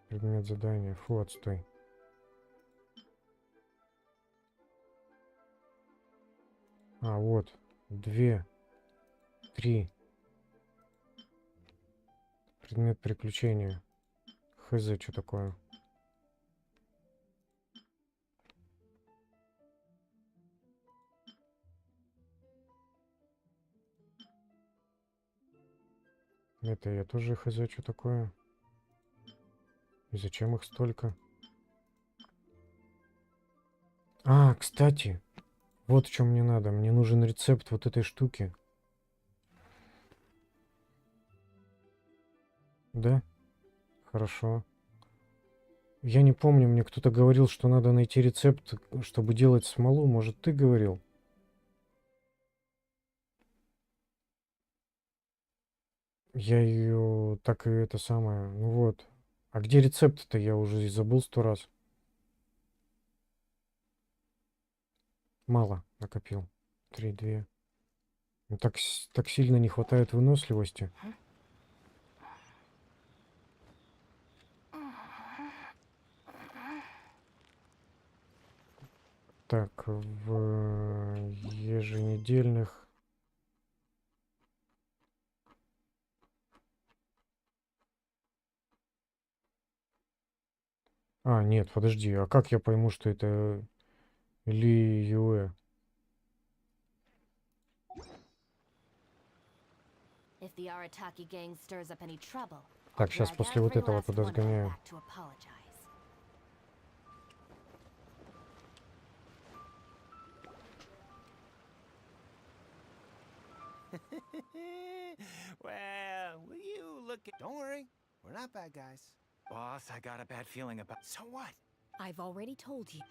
Предмет задания. Фу, отстой. А, вот. 2. 3. Предмет приключения. Хз, что такое? Это я тоже хз, что такое? И зачем их столько? А, кстати, вот в чем мне надо. Мне нужен рецепт вот этой штуки. Да? Хорошо. Я не помню, мне кто-то говорил, что надо найти рецепт, чтобы делать смолу. Может, ты говорил? Я ее так и это самое. Ну вот. А где рецепт-то? Я уже и забыл 100 раз. Мало накопил. 3, 2. Ну, так сильно не хватает выносливости. Так, в еженедельных... А, нет, подожди, а как я пойму, что это Ли Юэ? If the Arataki gang stirs up any trouble, Так, сейчас после вот этого туда сгоняю. to apologize. Well, will you look at... Don't worry, we're not bad guys. Boss, I got a bad feeling about... So what? I've already told you.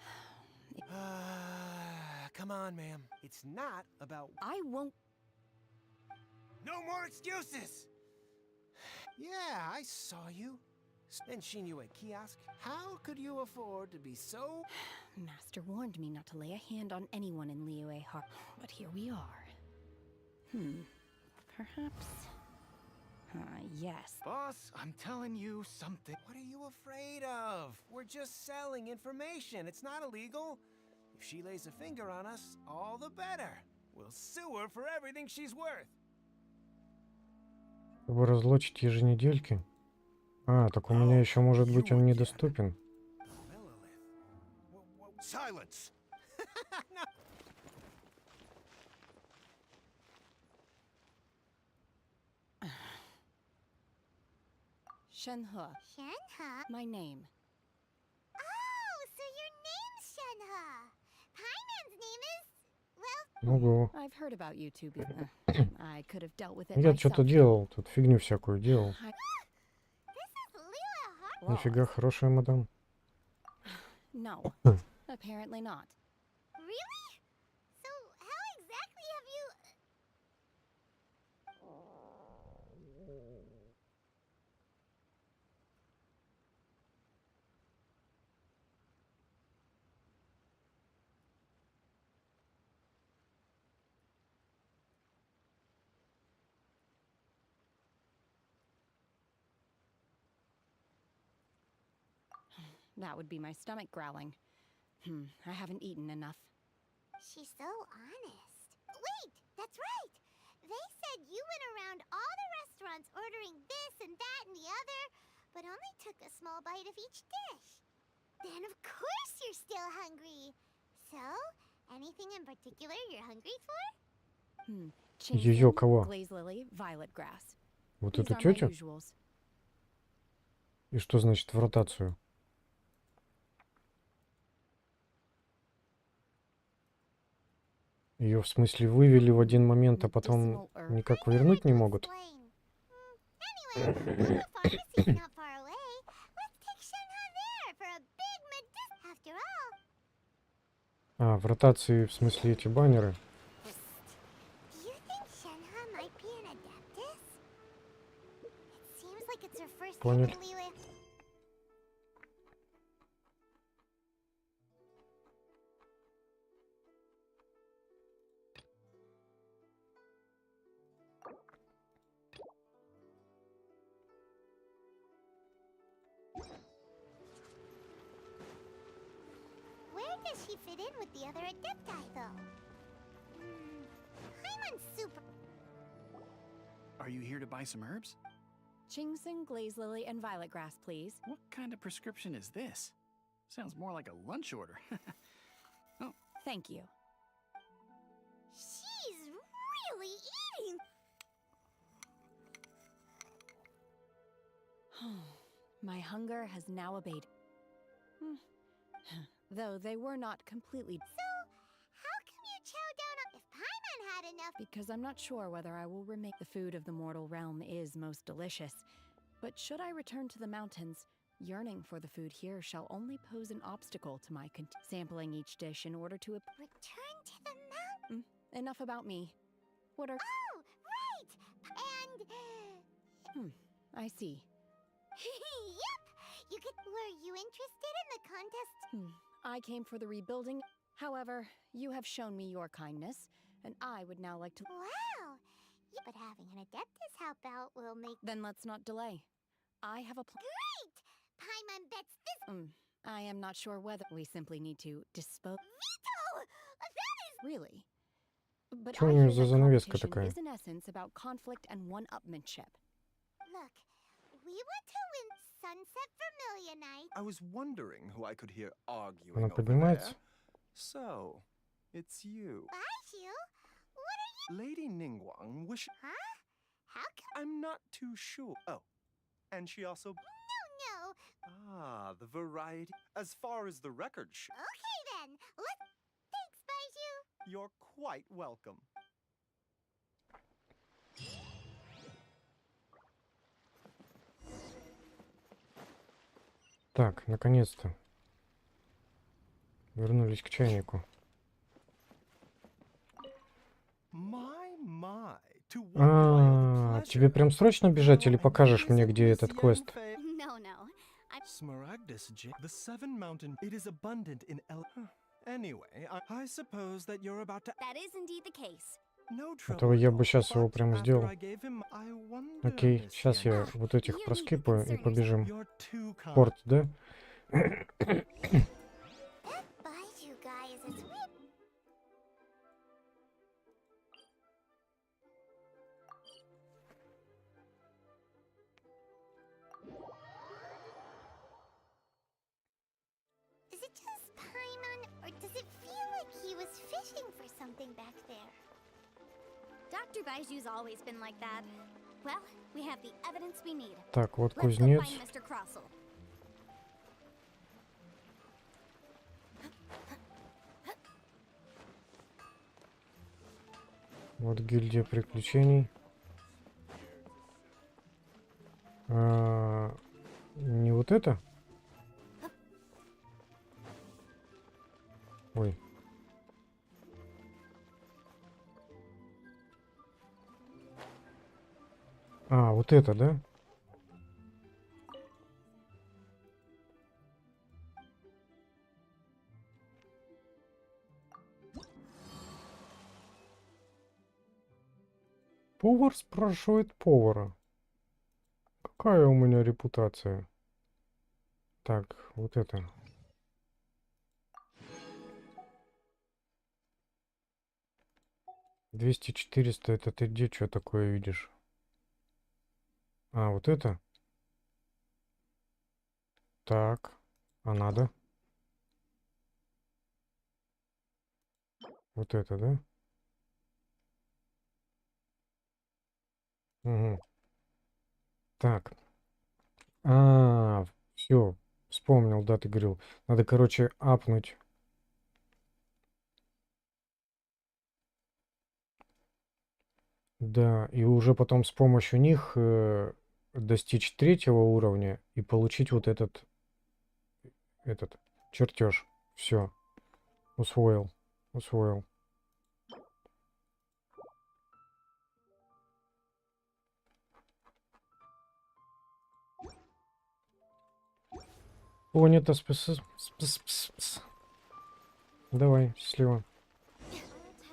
Come on, ma'am. It's not about... I won't... No more excuses! Yeah, I saw you. And Shinyu at kiosk. How could you afford to be so... Master warned me not to lay a hand on anyone in Liyue Harbor, but here we are. Perhaps... yes. Boss, I'm telling you something. What are you afraid of? We're just selling information. It's not illegal. If she lays a finger on us, all the better. We'll sue her for everything she's worth. Чтобы разлочить еженедельки? А, так у меня еще, может быть, он недоступен. Silence! Shenhe. Shenhe? My name. Oh, so your name's Shenhe. Paiman's name is... well... Ого. I've heard about you two. I could have dealt with it Я myself. что-то делал, тут фигню всякую делал. This is Liyue Harbor. Нифига, хорошая мадам. No, apparently not. Really? So how exactly have you... That would be my stomach growling. I haven't eaten enough. She's so honest. Wait, that's right. They said you went around all the restaurants ordering this and that and the other, but only took a small bite of each dish. Then of course you're still hungry. So, anything in particular you're hungry for? Ее кого? Glaze lily, violet grass. Вот These эту are my тетю? usuals. И что значит в ротацию? Ее в смысле вывели в один момент, а потом никак вернуть не могут? Anyway, the pharmacy's not far away. Let's take Shenhe there for a big medicine. After all, А, в ротации в смысле эти баннеры? do you think Shenhe might be an adeptus? It seems like it's her first time Понял. in Liyue. Where does she fit in with the other adepti, though? Paimon's super. Are you here to buy some herbs? Ginseng, glaze lily, and violet grass, please. What kind of prescription is this? Sounds more like a lunch order. Oh, Thank you. She's really eating. My hunger has now abated. Though they were not completely... So, how come you chow down on... If Paimon had enough... Because I'm not sure whether I will remain... The food of the mortal realm is most delicious. But should I return to the mountains, yearning for the food here shall only pose an obstacle to my sampling each dish in order to... Return to the mountain? Enough about me. What are... Oh, right! And... I see. Yep! You could... Were you interested in the contest? I came for the rebuilding. However, you have shown me your kindness, and I would now like to... Wow! Yeah, but having an adeptus help out will make... Then let's not delay. I have a plan. Great! Paimon bets this... I am not sure whether we simply need to dispose... Veto! That is... Really? But Чё I у неё hear за that занавеска competition такая? is in essence about conflict and one-upmanship. Look, we want to win Sunset Vermilion Night. I was wondering who I could hear arguing Она over поднимается? there. So, it's you. Baiju? What are you... Lady Ningguang wish... Huh? How come... I'm not too sure. Oh, and she also... No. Ah, the variety. As far as the record shows. Okay then, let's... Thanks, Baiju. You're quite welcome. Так, наконец-то. Вернулись к чайнику. А, тебе прям срочно бежать или покажешь мне, где этот квест? No, no. Smaragdus, the Seven Mountain. It is abundant in Anyway, I suppose that you're about to... That is indeed the case. Этого я бы сейчас его прям сделал. Окей, сейчас я вот этих проскипаю и побежим. Порт, да? Baiju guy is as weird... Is it just Paimon, or does it feel like he was fishing for something back there? Dr. Baiju's always been like that. Well, we have the evidence we need. Так, вот Let's go кузнец. find Mr. Crossell. Вот гильдия приключений. Не вот это? Ой. А, вот это, да? Повар спрашивает повара. Какая у меня репутация? Так, вот это. 200-400, это ты где что такое видишь? А, вот это? Так, а надо? Вот это, да? Угу. Так. А, все, вспомнил, да, ты говорил. Надо, короче, апнуть. Да, и уже потом с помощью них достичь 3-го уровня и получить вот этот чертеж. Все, усвоил, усвоил. Понято, Давай, счастливо.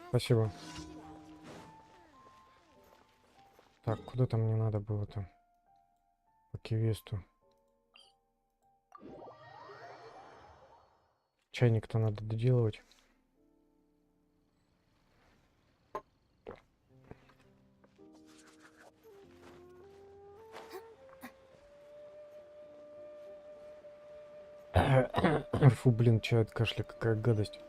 Спасибо. Так, куда там мне надо было-то? По квесту. Чайник-то надо доделывать. Фу, блин, чай от кашля, какая гадость.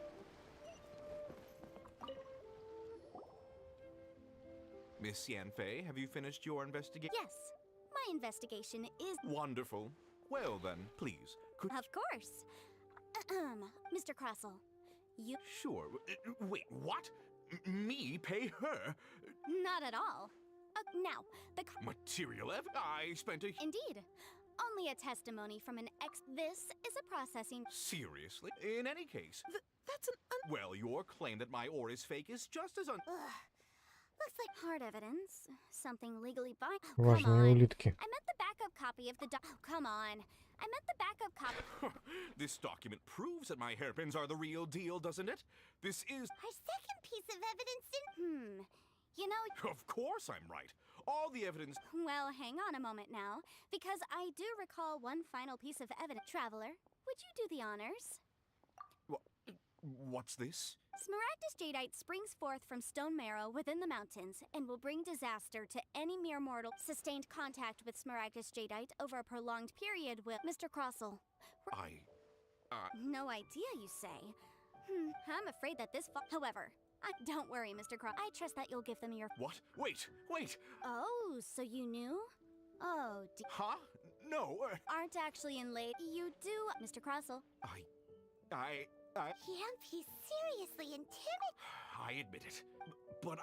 Miss Yanfei, have you finished your investigation? Yes, my investigation is Wonderful. Well then, please, could... Of course. Mr. Crossell, you... Sure. Wait, what? Me pay her? Not at all. Now, the... Material I spent a... Indeed. Only a testimony from an This is a processing... Seriously? In any case... That's an... Well, your claim that my ore is fake is just as Looks like hard evidence. Something legally binding. Важные улитки. I meant the backup copy of the come on. I meant the backup copy. This document proves that my hairpins are the real deal, doesn't it? This is... Our second piece of evidence in... You know... Of course I'm right. All the evidence... Well, hang on a moment now, because I do recall one final piece of evidence. Traveler, would you do the honors? What's this? Smaragdus jadeite springs forth from stone marrow within the mountains and will bring disaster to any mere mortal. Sustained contact with Smaragdus jadeite over a prolonged period will... Mr. Crossell. No idea, you say? I'm afraid that this... However, don't worry, Mr. Cross. I trust that you'll give them your... What? Wait! Oh, so you knew? Oh, Huh? No, Aren't actually inlaid. You do... Mr. Crossell. Can't be seriously intimidated. I admit it. But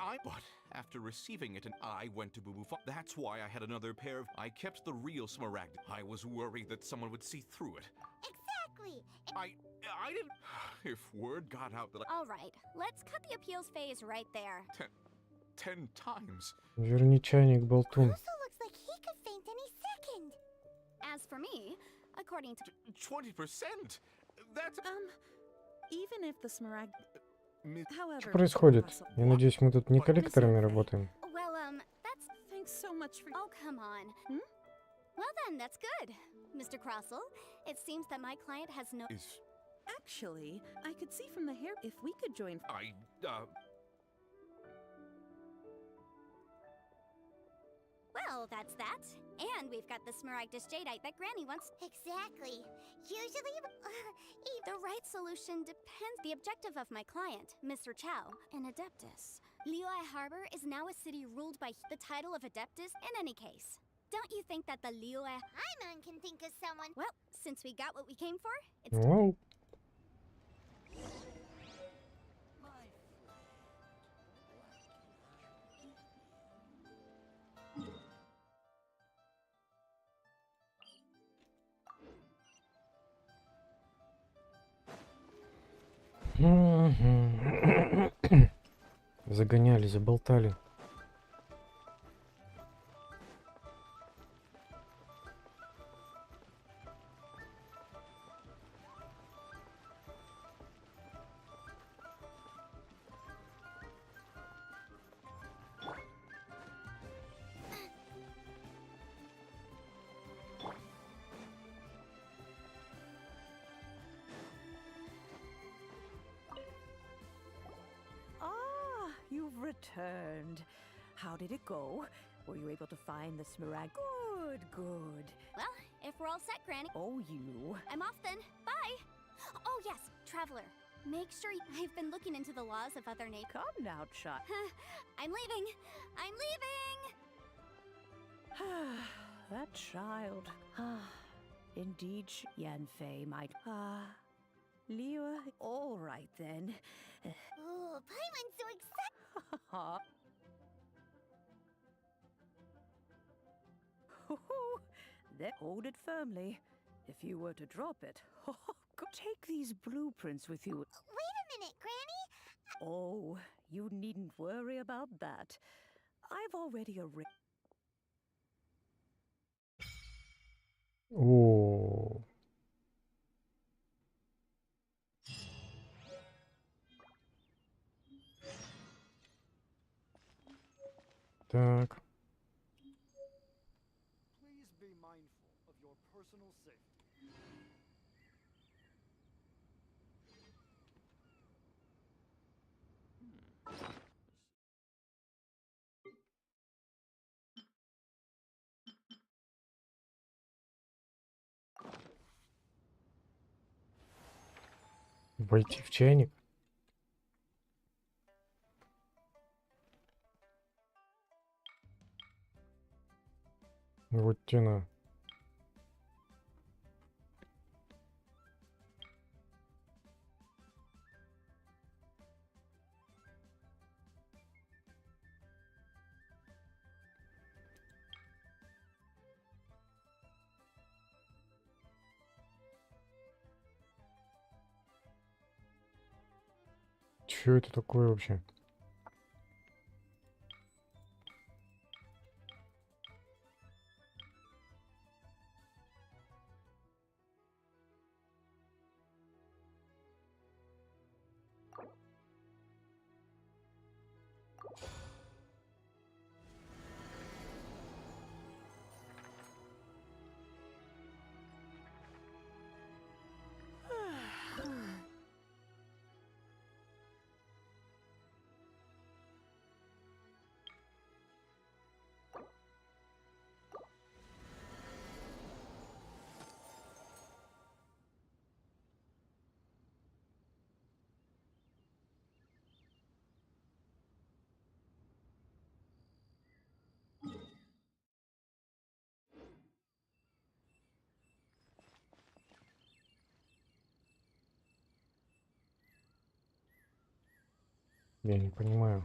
after receiving it and I went to Boo Boo That's why I had another pair of... I kept the real smaragd. I was worried that someone would see through it. Exactly. I didn't... If word got out that All right, let's cut the appeals phase right there. 10 times. Верни чайник, болтун. Also looks like he could faint any second. As for me, according to... 20%? That's... Even if the smaragd... However, Что происходит? Я надеюсь, мы тут не коллекторами работаем. Well, that's... Thanks so much for... Oh, come on. Well then, that's good. Mr. Crossell, it seems that my client has no... Actually, I could see from the hair if we could join... Well, that's that. And we've got the Smaragdus jadeite that Granny wants. Exactly. Usually, the right solution depends the objective of my client, Mr. Chow, an Adeptus. Liyue Harbor is now a city ruled by the title of Adeptus in any case. Don't you think that the Liyue Hyman can think of someone? Well, since we got what we came for, it's Вау. Загоняли, заболтали. You've returned. How did it go? Were you able to find the smaragd? Good, good. Well, if we're all set, Granny. Oh, you. I'm off then. Bye! Oh, yes, Traveler. Make sure I've been looking into the laws of other nations. Come now, child. I'm leaving! I'm leaving! That child. Indeed, Yanfei might. Liu. All right then. Oh, Paimon's so excited. Then hold it firmly. If you were to drop it, go take these blueprints with you. Wait a minute, Granny. Oh, you needn't worry about that. I've already arranged. О. Так. Please be mindful of your personal safety. Войти в чайник. Вот тена. Чё это такое вообще? Я не понимаю.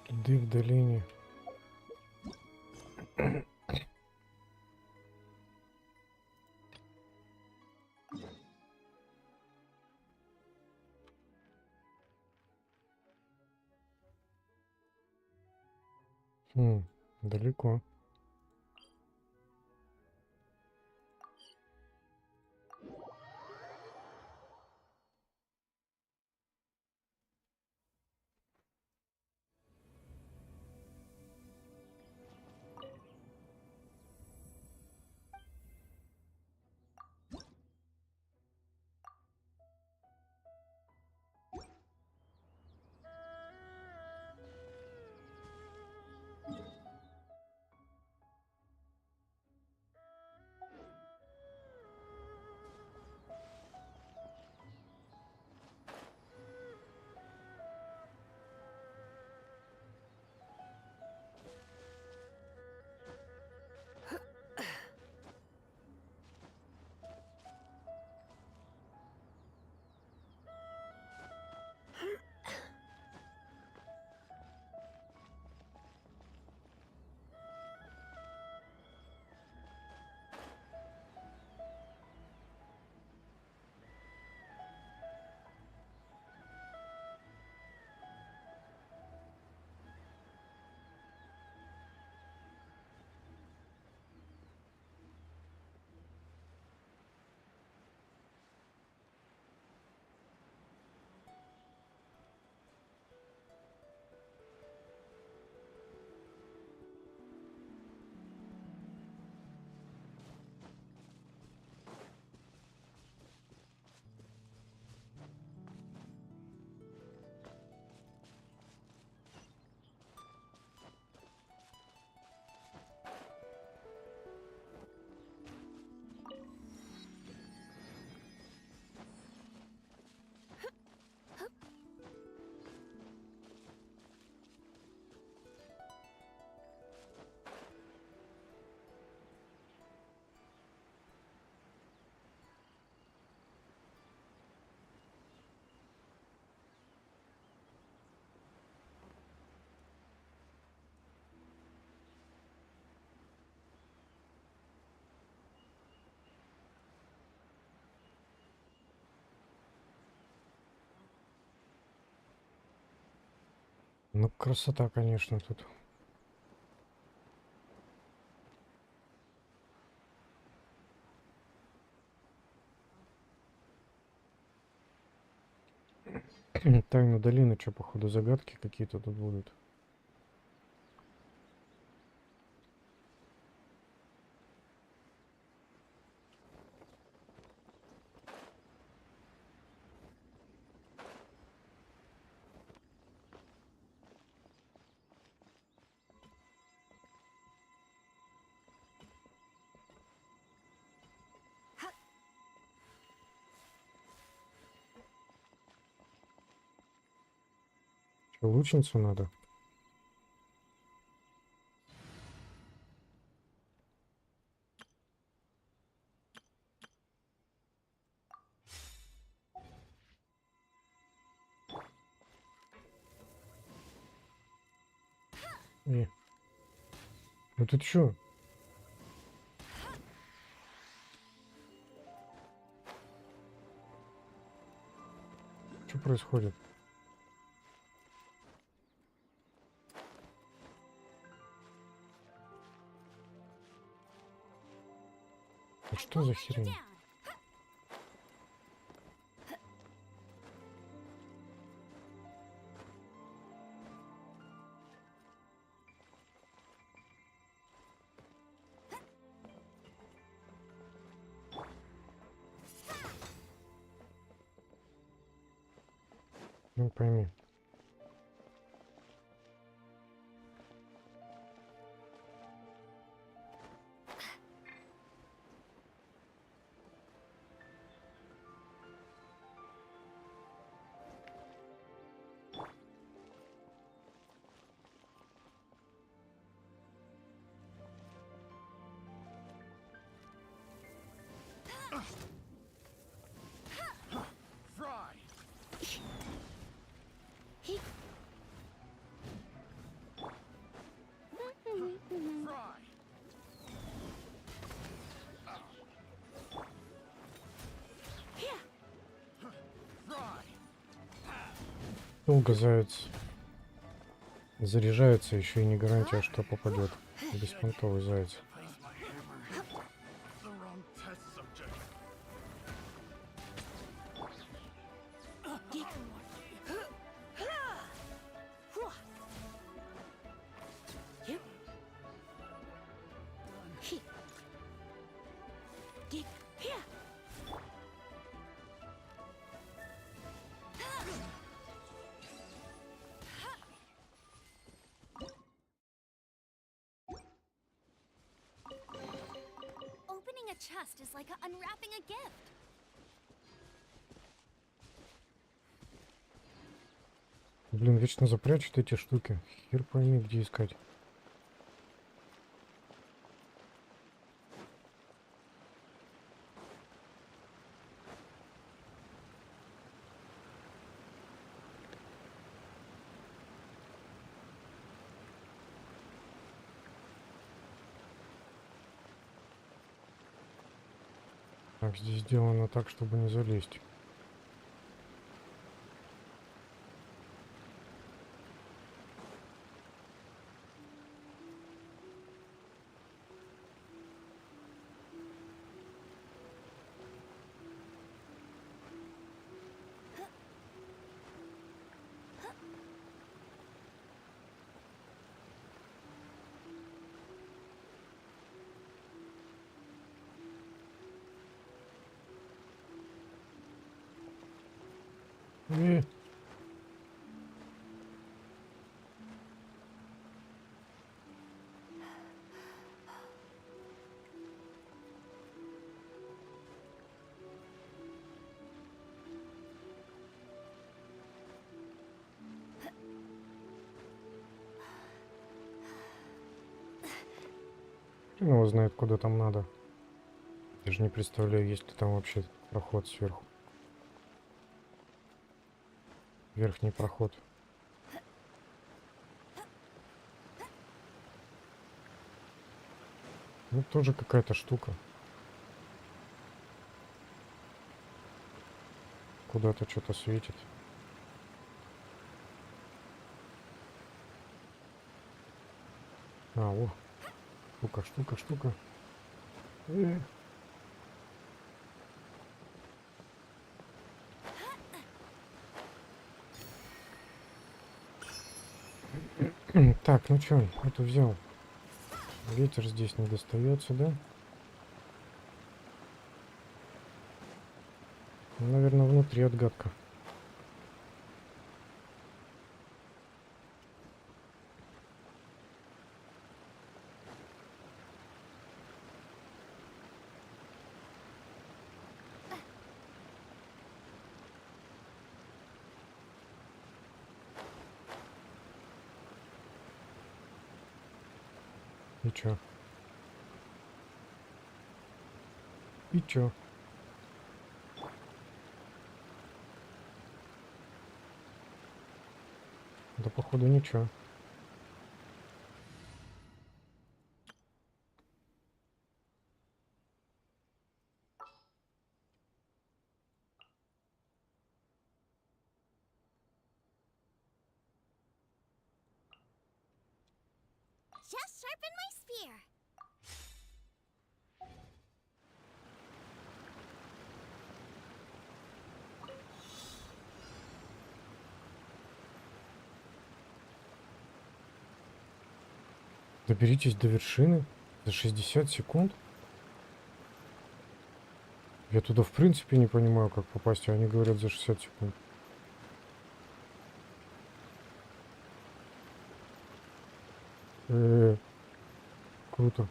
Следы в долине. Далеко. Ну, красота, конечно, тут. Тайна долины, что, походу, загадки какие-то тут будут. Что, лучницу надо? Ну ты чё? Что происходит? Это что за херня? Ну пойми. Долго заяц заряжается, еще и не гарантия, что попадет. Беспонтовый заяц. Opening a chest is like unwrapping a gift. Блин, вечно запрячут эти штуки. Хер пойми, где искать. Так, здесь сделано так, чтобы не залезть. Хрен его знает, куда там надо. Даже не представляю, есть ли там вообще проход сверху. Верхний проход. Ну, тоже какая-то штука. Куда-то что-то светит. А, о. Штука. Так, ну чё, это взял. Ветер здесь не достается, да? Наверное, внутри отгадка. И чё? И чё? Да походу ничего. Just sharpen my spear. Доберитесь до вершины за 60 секунд. Я туда в принципе не понимаю, как попасть, а они говорят за 60 секунд. Круто.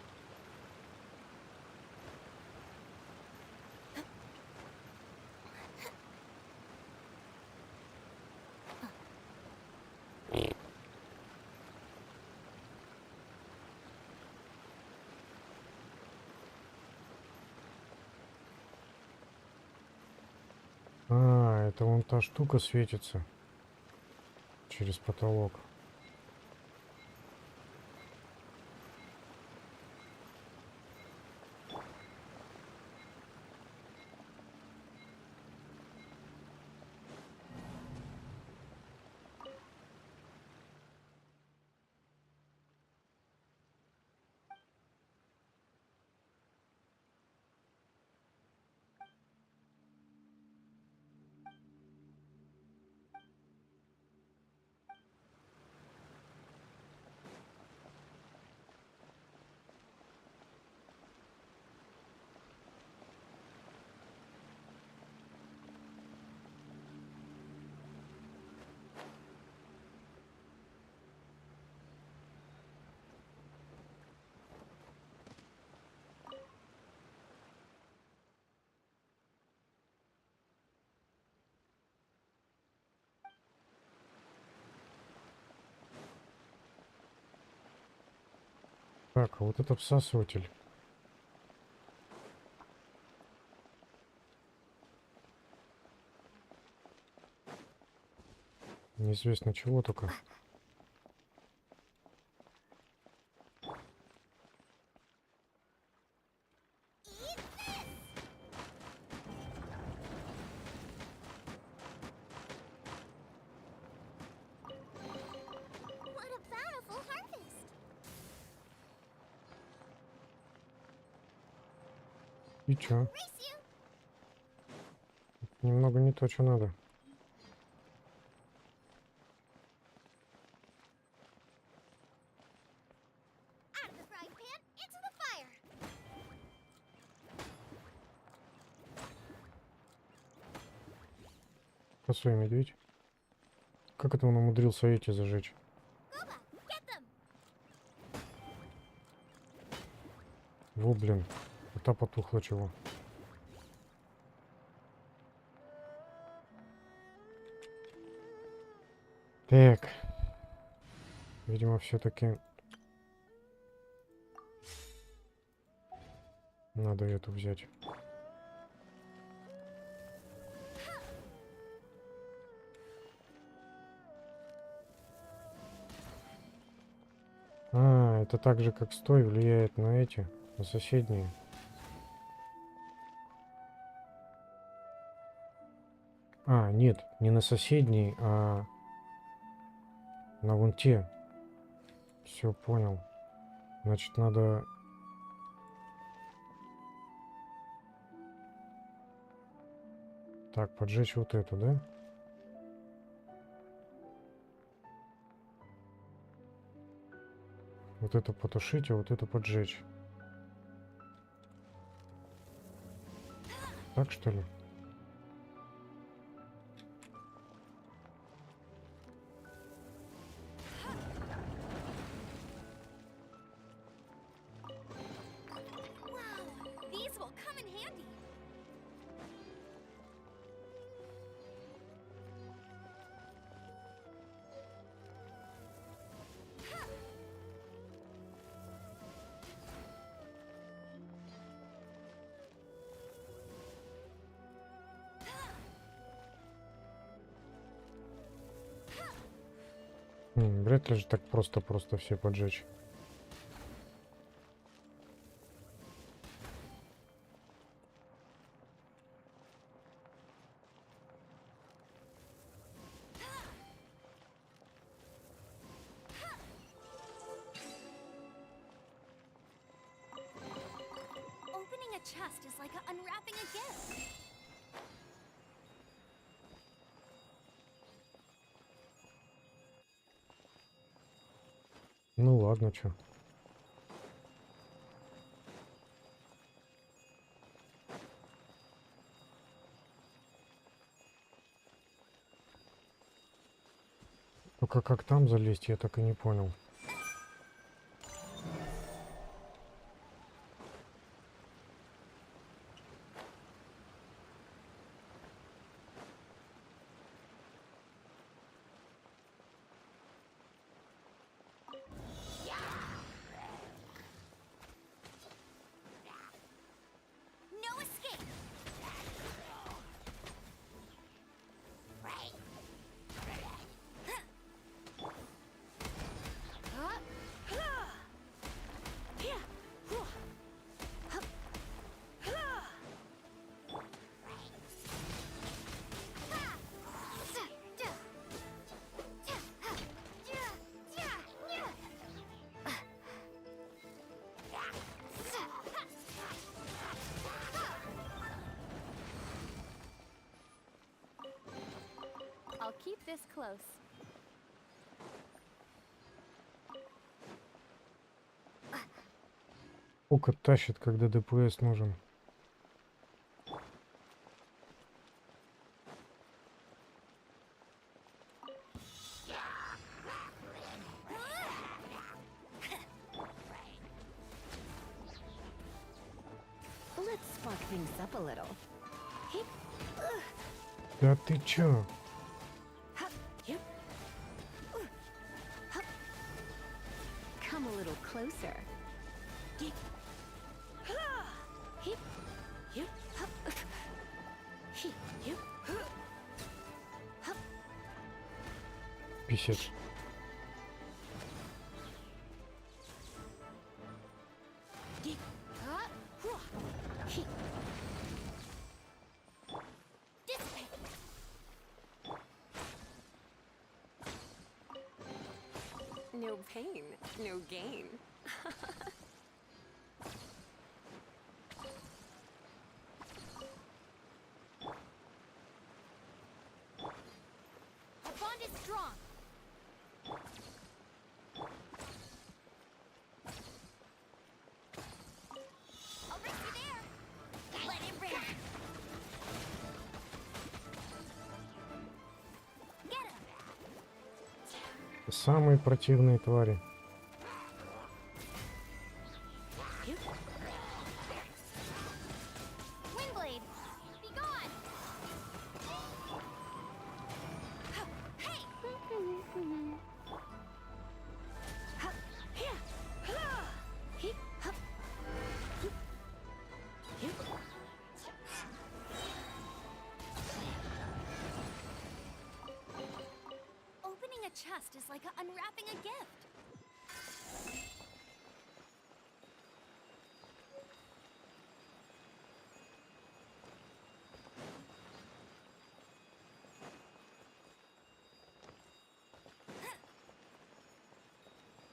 А, это вон та штука светится через потолок. Так, а вот это всасыватель. Неизвестно чего только. What a bountiful harvest! И чё? Race you! Немного не то, что надо. Out of the frying pan, into the fire! Косой медведь. Как это он умудрился эти зажечь? Boba, get them! Во, блин. А та потухла чего? Так. Видимо, все-таки надо эту взять. А, это так же, как стой, влияет на эти, на соседние. А, нет, не на соседние, а на вон те. Все, понял. Значит, надо... Так, поджечь вот эту, да? Вот эту потушить, а вот эту поджечь. Так, что ли? These will come in handy. Вряд ли же так просто все поджечь. Opening a chest is like unwrapping a gift. Ну ладно, чё. Только как там залезть, я так и не понял. No escape. I'll keep this close. Сколько тащит, когда ДПС нужен? Let's spark things up a little. Да ты чё? Come a little closer. Писец. No pain, no gain. Our bond is strong. I'll meet you there. Let it rip. Get him. Самые противные твари. Windblade, be gone. Hey. Opening a chest is like unwrapping a gift.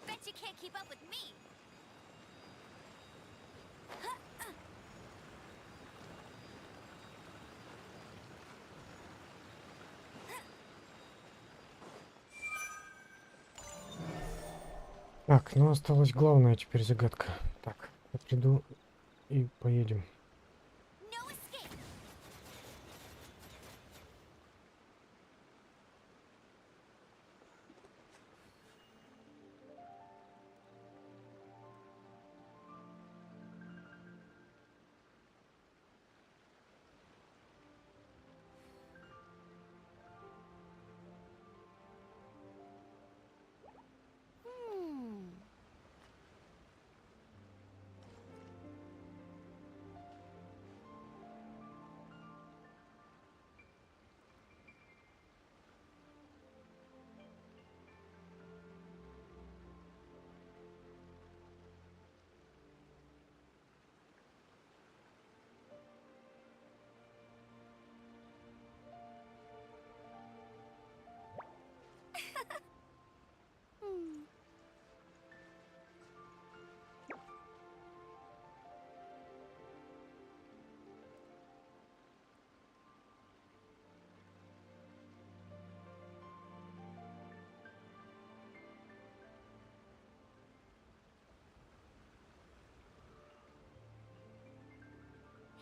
Bet you can't keep up with me. Так, ну осталась главная теперь загадка. Так, я приду и поедем.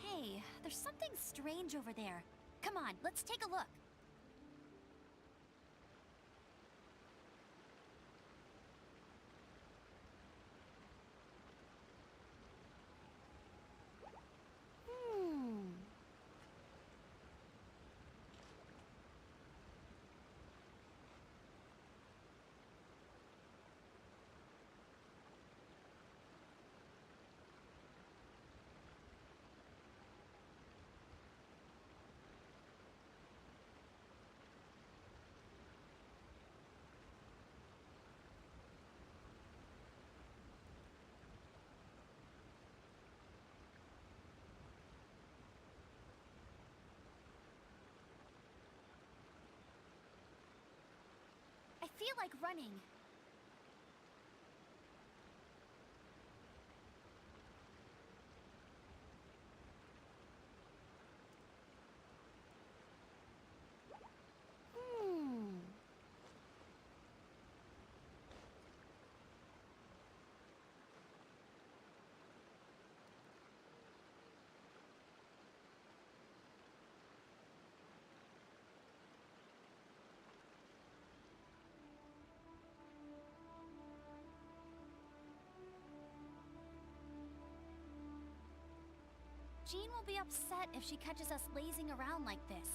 Hey, there's something strange over there. Come on, let's take a look. I feel like running. Jean will be upset if she catches us lazing around like this.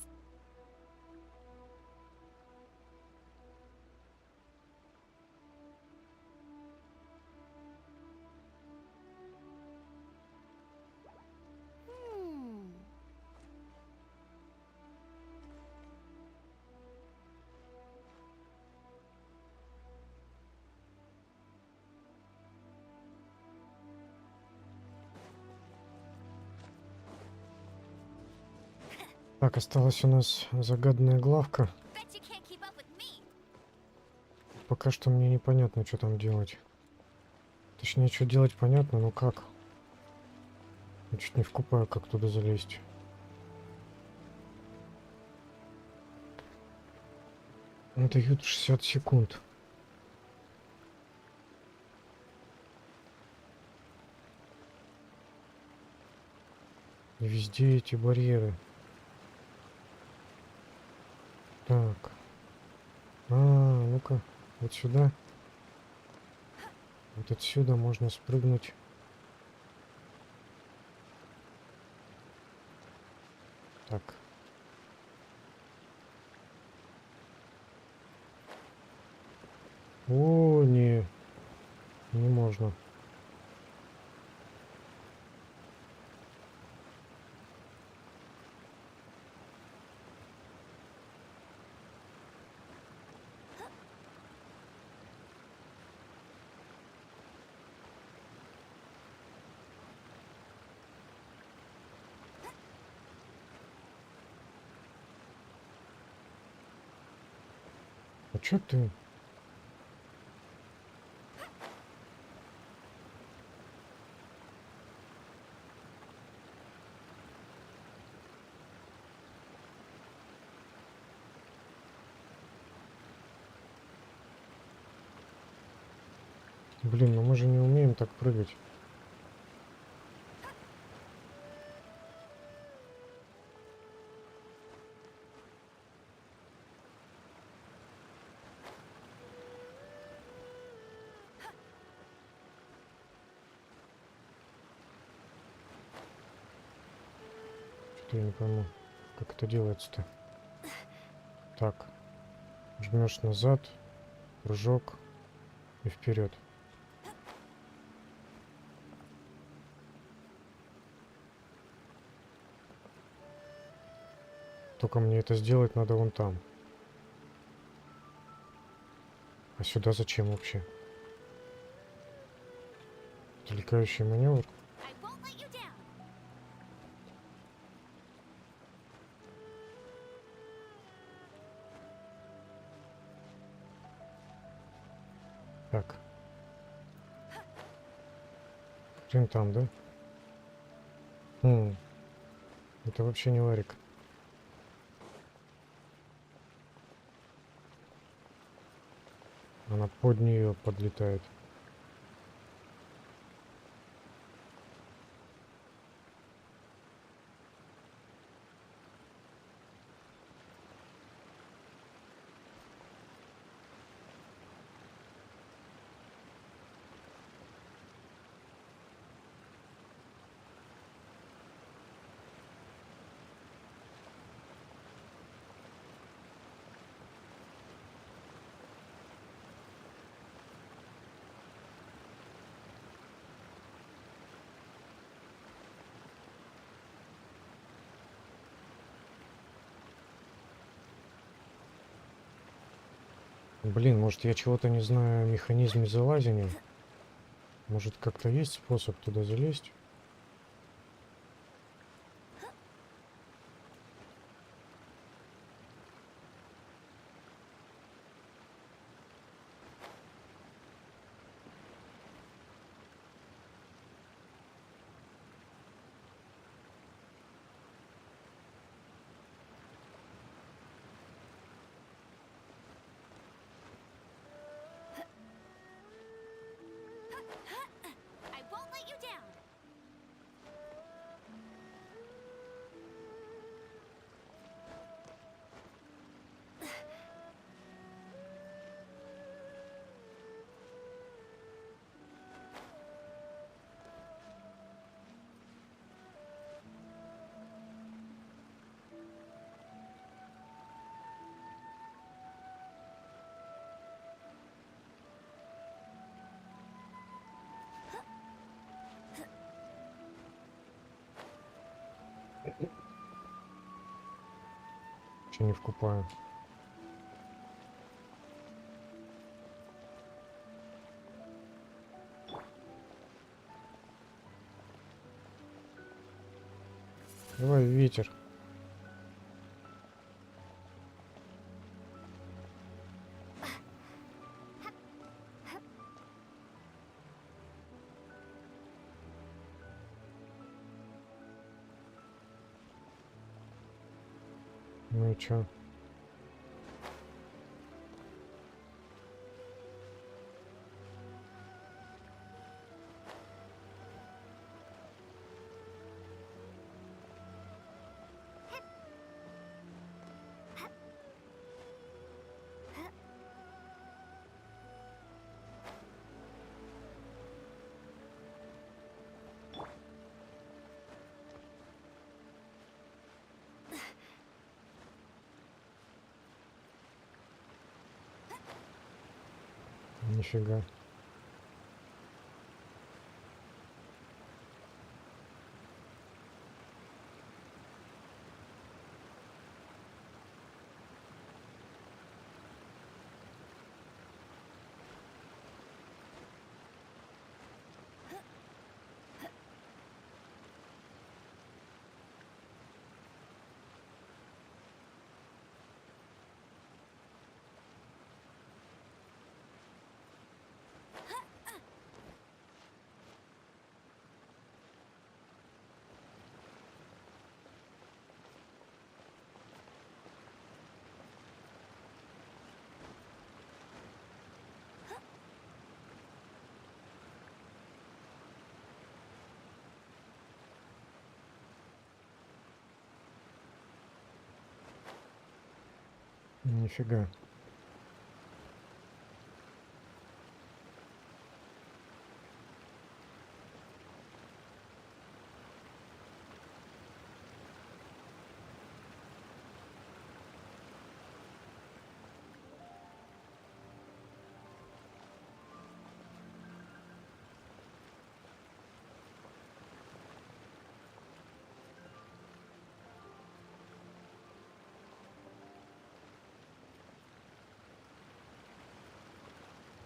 Так, осталась у нас загадная главка. Пока что мне непонятно, что там делать. Точнее, что делать понятно, но как? Я чуть не вкупаю, как туда залезть. Дают 60 секунд. И везде эти барьеры. Так. Ну-ка, вот сюда. Вот отсюда можно спрыгнуть. Так. О, не можно. А чё ты? Блин, ну мы же не умеем так прыгать. Что-то я не пойму, как это делается-то. Так, жмешь назад, прыжок и вперед. Только мне это сделать надо вон там. А сюда зачем вообще? Отвлекающий маневр. Так. Хрен там, да? Это вообще не варик. Она под нее подлетает. Блин, может я чего-то не знаю о механизме залазения? Может как-то есть способ туда залезть? I won't let you down. Че не вкупаю? Давай ветер. Ну и чё? Нифига. Нифига.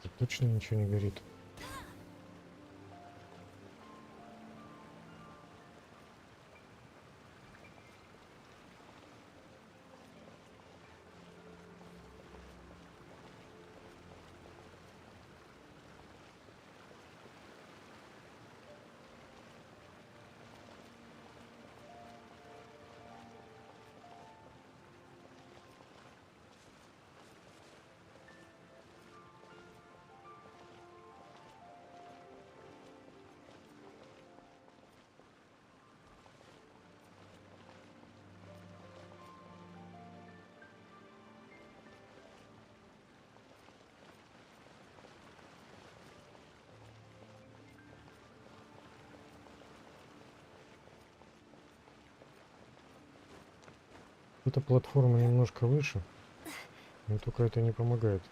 Тут точно ничего не горит. Эта платформа немножко выше, но только это не помогает.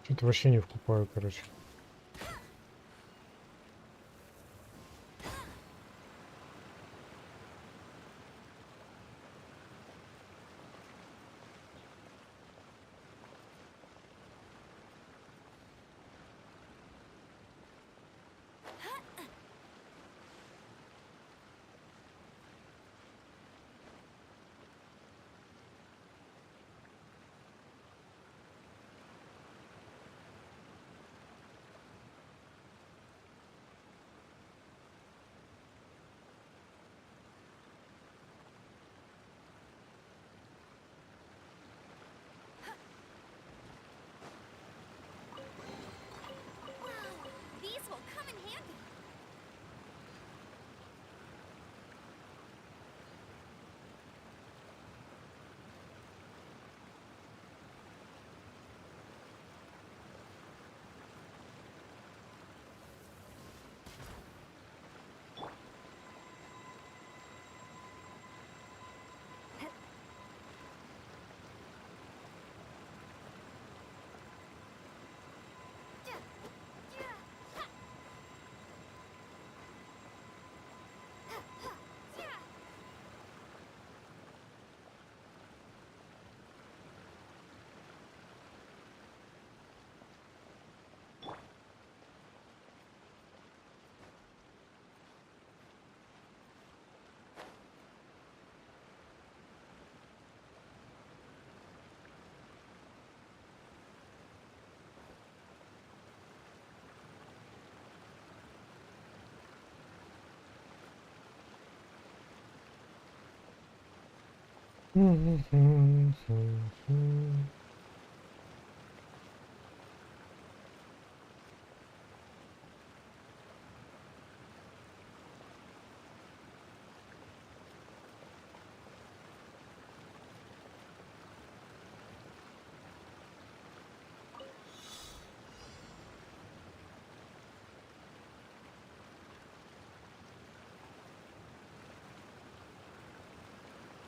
Что-то вообще не вкупаю, короче.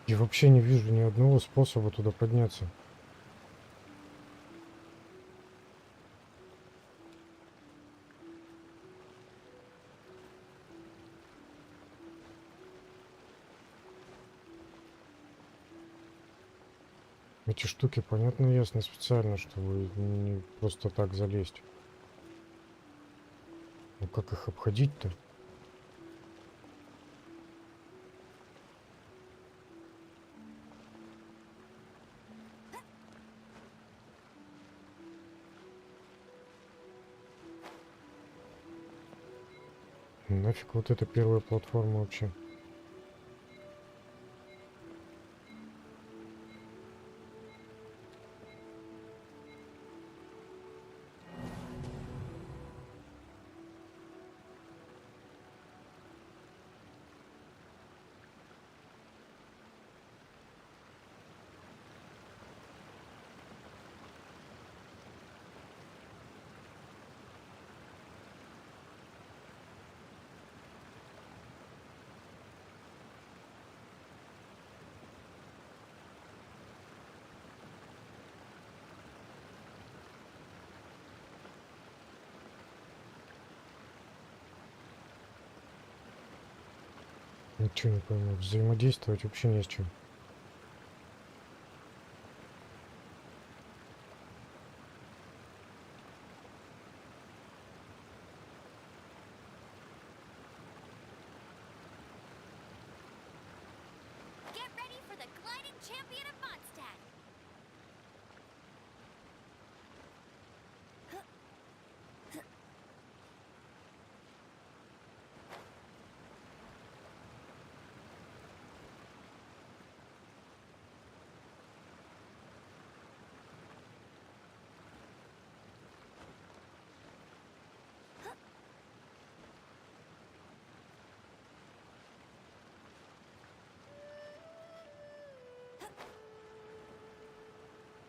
Я вообще не вижу ни одного способа туда подняться. Эти штуки, понятно, ясно, специально, чтобы не просто так залезть. Ну как их обходить-то? Нафиг вот эта первая платформа вообще. Ничего не пойму. Взаимодействовать вообще не с чем. Get ready for the gliding champion of Mondstadt.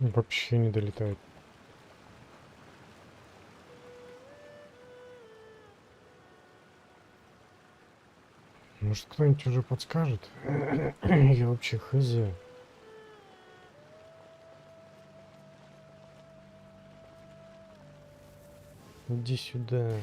Вообще не долетает. Может, кто-нибудь уже подскажет? Я вообще хз. Иди сюда.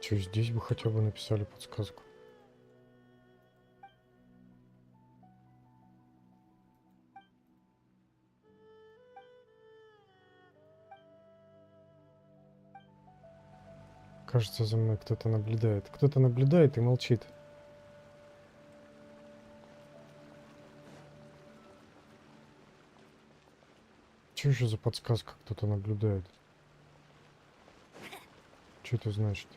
Чё, здесь бы хотя бы написали подсказку. Кажется, за мной кто-то наблюдает. Кто-то наблюдает и молчит. Что еще за подсказка? Кто-то наблюдает. Что это значит?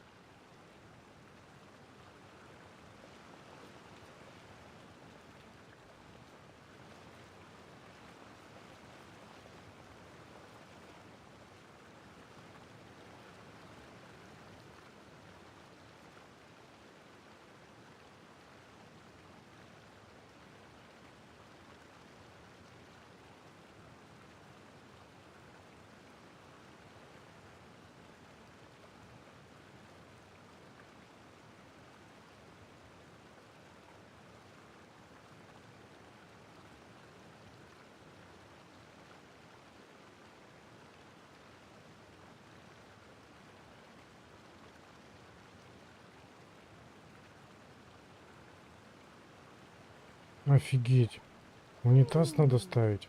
Офигеть. Унитаз надо ставить.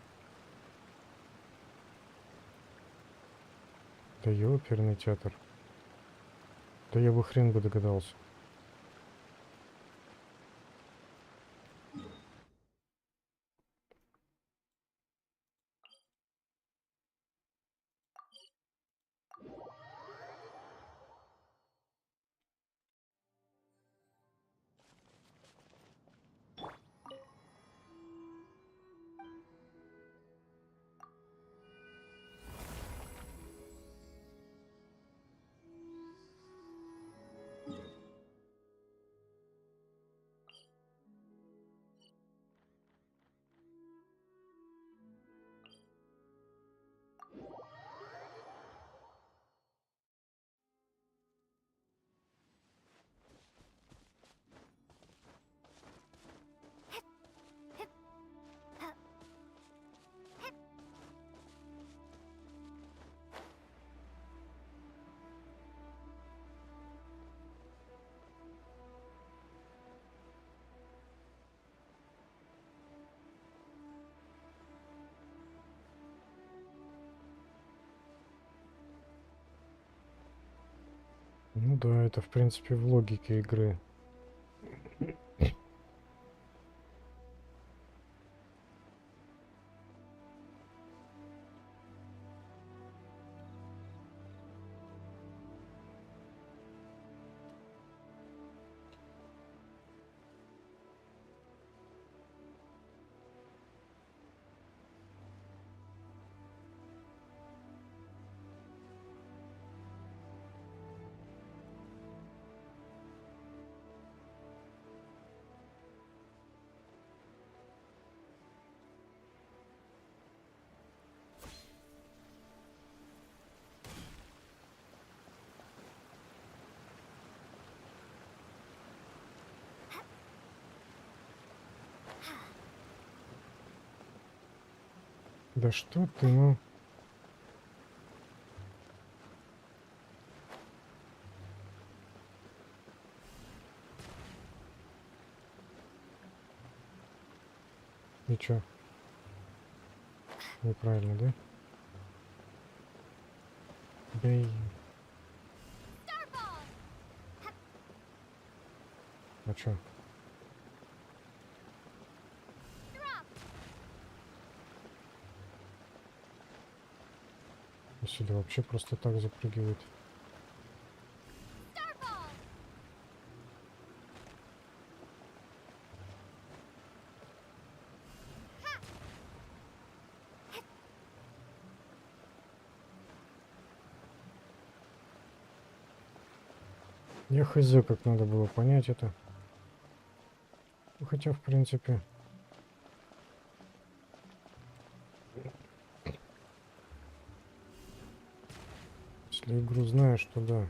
Да ёперный театр. Да я бы хрен бы догадался. Ну да, это в принципе в логике игры. Да что ты, ну? И чё? Неправильно, да? Блин. А чё? Или вообще просто так запрыгивает. Я хз, как надо было понять это. Ну, хотя, в принципе... Если игру знаешь, то да.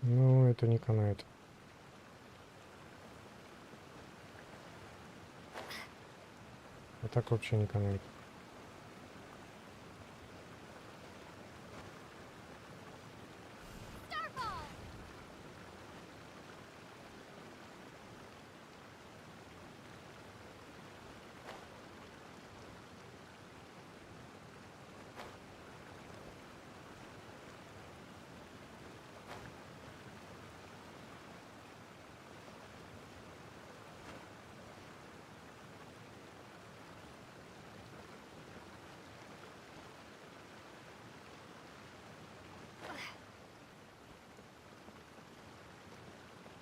Ну, это не канает. А так вообще не канает.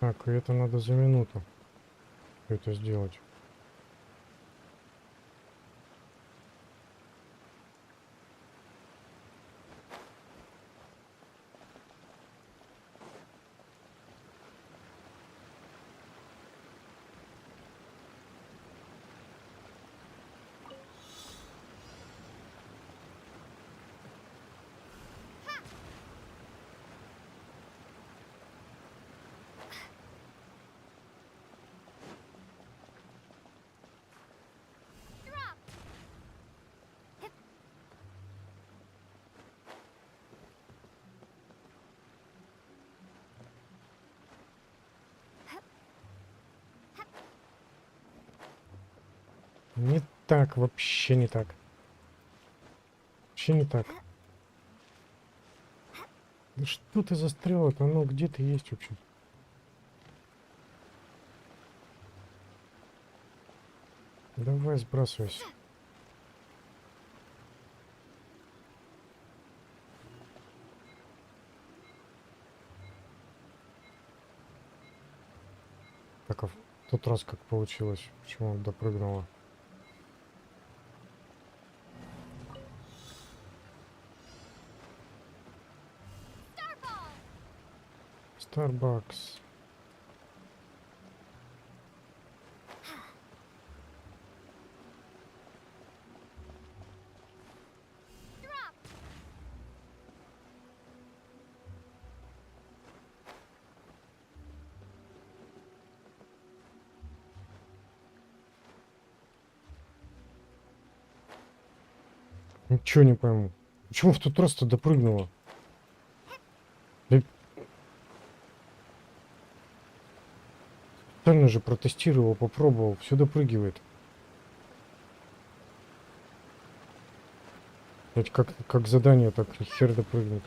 Так, и это надо за минуту это сделать. Не так, вообще не так. Вообще не так. Да что ты застрял-то? Ну, где ты есть вообще? Давай, сбрасывайся. Так, а в тот раз как получилось? Почему допрыгнула? Starbucks. Ничего не пойму. Почему в тот раз-то допрыгнула? Да правильно же протестировал, попробовал, все допрыгивает. Хоть как задание, так хер допрыгнет.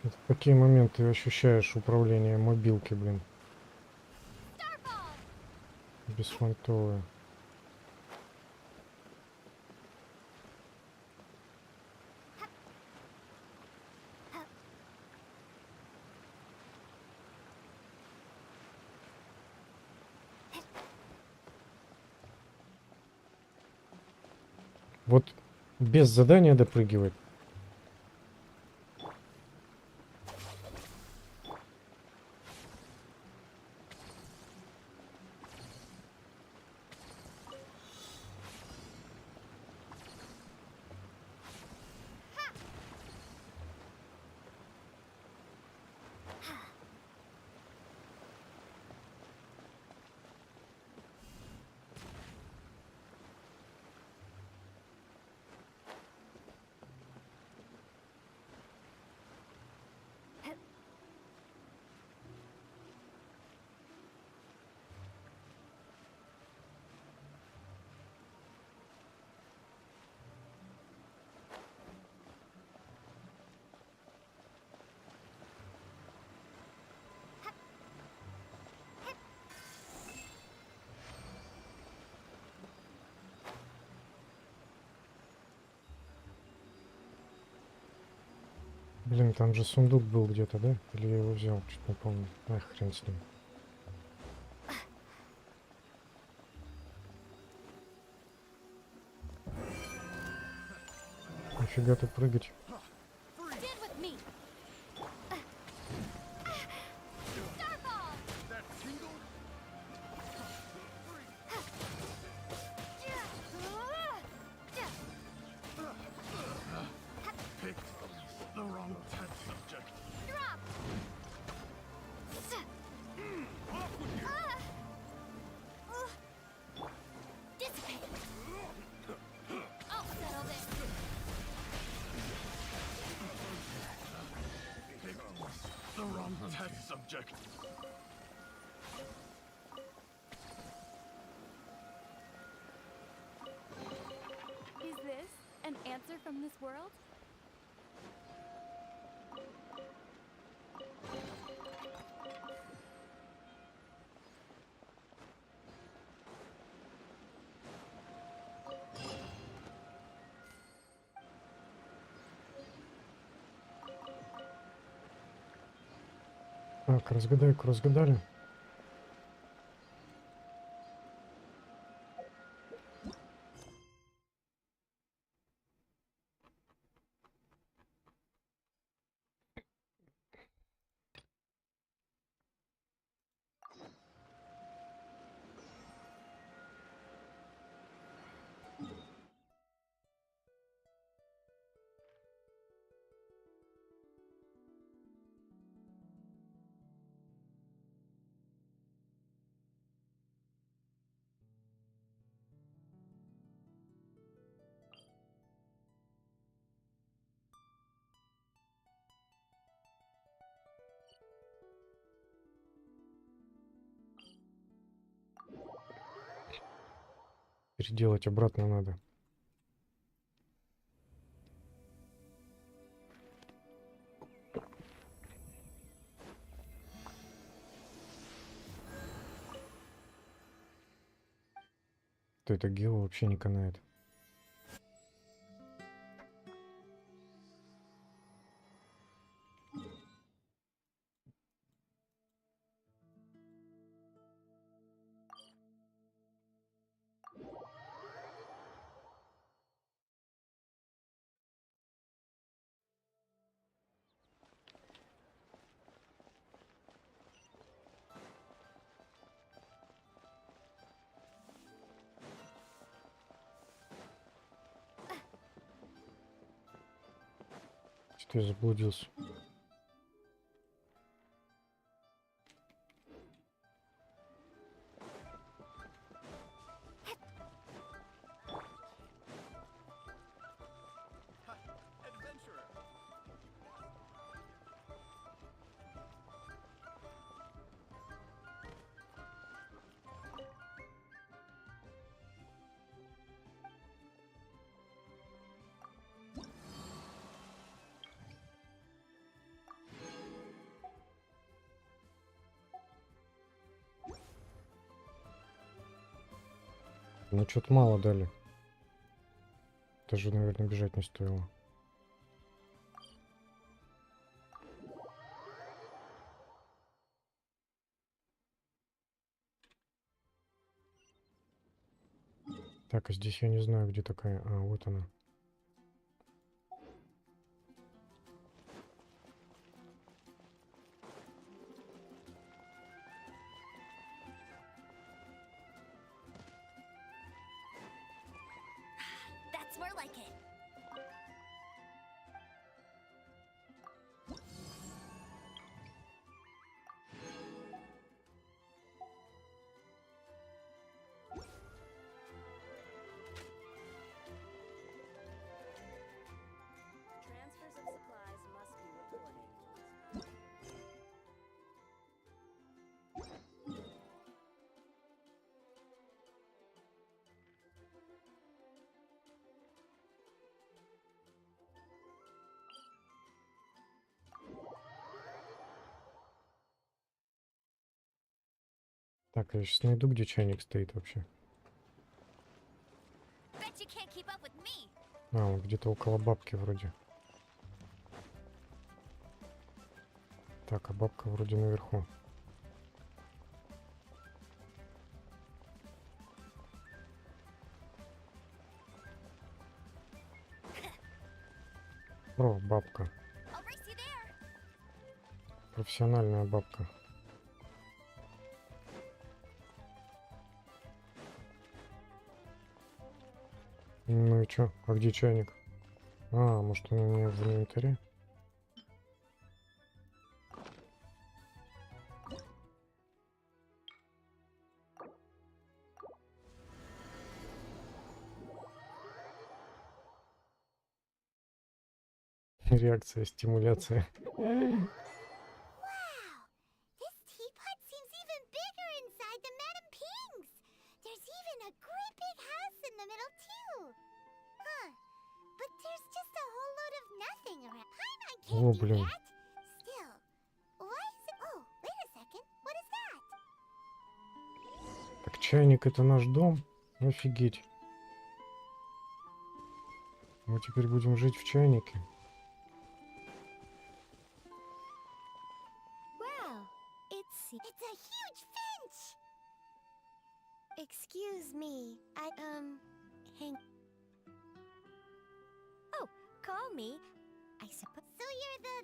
В какие моменты ощущаешь управление мобилки, блин? Беспонтовое. Вот без задания допрыгивает. Блин, там же сундук был где-то, да? Или я его взял? Чуть не помню. Ах, хрен с ним. Нифига ты прыгать. The wrong test subject. I'll settle this. The wrong test subject. Is this an answer from this world? Так, разгадайку разгадали. Переделать обратно надо. То это гео вообще не канает. Что я заблудился? Ну, что-то мало дали. Даже, наверное, бежать не стоило. Так, а здесь я не знаю, где такая... А, вот она. That's more like it. Transfers of supplies must be reported. Так, я сейчас найду, где чайник стоит вообще. Bet you can't keep up with me. А, он где-то около бабки вроде. Так, а бабка вроде наверху. О, бабка. I'll race you there. Профессиональная бабка. Ну и чё? А где чайник? А, может, он у меня в инвентаре? Реакция, стимуляция. This teapot seems even bigger inside than Madame Ping's. There's even a great big house in the middle too. Huh. But there's just a whole load of nothing around. Paimon О, can't do блин. that. Still, why is it... Oh, wait a second. What is that? Так, чайник это наш дом? Офигеть. Мы теперь будем жить в чайнике. Wow, it's a huge finch. Excuse me, hang. Oh, call me. I suppose. So you're the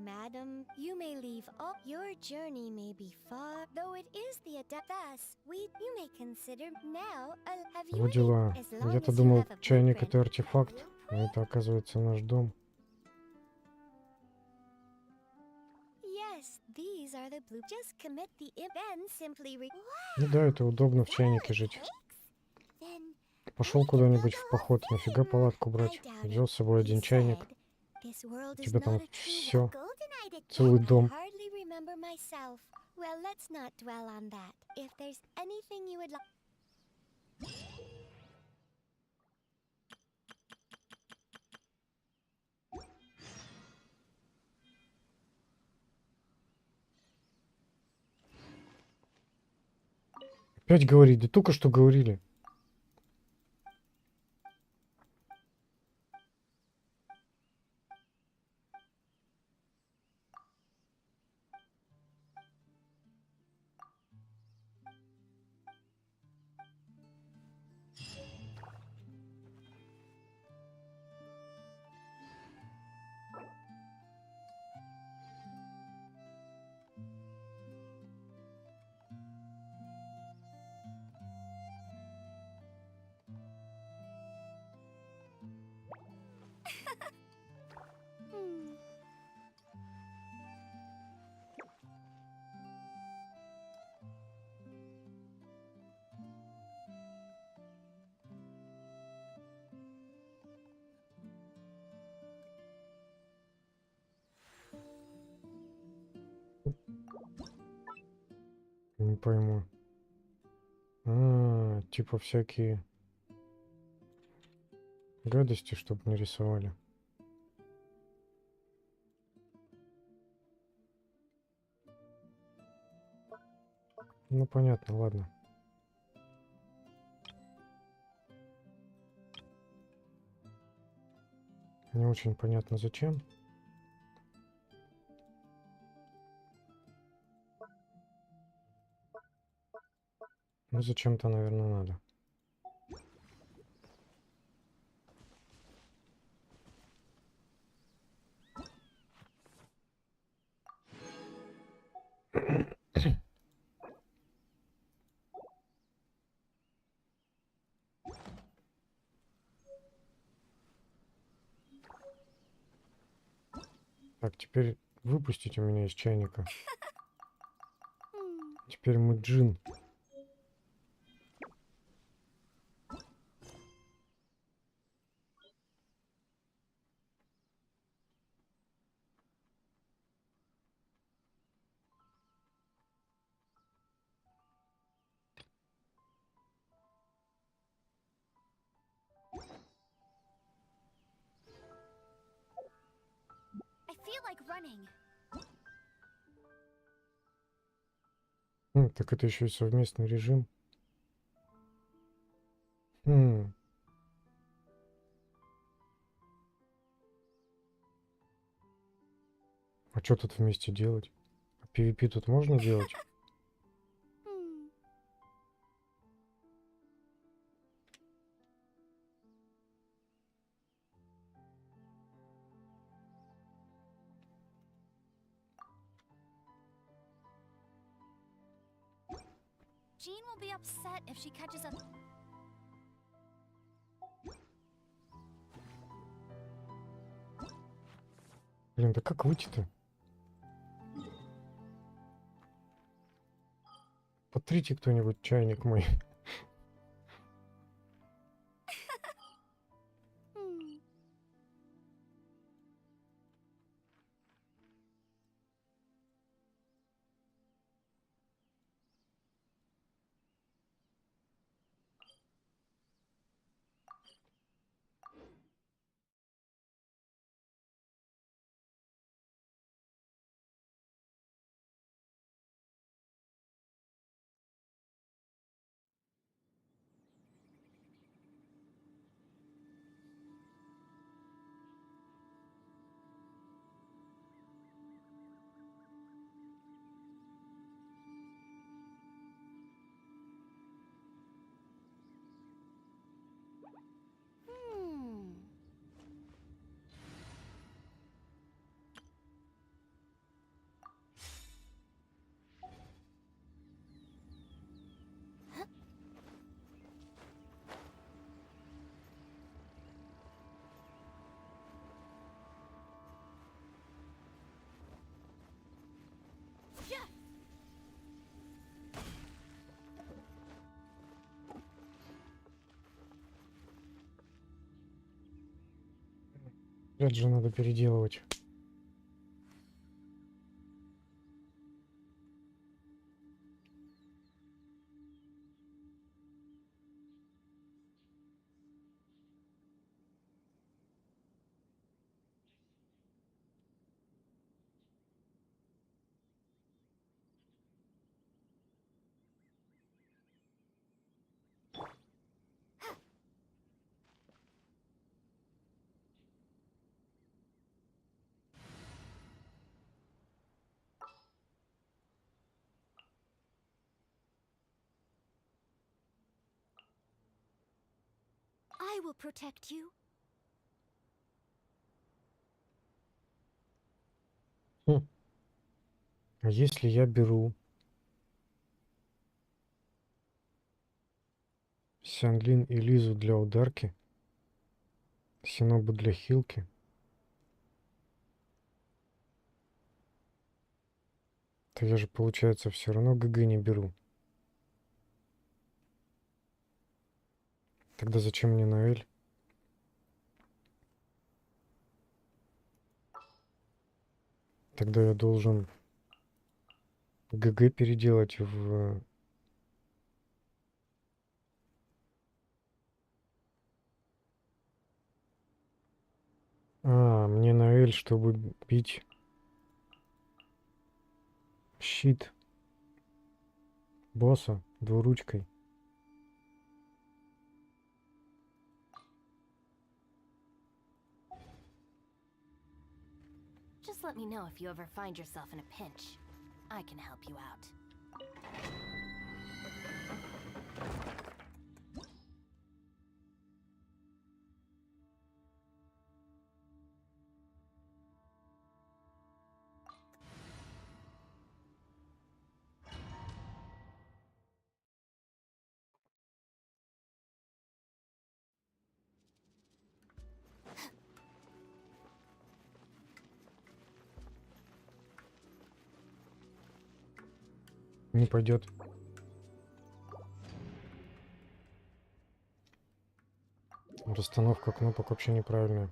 Madam, you may leave all. Your journey may be far, though it is the Adeptus. You may consider now. Have you Вот дела. as long Я-то as you думал, have a чайник blueprint, это артефакт, а это оказывается наш дом. Yes, these are the blue. Just commit the then simply Ну да, это удобно в чайнике жить. Then Пошел куда-нибудь в поход, нафига палатку брать? Взял с собой один чайник. this world У is тебя not там a true все, golden-eyed adept. целый дом. I hardly remember myself. Well, let's not dwell on that. If there's anything you would like. Опять говорить, да только что говорили. Не пойму. Типа всякие гадости, чтобы не рисовали. Ну, понятно, ладно. Не очень понятно, зачем. Ну, зачем-то, наверное, надо. Так, теперь выпустите меня из чайника. Теперь мы джин. I feel like running. Так это еще и совместный режим. А что тут вместе делать? PvP тут можно делать? Jean will be upset if she catches up. Блин, да как выйти-то? Потрите кто-нибудь чайник мой. Опять же надо переделывать. I will protect you. А если я беру Сянлин и Лизу для ударки, Синобу для хилки, то я же, получается, все равно ГГ не беру. Тогда зачем мне Ноэль? Тогда я должен ГГ переделать в... А, мне на L, чтобы бить щит босса двуручкой. Just let me know if you ever find yourself in a pinch. I can help you out. Не пойдет. Расстановка кнопок вообще неправильная.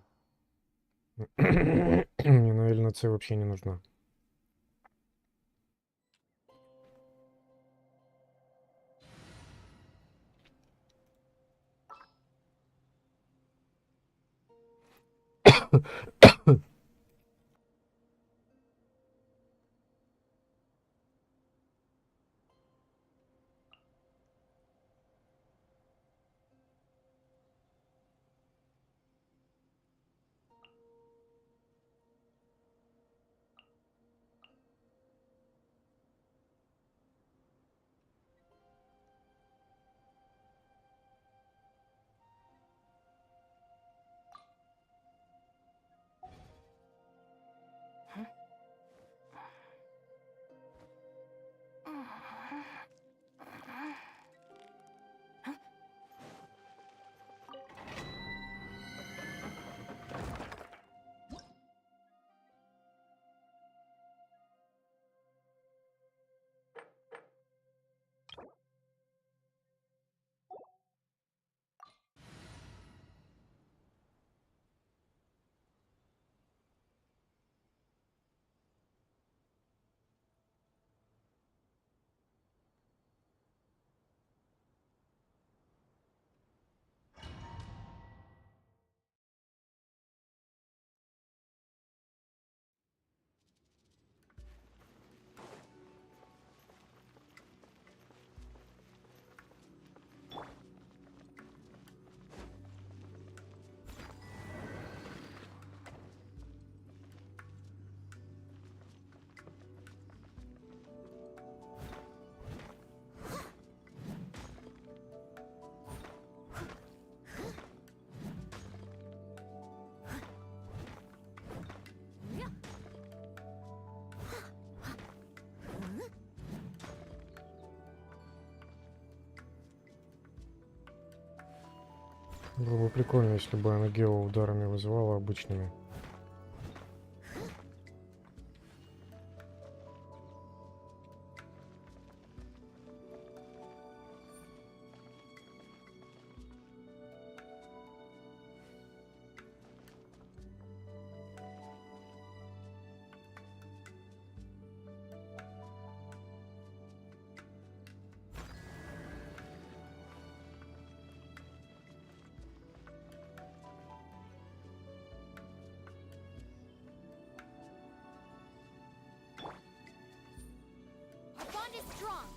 Мне на L на C вообще не нужна. Было бы прикольно, если бы она гео ударами вызывала обычными. Our bond is strong.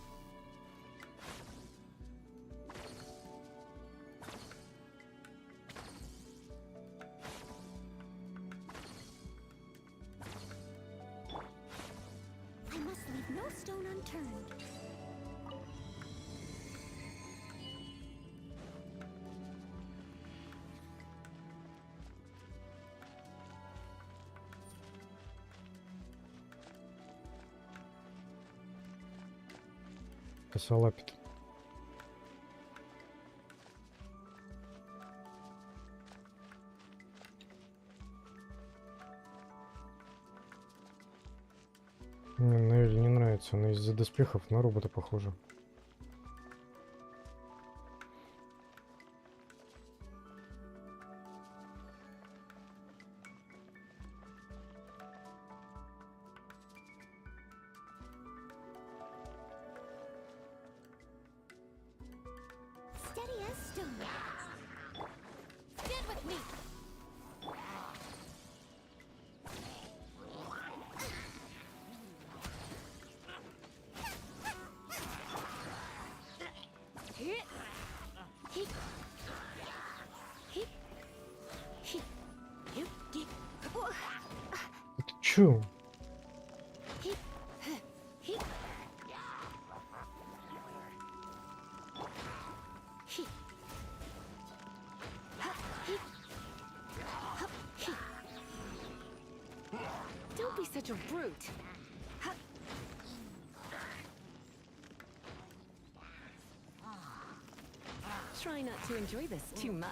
I must leave no stone unturned. Косолапит. Мне Нелли не нравится, она из-за доспехов на робота похожа. чё? Don't be such a brute. Try not to enjoy this too much.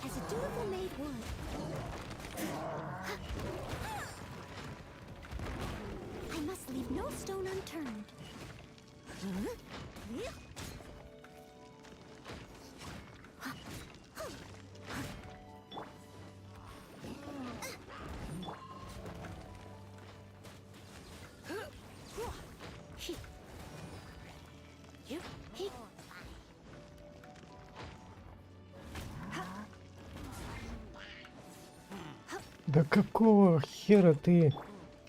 As a dutiful maid would. I must leave no stone unturned. Да какого хера ты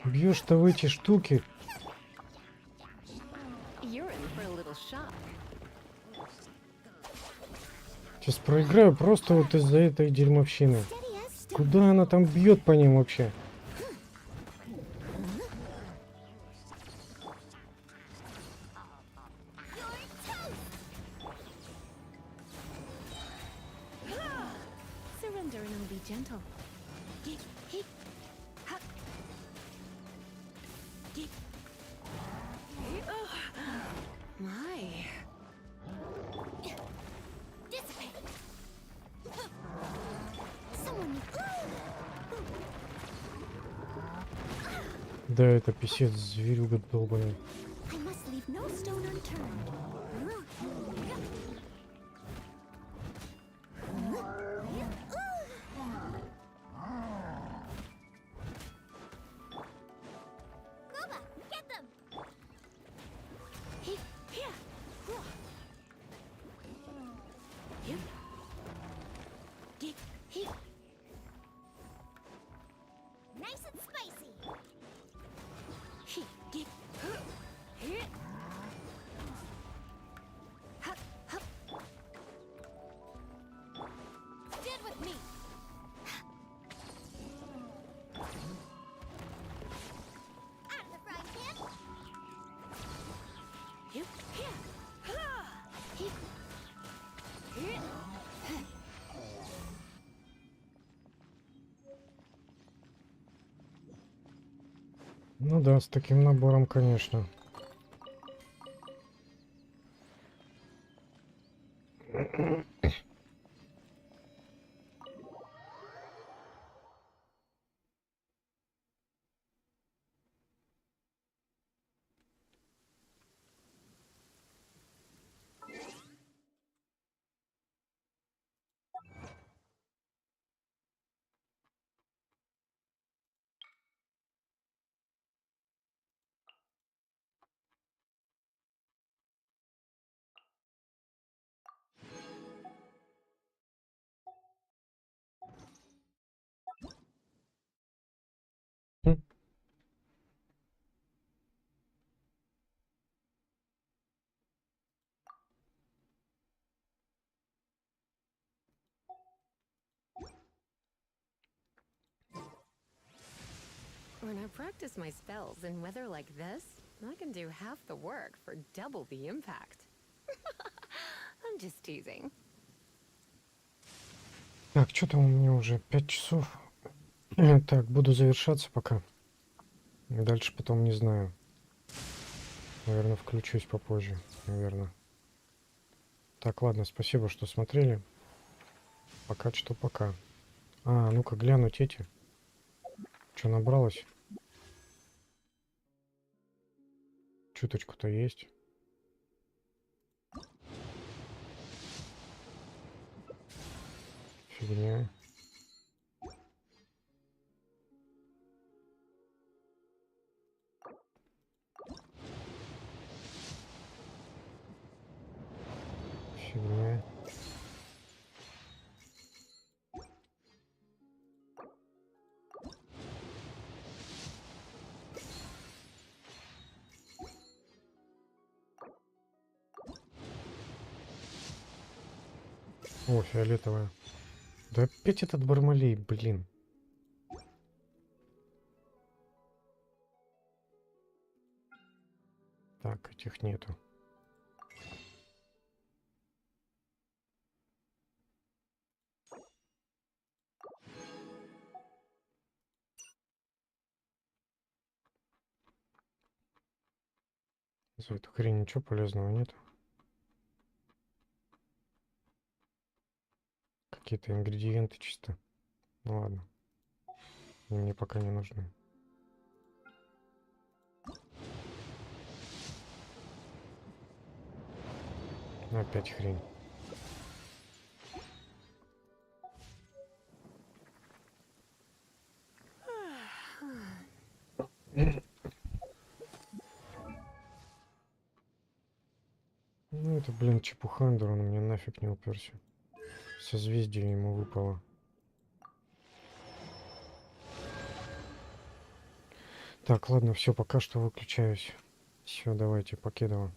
бьешь-то в эти штуки? You're in for a little shock. Сейчас проиграю просто вот из-за этой дерьмовщины. Куда она там бьет по ним вообще? Surrender and be gentle. My. Да, это писец, зверюга долбаный. I must leave no stone unturned. Groba, get them! Nice and spicy. Stand with me. Out of the frying pan. Ну да, с таким набором, конечно. When I practice my spells in weather like this, I can do half the work for double the impact. I'm just teasing. Так, что там у меня уже 5 часов. Так, буду завершаться пока. Дальше потом не знаю. Наверное, включусь попозже. Наверное. Так, ладно, спасибо, что смотрели. Пока что пока. А, ну-ка глянуть эти. Что набралось? чуточку-то есть. Фигня. Фигня. О, фиолетовая. Да опять этот Бармалей, блин. Так, этих нету. За эту хрень ничего полезного нет. Какие-то ингредиенты чисто. Ну ладно. Они мне пока не нужны. Опять хрень. Ну это, блин, чепухандр, он мне нафиг не уперся. Созвездие ему выпало. Так, ладно, все, пока что выключаюсь. Все, давайте, покедова.